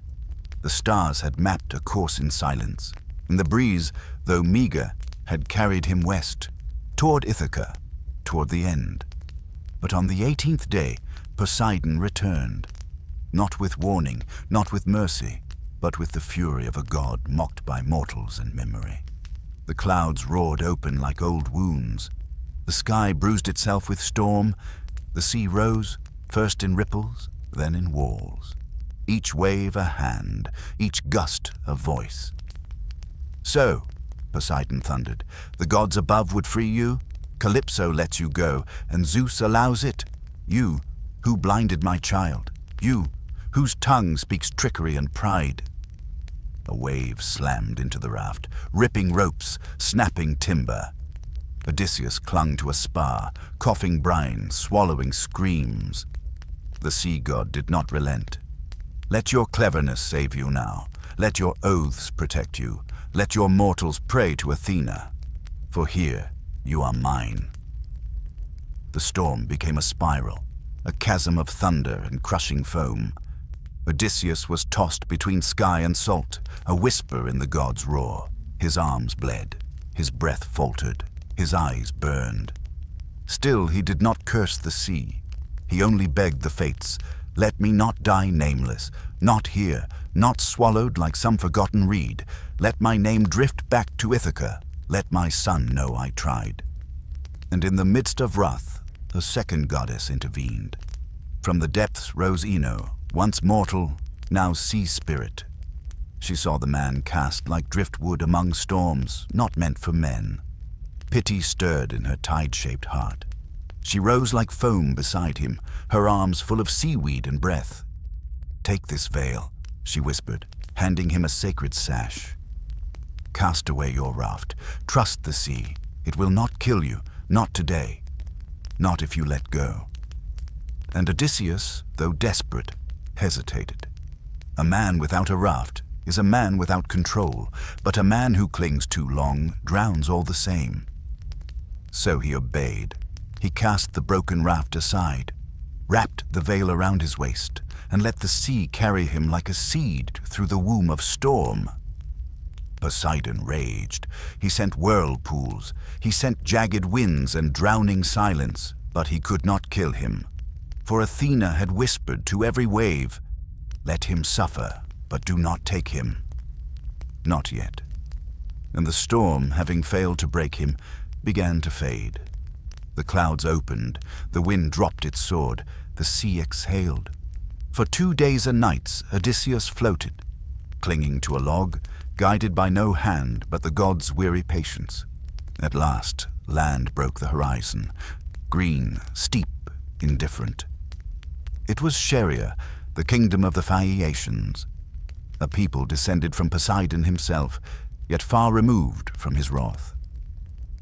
The stars had mapped a course in silence, and the breeze, though meager, had carried him west, toward Ithaca, toward the end. But on the 18th day, Poseidon returned, not with warning, not with mercy, but with the fury of a god mocked by mortals and memory. The clouds roared open like old wounds. The sky bruised itself with storm. The sea rose, first in ripples, then in walls. Each wave a hand, each gust a voice. "So," Poseidon thundered, "the gods above would free you? Calypso lets you go, and Zeus allows it? You, who blinded my child? You, whose tongue speaks trickery and pride?" A wave slammed into the raft, ripping ropes, snapping timber. Odysseus clung to a spar, coughing brine, swallowing screams. The sea god did not relent. "Let your cleverness save you now. Let your oaths protect you. Let your mortals pray to Athena. For here, You are mine." The storm became a spiral, a chasm of thunder and crushing foam. Odysseus was tossed between sky and salt, a whisper in the gods' roar. His arms bled, his breath faltered, his eyes burned. Still he did not curse the sea. He only begged the fates, "Let me not die nameless, not here, not swallowed like some forgotten reed. Let my name drift back to Ithaca. Let my son know I tried." And in the midst of wrath, a second goddess intervened. From the depths rose Ino, once mortal, now sea spirit. She saw the man cast like driftwood among storms, not meant for men. Pity stirred in her tide-shaped heart. She rose like foam beside him, her arms full of seaweed and breath. "Take this veil," she whispered, handing him a sacred sash. "Cast away your raft. Trust the sea. It will not kill you, not today. Not if you let go." And Odysseus, though desperate, hesitated. A man without a raft is a man without control, but a man who clings too long drowns all the same. So he obeyed. He cast the broken raft aside, wrapped the veil around his waist, and let the sea carry him like a seed through the womb of storm. Poseidon raged. He sent whirlpools. He sent jagged winds and drowning silence, but he could not kill him. For Athena had whispered to every wave, "Let him suffer, but do not take him." Not yet. And the storm, having failed to break him, began to fade. The clouds opened, the wind dropped its sword, the sea exhaled. For 2 days and nights Odysseus floated, clinging to a log, guided by no hand but the gods' weary patience. At last, land broke the horizon, green, steep, indifferent. It was Scheria, the kingdom of the Phaeacians, a people descended from Poseidon himself, yet far removed from his wrath.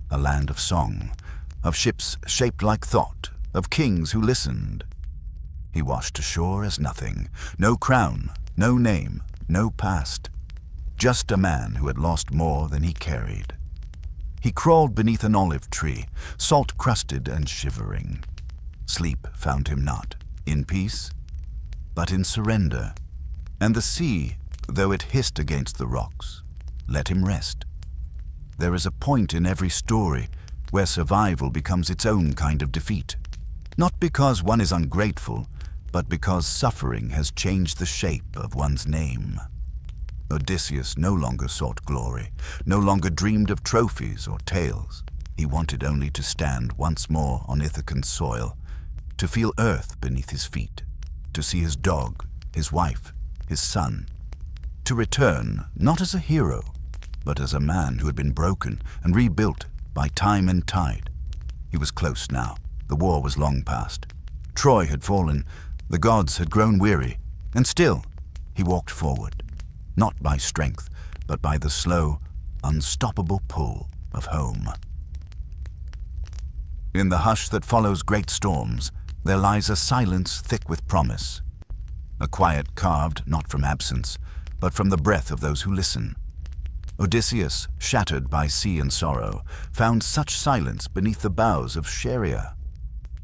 A land of song, of ships shaped like thought, of kings who listened. He washed ashore as nothing, no crown, no name, no past, just a man who had lost more than he carried. He crawled beneath an olive tree, salt-crusted and shivering. Sleep found him not in peace, but in surrender. And the sea, though it hissed against the rocks, let him rest. There is a point in every story where survival becomes its own kind of defeat, not because one is ungrateful, but because suffering has changed the shape of one's name. Odysseus no longer sought glory, no longer dreamed of trophies or tales. He wanted only to stand once more on Ithacan soil, to feel earth beneath his feet, to see his dog, his wife, his son, to return not as a hero, but as a man who had been broken and rebuilt by time and tide. He was close now. The war was long past. Troy had fallen, the gods had grown weary, and still he walked forward, not by strength, but by the slow, unstoppable pull of home. In the hush that follows great storms, there lies a silence thick with promise, a quiet carved not from absence, but from the breath of those who listen. Odysseus, shattered by sea and sorrow, found such silence beneath the boughs of Scheria.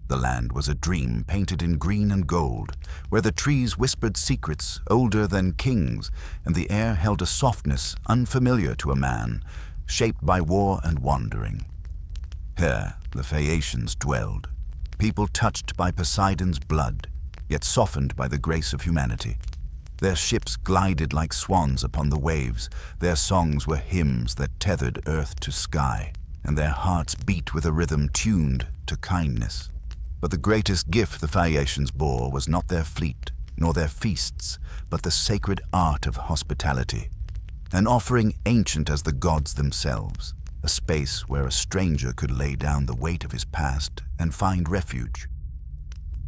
The land was a dream painted in green and gold, where the trees whispered secrets older than kings, and the air held a softness unfamiliar to a man, shaped by war and wandering. Here the Phaeacians dwelled, people touched by Poseidon's blood, yet softened by the grace of humanity. Their ships glided like swans upon the waves, their songs were hymns that tethered earth to sky, and their hearts beat with a rhythm tuned to kindness. But the greatest gift the Phaeacians bore was not their fleet, nor their feasts, but the sacred art of hospitality, an offering ancient as the gods themselves, a space where a stranger could lay down the weight of his past and find refuge.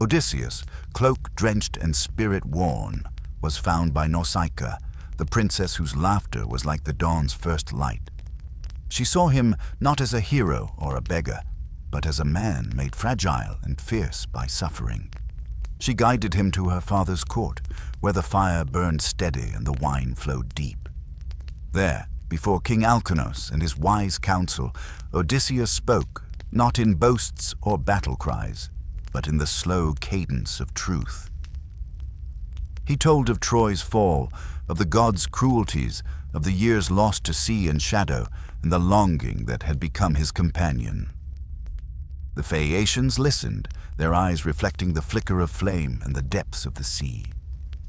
Odysseus, cloak-drenched and spirit-worn, was found by Nausicaa, the princess whose laughter was like the dawn's first light. She saw him not as a hero or a beggar, but as a man made fragile and fierce by suffering. She guided him to her father's court, where the fire burned steady and the wine flowed deep. There, before King Alkinoos and his wise council, Odysseus spoke, not in boasts or battle cries, but in the slow cadence of truth. He told of Troy's fall, of the gods' cruelties, of the years lost to sea and shadow, and the longing that had become his companion. The Phaeacians listened, their eyes reflecting the flicker of flame and the depths of the sea.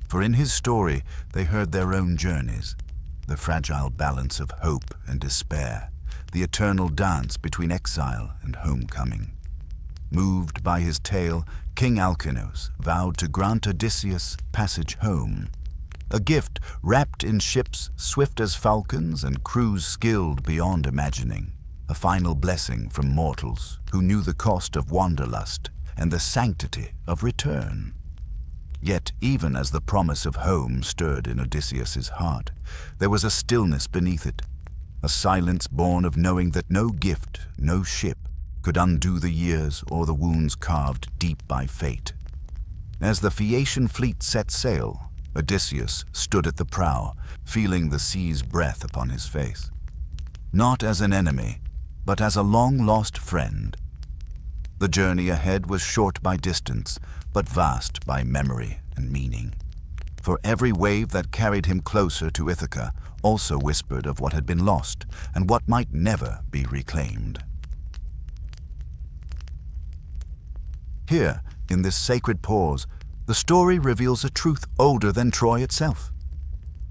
For in his story they heard their own journeys, the fragile balance of hope and despair, the eternal dance between exile and homecoming. Moved by his tale, King Alkinoos vowed to grant Odysseus passage home, a gift wrapped in ships swift as falcons and crews skilled beyond imagining, a final blessing from mortals who knew the cost of wanderlust and the sanctity of return. Yet even as the promise of home stirred in Odysseus's heart, there was a stillness beneath it, a silence born of knowing that no gift, no ship, could undo the years or the wounds carved deep by fate. As the Phaeacian fleet set sail, Odysseus stood at the prow, feeling the sea's breath upon his face. Not as an enemy, but as a long-lost friend. The journey ahead was short by distance, but vast by memory and meaning. For every wave that carried him closer to Ithaca also whispered of what had been lost and what might never be reclaimed. Here, in this sacred pause, the story reveals a truth older than Troy itself.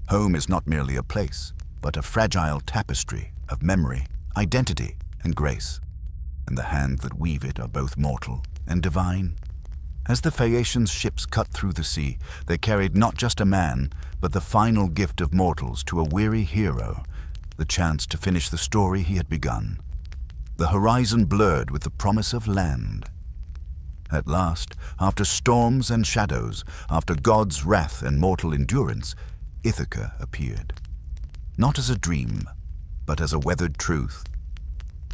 Home is not merely a place, but a fragile tapestry of memory, identity, and grace. And the hands that weave it are both mortal and divine. As the Phaeacians' ships cut through the sea, they carried not just a man, but the final gift of mortals to a weary hero, the chance to finish the story he had begun. The horizon blurred with the promise of land. At last, after storms and shadows, after God's wrath and mortal endurance, Ithaca appeared. Not as a dream, but as a weathered truth.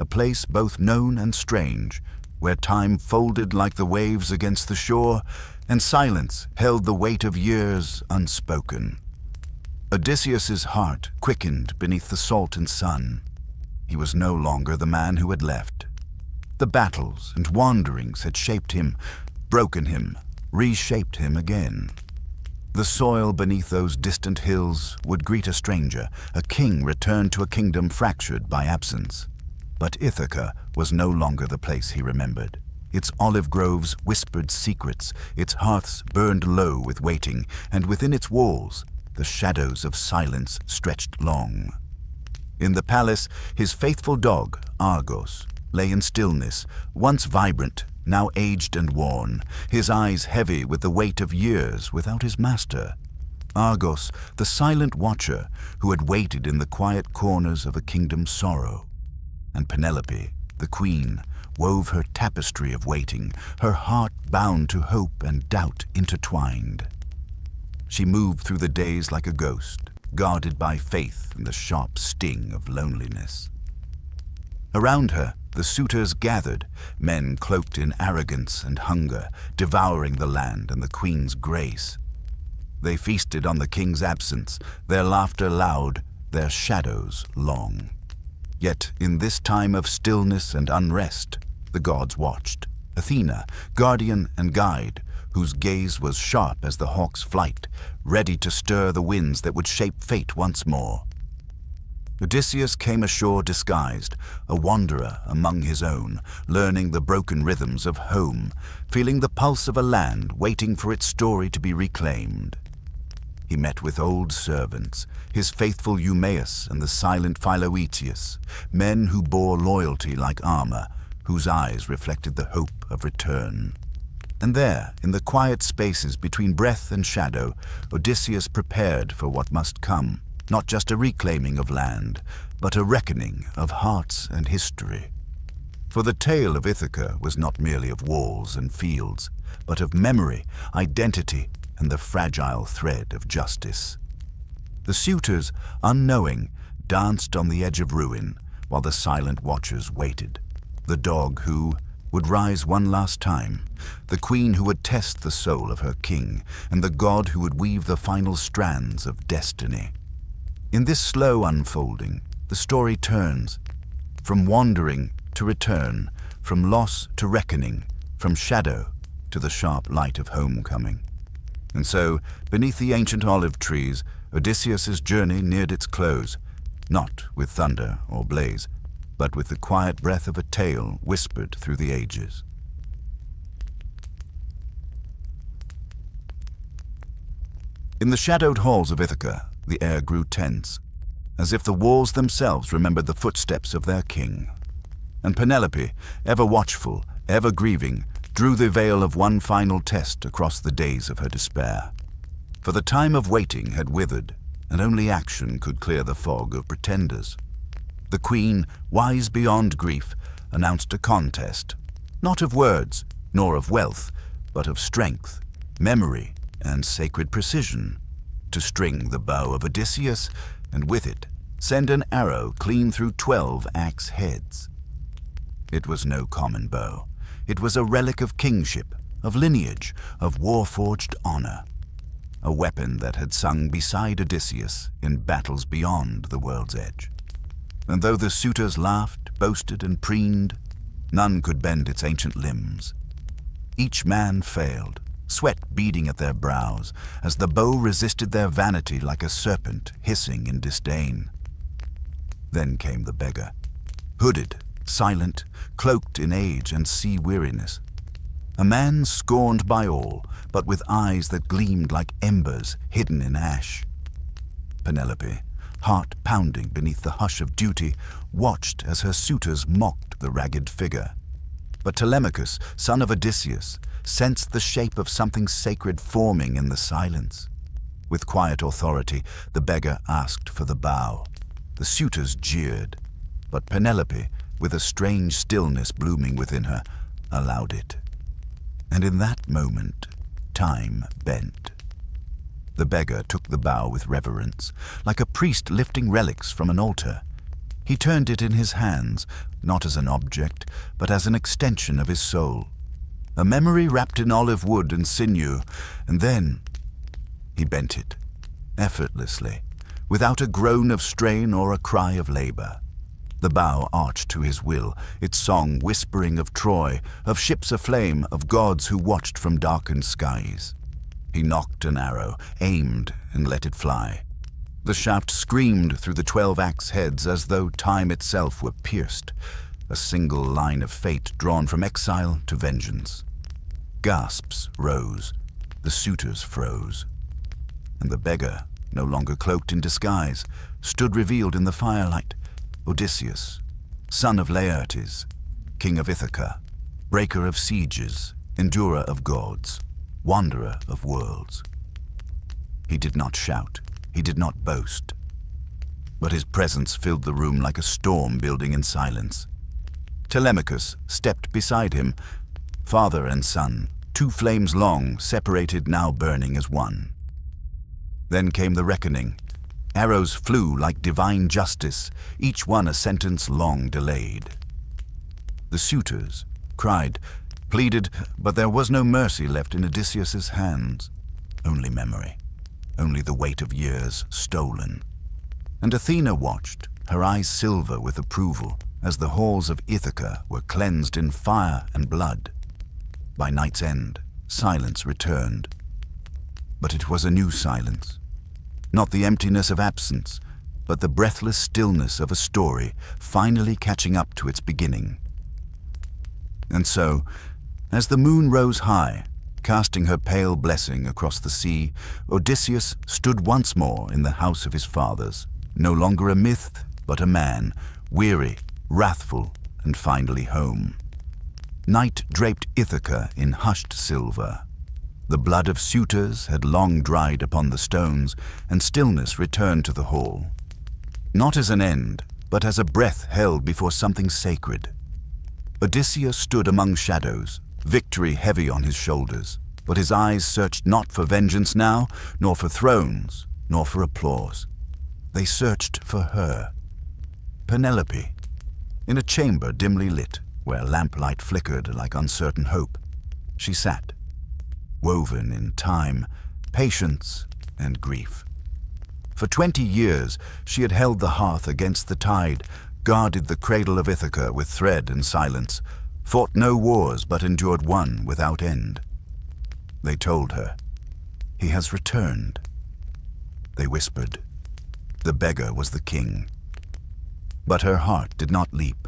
A place both known and strange, where time folded like the waves against the shore, and silence held the weight of years unspoken. Odysseus's heart quickened beneath the salt and sun. He was no longer the man who had left. The battles and wanderings had shaped him, broken him, reshaped him again. The soil beneath those distant hills would greet a stranger, a king returned to a kingdom fractured by absence. But Ithaca was no longer the place he remembered. Its olive groves whispered secrets, its hearths burned low with waiting, and within its walls the shadows of silence stretched long. In the palace, his faithful dog, Argos, lay in stillness, once vibrant, now aged and worn, his eyes heavy with the weight of years without his master. Argos, the silent watcher who had waited in the quiet corners of a kingdom's sorrow. And Penelope, the queen, wove her tapestry of waiting, her heart bound to hope and doubt intertwined. She moved through the days like a ghost, guarded by faith and the sharp sting of loneliness. Around her, the suitors gathered, men cloaked in arrogance and hunger, devouring the land and the queen's grace. They feasted on the king's absence, their laughter loud, their shadows long. Yet in this time of stillness and unrest, the gods watched. Athena, guardian and guide, whose gaze was sharp as the hawk's flight, ready to stir the winds that would shape fate once more. Odysseus came ashore disguised, a wanderer among his own, learning the broken rhythms of home, feeling the pulse of a land waiting for its story to be reclaimed. He met with old servants, his faithful Eumaeus and the silent Philoetius, men who bore loyalty like armor, whose eyes reflected the hope of return. And there, in the quiet spaces between breath and shadow, Odysseus prepared for what must come. Not just a reclaiming of land, but a reckoning of hearts and history. For the tale of Ithaca was not merely of walls and fields, but of memory, identity, and the fragile thread of justice. The suitors, unknowing, danced on the edge of ruin, while the silent watchers waited. The dog who would rise one last time, the queen who would test the soul of her king, and the god who would weave the final strands of destiny. In this slow unfolding, the story turns, from wandering to return, from loss to reckoning, from shadow to the sharp light of homecoming. And so, beneath the ancient olive trees, Odysseus's journey neared its close, not with thunder or blaze, but with the quiet breath of a tale whispered through the ages. In the shadowed halls of Ithaca, the air grew tense, as if the walls themselves remembered the footsteps of their king. And Penelope, ever watchful, ever grieving, drew the veil of one final test across the days of her despair. For the time of waiting had withered, and only action could clear the fog of pretenders. The queen, wise beyond grief, announced a contest, not of words, nor of wealth, but of strength, memory, and sacred precision, to string the bow of Odysseus, and with it send an arrow clean through 12 axe heads. It was no common bow. It was a relic of kingship, of lineage, of war-forged honor, a weapon that had sung beside Odysseus in battles beyond the world's edge. And though the suitors laughed, boasted, and preened, none could bend its ancient limbs. Each man failed, sweat beading at their brows, as the bow resisted their vanity like a serpent hissing in disdain. Then came the beggar, hooded, silent, cloaked in age and sea-weariness. A man scorned by all, but with eyes that gleamed like embers hidden in ash. Penelope, heart pounding beneath the hush of duty, watched as her suitors mocked the ragged figure. But Telemachus, son of Odysseus, sensed the shape of something sacred forming in the silence. With quiet authority, the beggar asked for the bow. The suitors jeered, but Penelope, with a strange stillness blooming within her, allowed it. And in that moment, time bent. The beggar took the bow with reverence, like a priest lifting relics from an altar. He turned it in his hands, not as an object, but as an extension of his soul. A memory wrapped in olive wood and sinew, and then he bent it, effortlessly, without a groan of strain or a cry of labor. The bow arched to his will, its song whispering of Troy, of ships aflame, of gods who watched from darkened skies. He nocked an arrow, aimed, and let it fly. The shaft screamed through the 12 axe heads as though time itself were pierced, a single line of fate drawn from exile to vengeance. Gasps rose, the suitors froze, and the beggar, no longer cloaked in disguise, stood revealed in the firelight, Odysseus, son of Laertes, king of Ithaca, breaker of sieges, endurer of gods, wanderer of worlds. He did not shout, he did not boast, but his presence filled the room like a storm building in silence. Telemachus stepped beside him, father and son, 2 flames long, separated now burning as one. Then came the reckoning. Arrows flew like divine justice, each one a sentence long delayed. The suitors cried, pleaded, but there was no mercy left in Odysseus's hands. Only memory, only the weight of years stolen. And Athena watched, her eyes silver with approval, as the halls of Ithaca were cleansed in fire and blood. By night's end, silence returned. But it was a new silence. Not the emptiness of absence, but the breathless stillness of a story finally catching up to its beginning. And so, as the moon rose high, casting her pale blessing across the sea, Odysseus stood once more in the house of his fathers, no longer a myth, but a man, weary, wrathful, and finally home. Night draped Ithaca in hushed silver. The blood of suitors had long dried upon the stones, and stillness returned to the hall. Not as an end, but as a breath held before something sacred. Odysseus stood among shadows, victory heavy on his shoulders, but his eyes searched not for vengeance now, nor for thrones, nor for applause. They searched for her, Penelope, in a chamber dimly lit, where lamplight flickered like uncertain hope. She sat, woven in time, patience, and grief. For 20 years she had held the hearth against the tide, guarded the cradle of Ithaca with thread and silence, fought no wars but endured one without end. They told her, "He has returned." They whispered, "The beggar was the king." But her heart did not leap,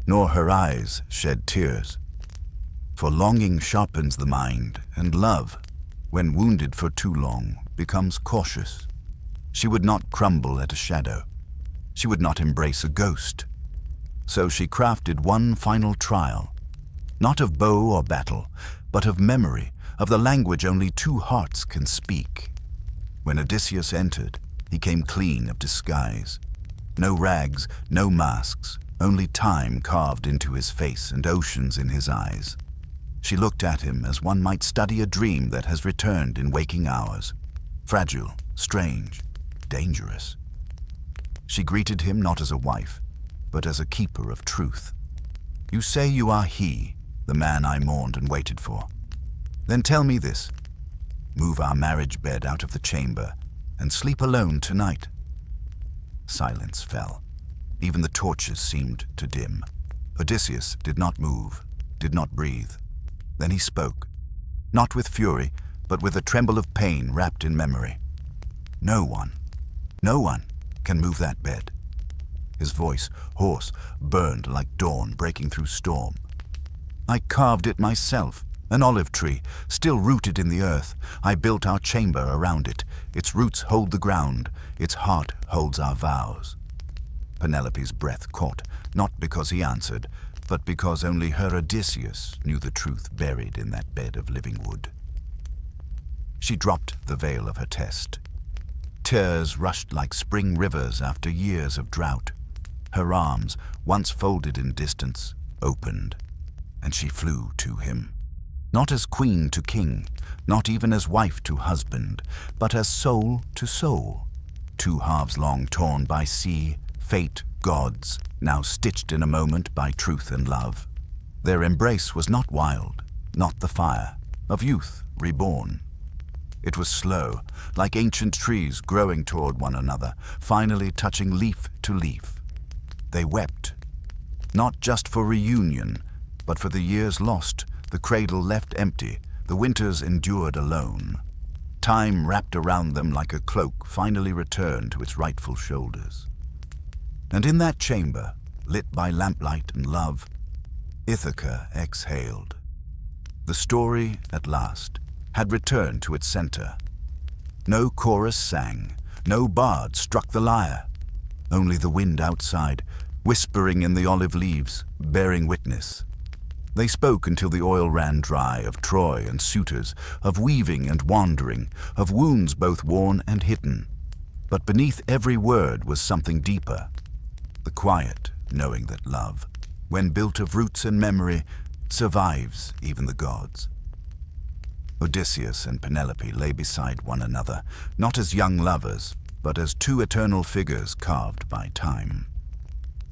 nor her eyes shed tears. For longing sharpens the mind, and love, when wounded for too long, becomes cautious. She would not crumble at a shadow. She would not embrace a ghost. So she crafted one final trial, not of bow or battle, but of memory, of the language only two hearts can speak. When Odysseus entered, he came clean of disguise. No rags, no masks, only time carved into his face and oceans in his eyes. She looked at him as one might study a dream that has returned in waking hours, fragile, strange, dangerous. She greeted him not as a wife, but as a keeper of truth. "You say you are he, the man I mourned and waited for. Then tell me this. Move our marriage bed out of the chamber and sleep alone tonight." Silence fell. Even the torches seemed to dim. Odysseus did not move, did not breathe. Then he spoke, not with fury, but with a tremble of pain wrapped in memory. No one can move that bed." His voice, hoarse, burned like dawn breaking through storm. "I carved it myself, an olive tree, still rooted in the earth. I built our chamber around it. Its roots hold the ground, its heart holds our vows." Penelope's breath caught, not because he answered, but because only her Odysseus knew the truth buried in that bed of living wood. She dropped the veil of her test. Tears rushed like spring rivers after years of drought. Her arms, once folded in distance, opened, and she flew to him. Not as queen to king, not even as wife to husband, but as soul to soul. Two halves long torn by sea, fate, gods, now stitched in a moment by truth and love. Their embrace was not wild, not the fire, of youth reborn. It was slow, like ancient trees growing toward one another, finally touching leaf to leaf. They wept, not just for reunion, but for the years lost, the cradle left empty, the winters endured alone. Time wrapped around them like a cloak finally returned to its rightful shoulders. And in that chamber, lit by lamplight and love, Ithaca exhaled. The story, at last, had returned to its center. No chorus sang, no bard struck the lyre, only the wind outside, whispering in the olive leaves, bearing witness. They spoke until the oil ran dry of Troy and suitors, of weaving and wandering, of wounds both worn and hidden. But beneath every word was something deeper, the quiet knowing that love, when built of roots and memory, survives even the gods. Odysseus and Penelope lay beside one another, not as young lovers, but as two eternal figures carved by time.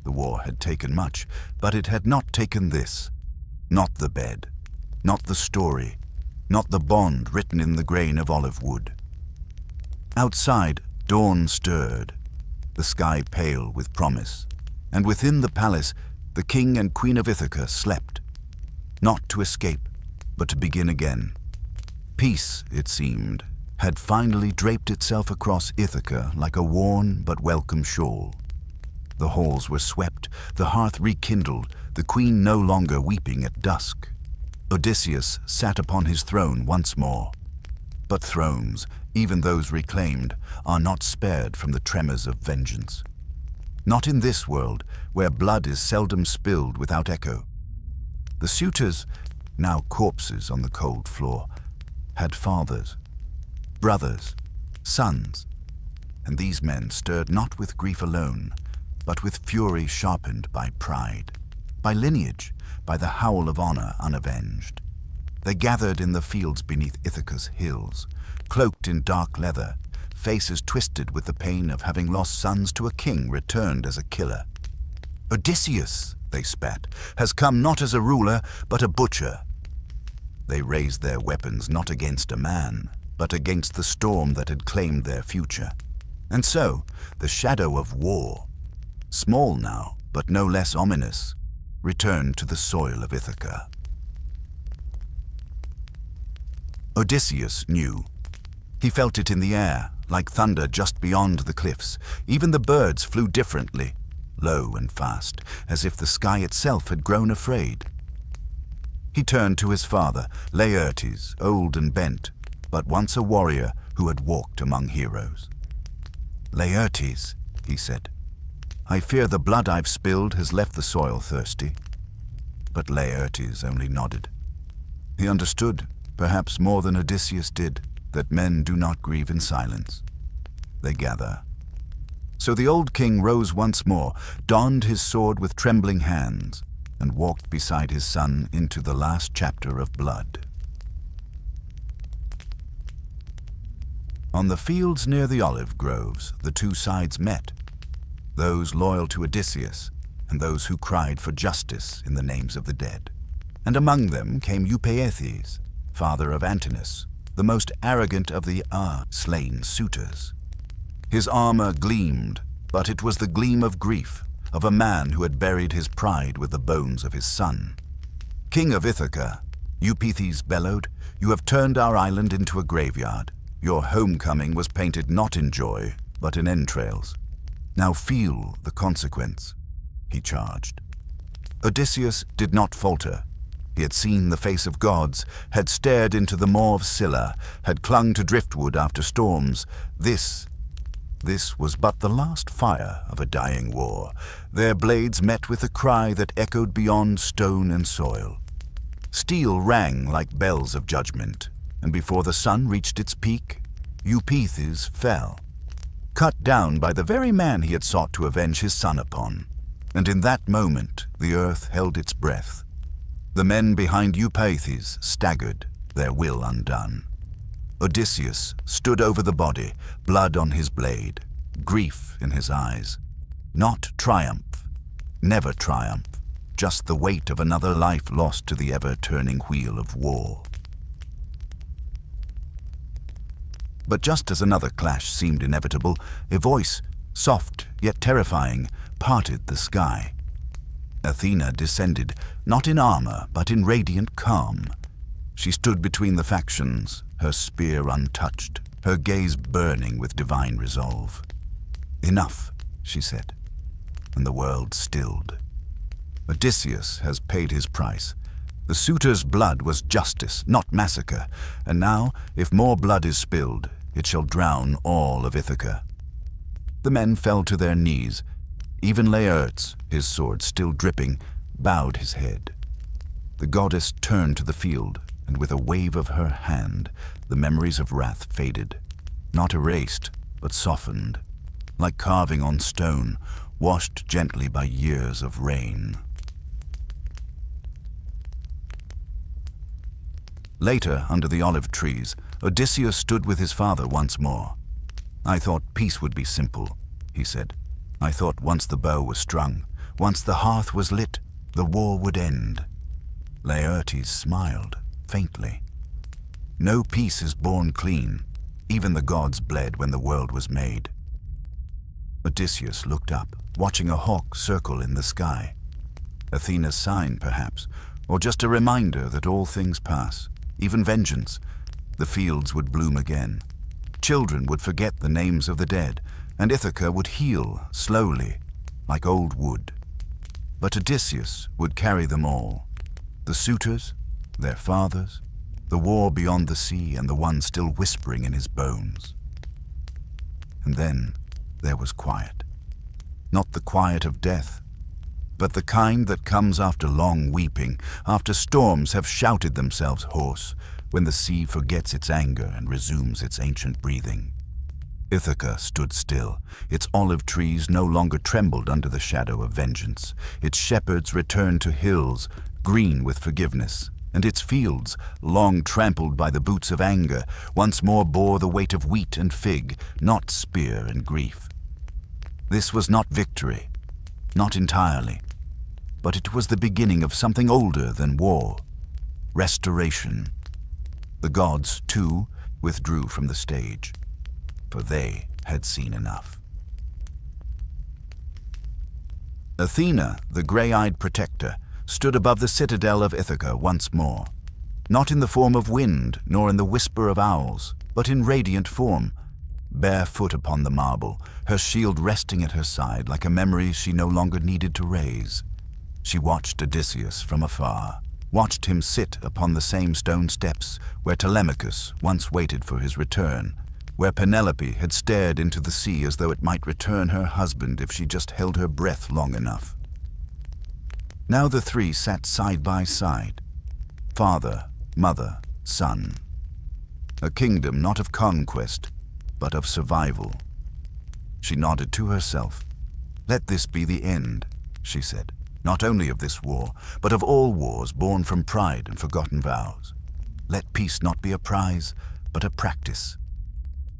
The war had taken much, but it had not taken this. Not the bed, not the story, not the bond written in the grain of olive wood. Outside, dawn stirred, the sky pale with promise, and within the palace, the king and queen of Ithaca slept, not to escape, but to begin again. Peace, it seemed, had finally draped itself across Ithaca like a worn but welcome shawl. The halls were swept, the hearth rekindled, the queen no longer weeping at dusk. Odysseus sat upon his throne once more. But thrones, even those reclaimed, are not spared from the tremors of vengeance. Not in this world, where blood is seldom spilled without echo. The suitors, now corpses on the cold floor, had fathers, brothers, sons, and these men stirred not with grief alone, but with fury sharpened by pride, by lineage, by the howl of honor unavenged. They gathered in the fields beneath Ithaca's hills, cloaked in dark leather, faces twisted with the pain of having lost sons to a king returned as a killer. "Odysseus," they spat, "has come not as a ruler, but a butcher." They raised their weapons not against a man, but against the storm that had claimed their future. And so, the shadow of war, small now, but no less ominous, returned to the soil of Ithaca. Odysseus knew. He felt it in the air, like thunder just beyond the cliffs. Even the birds flew differently, low and fast, as if the sky itself had grown afraid. He turned to his father, Laertes, old and bent, but once a warrior who had walked among heroes. "Laertes," he said, "I fear the blood I've spilled has left the soil thirsty." But Laertes only nodded. He understood, perhaps more than Odysseus did, that men do not grieve in silence. They gather. So the old king rose once more, donned his sword with trembling hands, and walked beside his son into the last chapter of blood. On the fields near the olive groves, the two sides met, those loyal to Odysseus and those who cried for justice in the names of the dead. And among them came Eupeithes, father of Antinous, the most arrogant of the slain suitors. His armor gleamed, but it was the gleam of grief, of a man who had buried his pride with the bones of his son. "King of Ithaca," Eupeithes bellowed, "you have turned our island into a graveyard. Your homecoming was painted not in joy, but in entrails. Now feel the consequence," he charged. Odysseus did not falter. He had seen the face of gods, had stared into the maw of Scylla, had clung to driftwood after storms. This was but the last fire of a dying war. Their blades met with a cry that echoed beyond stone and soil. Steel rang like bells of judgment, and before the sun reached its peak, Eupeithes fell, cut down by the very man he had sought to avenge his son upon. And in that moment the earth held its breath. The men behind Eupeithes staggered, their will undone. Odysseus stood over the body, blood on his blade, grief in his eyes. Not triumph, never triumph, just the weight of another life lost to the ever-turning wheel of war. But just as another clash seemed inevitable, a voice, soft yet terrifying, parted the sky. Athena descended, not in armor, but in radiant calm. She stood between the factions, her spear untouched, her gaze burning with divine resolve. "Enough," she said, and the world stilled. "Odysseus has paid his price. The suitor's blood was justice, not massacre, and now, if more blood is spilled, it shall drown all of Ithaca." The men fell to their knees. Even Laertes, his sword still dripping, bowed his head. The goddess turned to the field, and with a wave of her hand, the memories of wrath faded, not erased, but softened, like carving on stone, washed gently by years of rain. Later, under the olive trees, Odysseus stood with his father once more. "I thought peace would be simple," he said. "I thought once the bow was strung, once the hearth was lit, the war would end." Laertes smiled, faintly. "No peace is born clean. Even the gods bled when the world was made." Odysseus looked up, watching a hawk circle in the sky. Athena's sign, perhaps, or just a reminder that all things pass, even vengeance. The fields would bloom again. Children would forget the names of the dead, and Ithaca would heal slowly, like old wood. But Odysseus would carry them all. The suitors, their fathers, the war beyond the sea, and the one still whispering in his bones. And then there was quiet. Not the quiet of death, but the kind that comes after long weeping, after storms have shouted themselves hoarse, when the sea forgets its anger and resumes its ancient breathing. Ithaca stood still. Its olive trees no longer trembled under the shadow of vengeance. Its shepherds returned to hills, green with forgiveness, and its fields, long trampled by the boots of anger, once more bore the weight of wheat and fig, not spear and grief. This was not victory, not entirely, but it was the beginning of something older than war, restoration. The gods, too, withdrew from the stage, for they had seen enough. Athena, the grey-eyed protector, stood above the citadel of Ithaca once more, not in the form of wind nor in the whisper of owls, but in radiant form, barefoot upon the marble, her shield resting at her side like a memory she no longer needed to raise. She watched Odysseus from afar, watched him sit upon the same stone steps where Telemachus once waited for his return, where Penelope had stared into the sea as though it might return her husband if she just held her breath long enough. Now the three sat side by side, father, mother, son. A kingdom not of conquest, but of survival. She nodded to herself. "Let this be the end," she said, "not only of this war, but of all wars born from pride and forgotten vows. Let peace not be a prize, but a practice."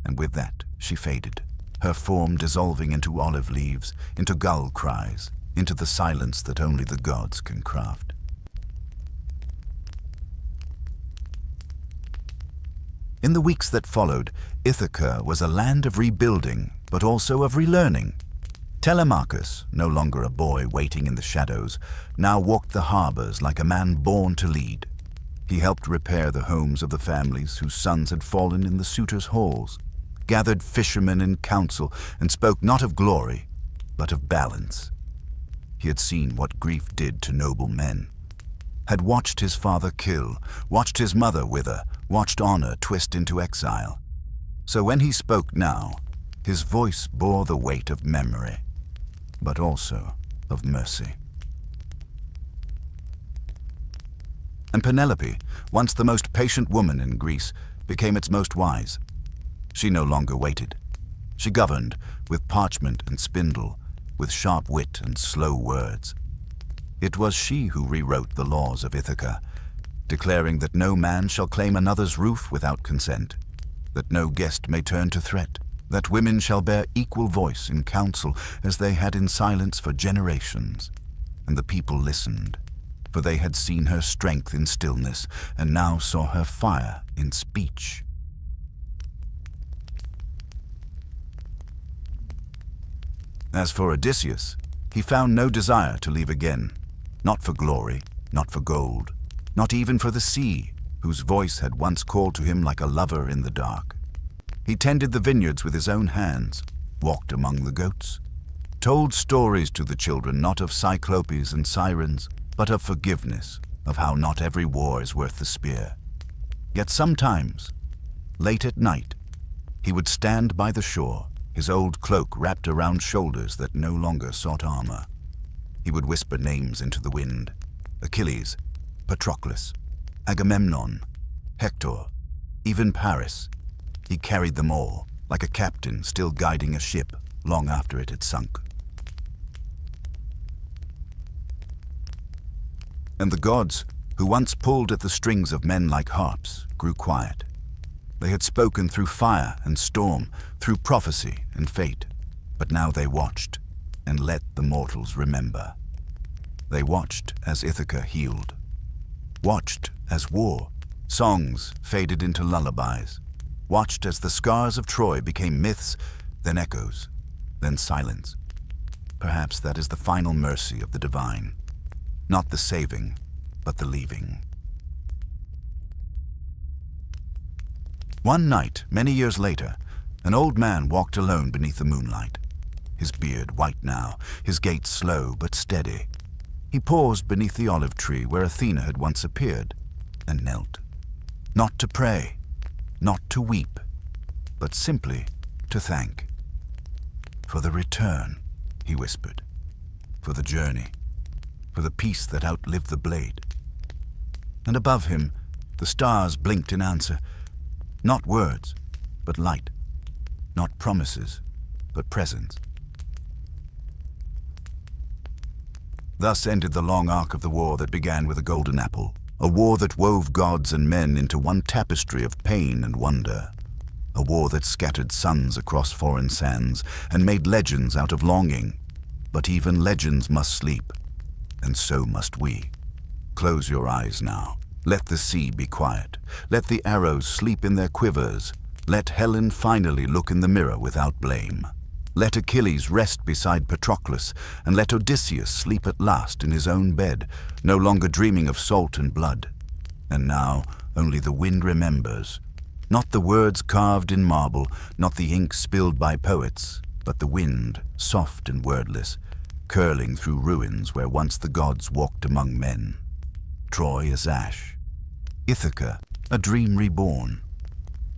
And with that she faded, her form dissolving into olive leaves, into gull cries, into the silence that only the gods can craft. In the weeks that followed, Ithaca was a land of rebuilding, but also of relearning. Telemachus, no longer a boy waiting in the shadows, now walked the harbors like a man born to lead. He helped repair the homes of the families whose sons had fallen in the suitors' halls, gathered fishermen in council, and spoke not of glory, but of balance. He had seen what grief did to noble men, had watched his father kill, watched his mother wither, watched honor twist into exile. So when he spoke now, his voice bore the weight of memory, but also of mercy. And Penelope, once the most patient woman in Greece, became its most wise. She no longer waited. She governed with parchment and spindle, with sharp wit and slow words. It was she who rewrote the laws of Ithaca, declaring that no man shall claim another's roof without consent, that no guest may turn to threat, that women shall bear equal voice in council as they had in silence for generations. And the people listened, for they had seen her strength in stillness, and now saw her fire in speech. As for Odysseus, he found no desire to leave again, not for glory, not for gold, not even for the sea, whose voice had once called to him like a lover in the dark. He tended the vineyards with his own hands, walked among the goats, told stories to the children not of cyclopes and sirens, but of forgiveness, of how not every war is worth the spear. Yet sometimes, late at night, he would stand by the shore, his old cloak wrapped around shoulders that no longer sought armor. He would whisper names into the wind: Achilles, Patroclus, Agamemnon, Hector, even Paris. He carried them all, like a captain still guiding a ship long after it had sunk. And the gods, who once pulled at the strings of men like harps, grew quiet. They had spoken through fire and storm, through prophecy and fate, but now they watched and let the mortals remember. They watched as Ithaca healed, watched as war, songs faded into lullabies, watched as the scars of Troy became myths, then echoes, then silence. Perhaps that is the final mercy of the divine, not the saving, but the leaving. One night, many years later, an old man walked alone beneath the moonlight, his beard white now, his gait slow but steady. He paused beneath the olive tree where Athena had once appeared, and knelt, not to pray, not to weep, but simply to thank. For the return, he whispered, for the journey, for the peace that outlived the blade. And above him, the stars blinked in answer, not words, but light, not promises, but presence. Thus ended the long arc of the war that began with a golden apple, a war that wove gods and men into one tapestry of pain and wonder, a war that scattered suns across foreign sands and made legends out of longing. But even legends must sleep, and so must we. Close your eyes now. Let the sea be quiet. Let the arrows sleep in their quivers. Let Helen finally look in the mirror without blame. Let Achilles rest beside Patroclus, and let Odysseus sleep at last in his own bed, no longer dreaming of salt and blood. And now only the wind remembers, not the words carved in marble, not the ink spilled by poets, but the wind, soft and wordless, curling through ruins where once the gods walked among men. Troy is ash. Ithaca, a dream reborn.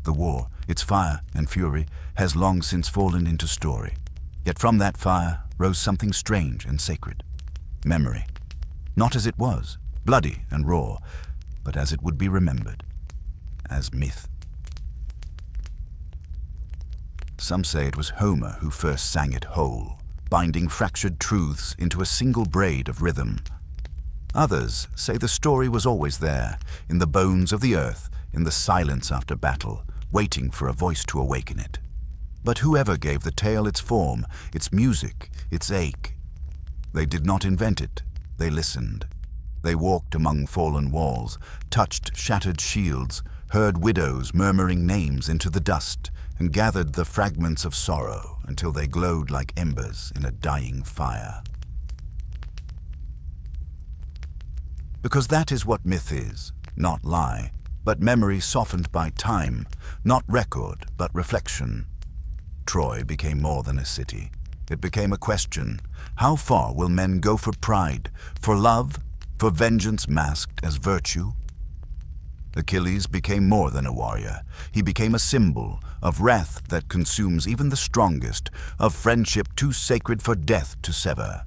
The war, its fire and fury, has long since fallen into story. Yet from that fire rose something strange and sacred. Memory. Not as it was, bloody and raw, but as it would be remembered. As myth. Some say it was Homer who first sang it whole, binding fractured truths into a single braid of rhythm. Others say the story was always there, in the bones of the earth, in the silence after battle, waiting for a voice to awaken it. But whoever gave the tale its form, its music, its ache? They did not invent it, they listened. They walked among fallen walls, touched shattered shields, heard widows murmuring names into the dust, and gathered the fragments of sorrow until they glowed like embers in a dying fire. Because that is what myth is, not lie, but memory softened by time, not record, but reflection. Troy became more than a city. It became a question. How far will men go for pride, for love, for vengeance masked as virtue? Achilles became more than a warrior. He became a symbol of wrath that consumes even the strongest, of friendship too sacred for death to sever.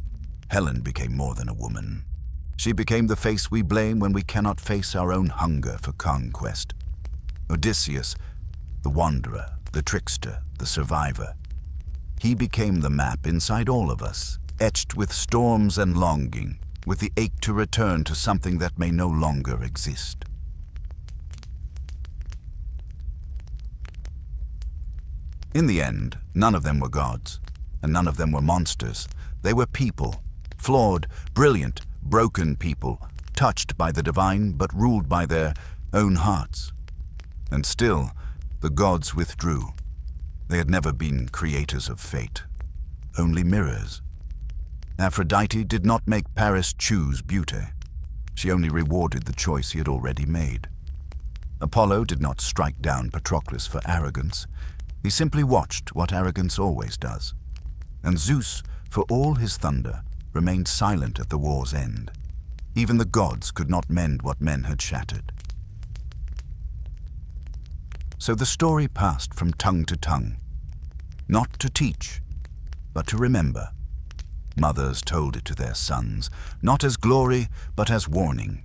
Helen became more than a woman. She became the face we blame when we cannot face our own hunger for conquest. Odysseus, the wanderer, the trickster, the survivor. He became the map inside all of us, etched with storms and longing, with the ache to return to something that may no longer exist. In the end, none of them were gods, and none of them were monsters. They were people, flawed, brilliant, broken people, touched by the divine but ruled by their own hearts. And still, the gods withdrew. They had never been creators of fate, only mirrors. Aphrodite did not make Paris choose beauty. She only rewarded the choice he had already made. Apollo did not strike down Patroclus for arrogance. He simply watched what arrogance always does. And Zeus, for all his thunder, remained silent at the war's end. Even the gods could not mend what men had shattered. So the story passed from tongue to tongue, not to teach, but to remember. Mothers told it to their sons, not as glory, but as warning.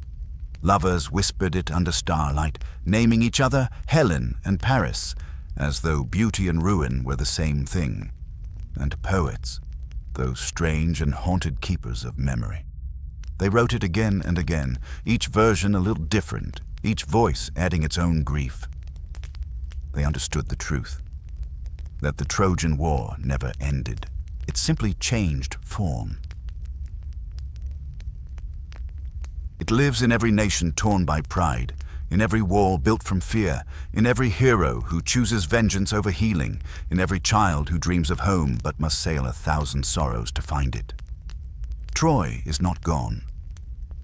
Lovers whispered it under starlight, naming each other Helen and Paris, as though beauty and ruin were the same thing. And poets, those strange and haunted keepers of memory. They wrote it again and again, each version a little different, each voice adding its own grief. They understood the truth, that the Trojan War never ended. It simply changed form. It lives in every nation torn by pride, in every wall built from fear, in every hero who chooses vengeance over healing, in every child who dreams of home but must sail 1,000 sorrows to find it. Troy is not gone.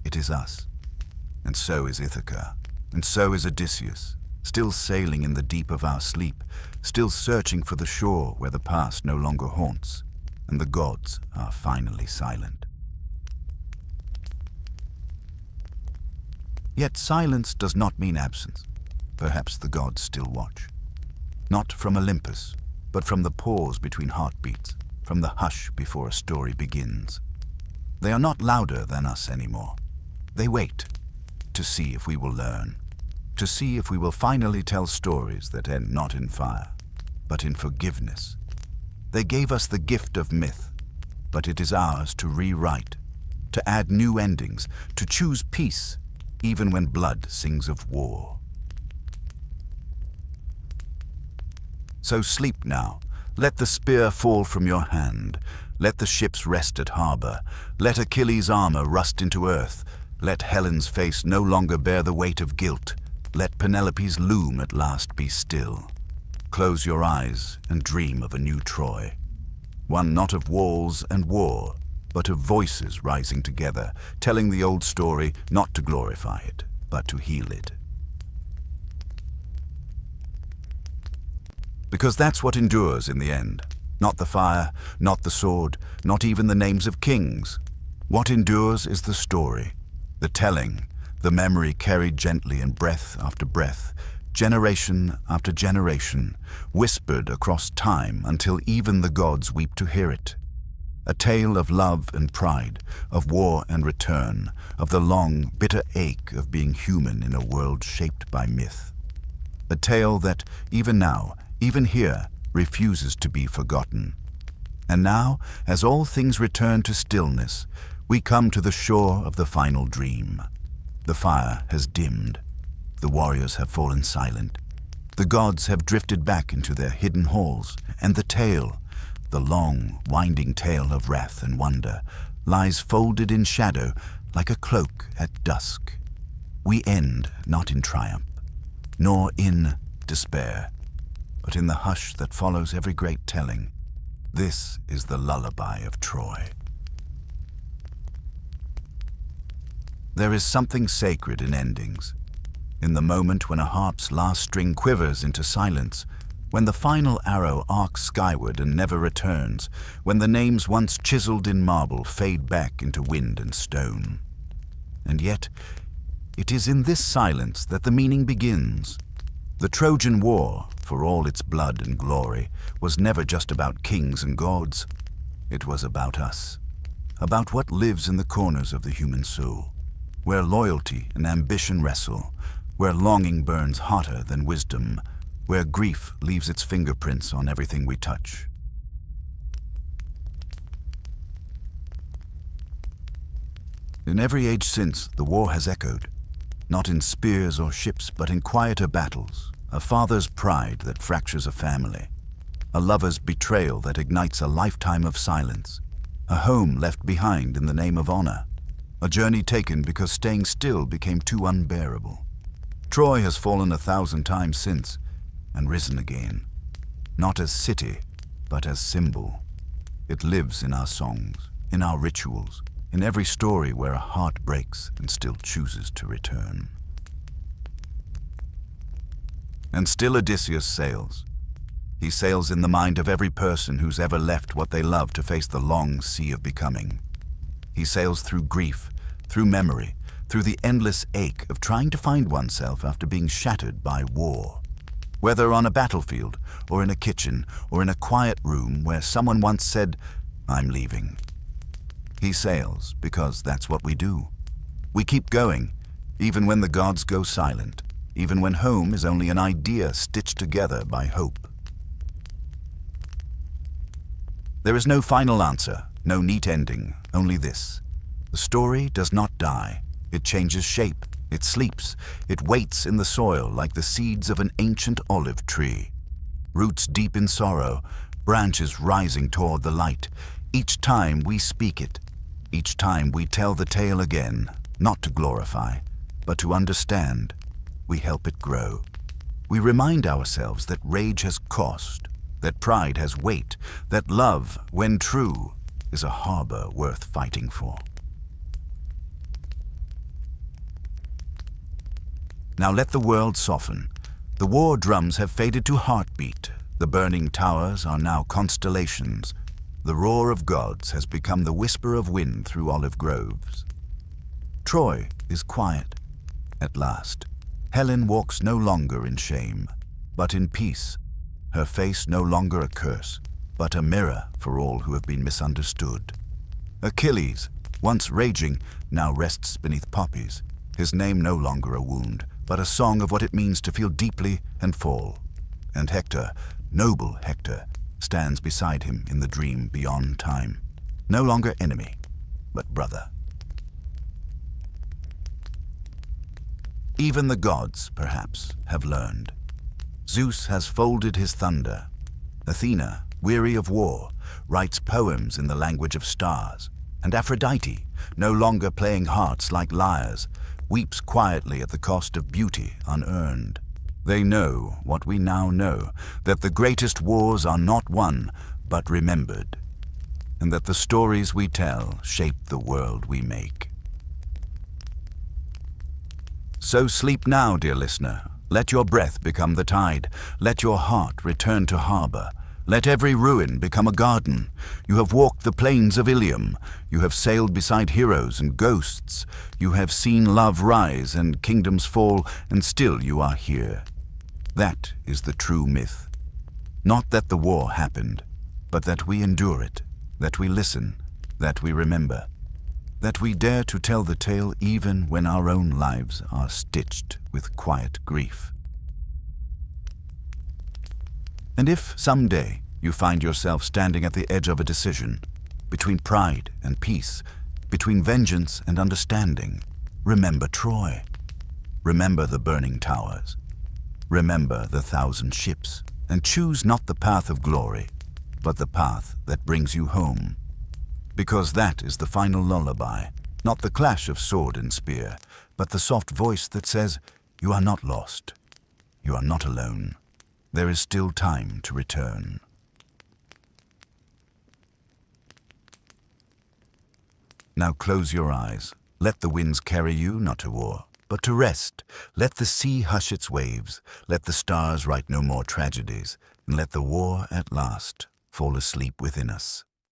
It is us. And so is Ithaca. And so is Odysseus, still sailing in the deep of our sleep, still searching for the shore where the past no longer haunts, and the gods are finally silent. Yet silence does not mean absence. Perhaps the gods still watch. Not from Olympus, but from the pause between heartbeats, from the hush before a story begins. They are not louder than us anymore. They wait to see if we will learn, to see if we will finally tell stories that end not in fire, but in forgiveness. They gave us the gift of myth, but it is ours to rewrite, to add new endings, to choose peace, even when blood sings of war. So sleep now. Let the spear fall from your hand. Let the ships rest at harbor. Let Achilles' armor rust into earth. Let Helen's face no longer bear the weight of guilt. Let Penelope's loom at last be still. close your eyes and dream of a new Troy. One not of walls and war, but of voices rising together, telling the old story not to glorify it, but to heal it. Because that's what endures in the end. Not the fire, not the sword, not even the names of kings. What endures is the story, the telling, the memory carried gently in breath after breath, generation after generation, whispered across time until even the gods weep to hear it. A tale of love and pride, of war and return, of the long, bitter ache of being human in a world shaped by myth. A tale that, even now, even here, refuses to be forgotten. And now, as all things return to stillness, we come to the shore of the final dream. The fire has dimmed. The warriors have fallen silent. The gods have drifted back into their hidden halls, and the tale, the long, winding tale of wrath and wonder, lies folded in shadow like a cloak at dusk. We end not in triumph, nor in despair, but in the hush that follows every great telling. This is the lullaby of Troy. There is something sacred in endings. In the moment when a harp's last string quivers into silence, when the final arrow arcs skyward and never returns, when the names once chiseled in marble fade back into wind and stone. And yet, it is in this silence that the meaning begins. The Trojan War, for all its blood and glory, was never just about kings and gods. It was about us, about what lives in the corners of the human soul, where loyalty and ambition wrestle, where longing burns hotter than wisdom, where grief leaves its fingerprints on everything we touch. In every age since, the war has echoed, not in spears or ships, but in quieter battles, a father's pride that fractures a family, a lover's betrayal that ignites a lifetime of silence, a home left behind in the name of honor, a journey taken because staying still became too unbearable. Troy has fallen 1,000 times since, and risen again, not as city, but as symbol. It lives in our songs, in our rituals, in every story where a heart breaks and still chooses to return. And still Odysseus sails. He sails in the mind of every person who's ever left what they love to face the long sea of becoming. He sails through grief, through memory, through the endless ache of trying to find oneself after being shattered by war. Whether on a battlefield, or in a kitchen, or in a quiet room where someone once said, "I'm leaving." He sails because that's what we do. We keep going, even when the gods go silent, even when home is only an idea stitched together by hope. There is no final answer, no neat ending, only this. The story does not die. It changes shape, it sleeps, it waits in the soil like the seeds of an ancient olive tree. Roots deep in sorrow, branches rising toward the light. Each time we speak it, each time we tell the tale again, not to glorify, but to understand, we help it grow. We remind ourselves that rage has cost, that pride has weight, that love, when true, is a harbor worth fighting for. Now let the world soften. The war drums have faded to heartbeat. The burning towers are now constellations. The roar of gods has become the whisper of wind through olive groves. Troy is quiet. At last, Helen walks no longer in shame, but in peace. Her face no longer a curse, but a mirror for all who have been misunderstood. Achilles, once raging, now rests beneath poppies. His name no longer a wound, but a song of what it means to feel deeply and fall. And Hector, noble Hector, stands beside him in the dream beyond time. No longer enemy, but brother. Even the gods, perhaps, have learned. Zeus has folded his thunder. Athena, weary of war, writes poems in the language of stars. And Aphrodite, no longer playing hearts like lyres, weeps quietly at the cost of beauty unearned. They know what we now know, that the greatest wars are not won, but remembered, and that the stories we tell shape the world we make. So sleep now, dear listener. Let your breath become the tide. Let your heart return to harbor. Let every ruin become a garden. You have walked the plains of Ilium. You have sailed beside heroes and ghosts. You have seen love rise and kingdoms fall, and still you are here. That is the true myth. Not that the war happened, but that we endure it, that we listen, that we remember, that we dare to tell the tale even when our own lives are stitched with quiet grief. And if someday you find yourself standing at the edge of a decision, between pride and peace, between vengeance and understanding, remember Troy. Remember the burning towers. Remember the 1,000 ships, and choose not the path of glory, but the path that brings you home. Because that is the final lullaby, not the clash of sword and spear, but the soft voice that says, "You are not lost. You are not alone. There is still time to return." Now close your eyes. Let the winds carry you not to war, but to rest. Let the sea hush its waves. Let the stars write no more tragedies, and let the war at last fall asleep within us.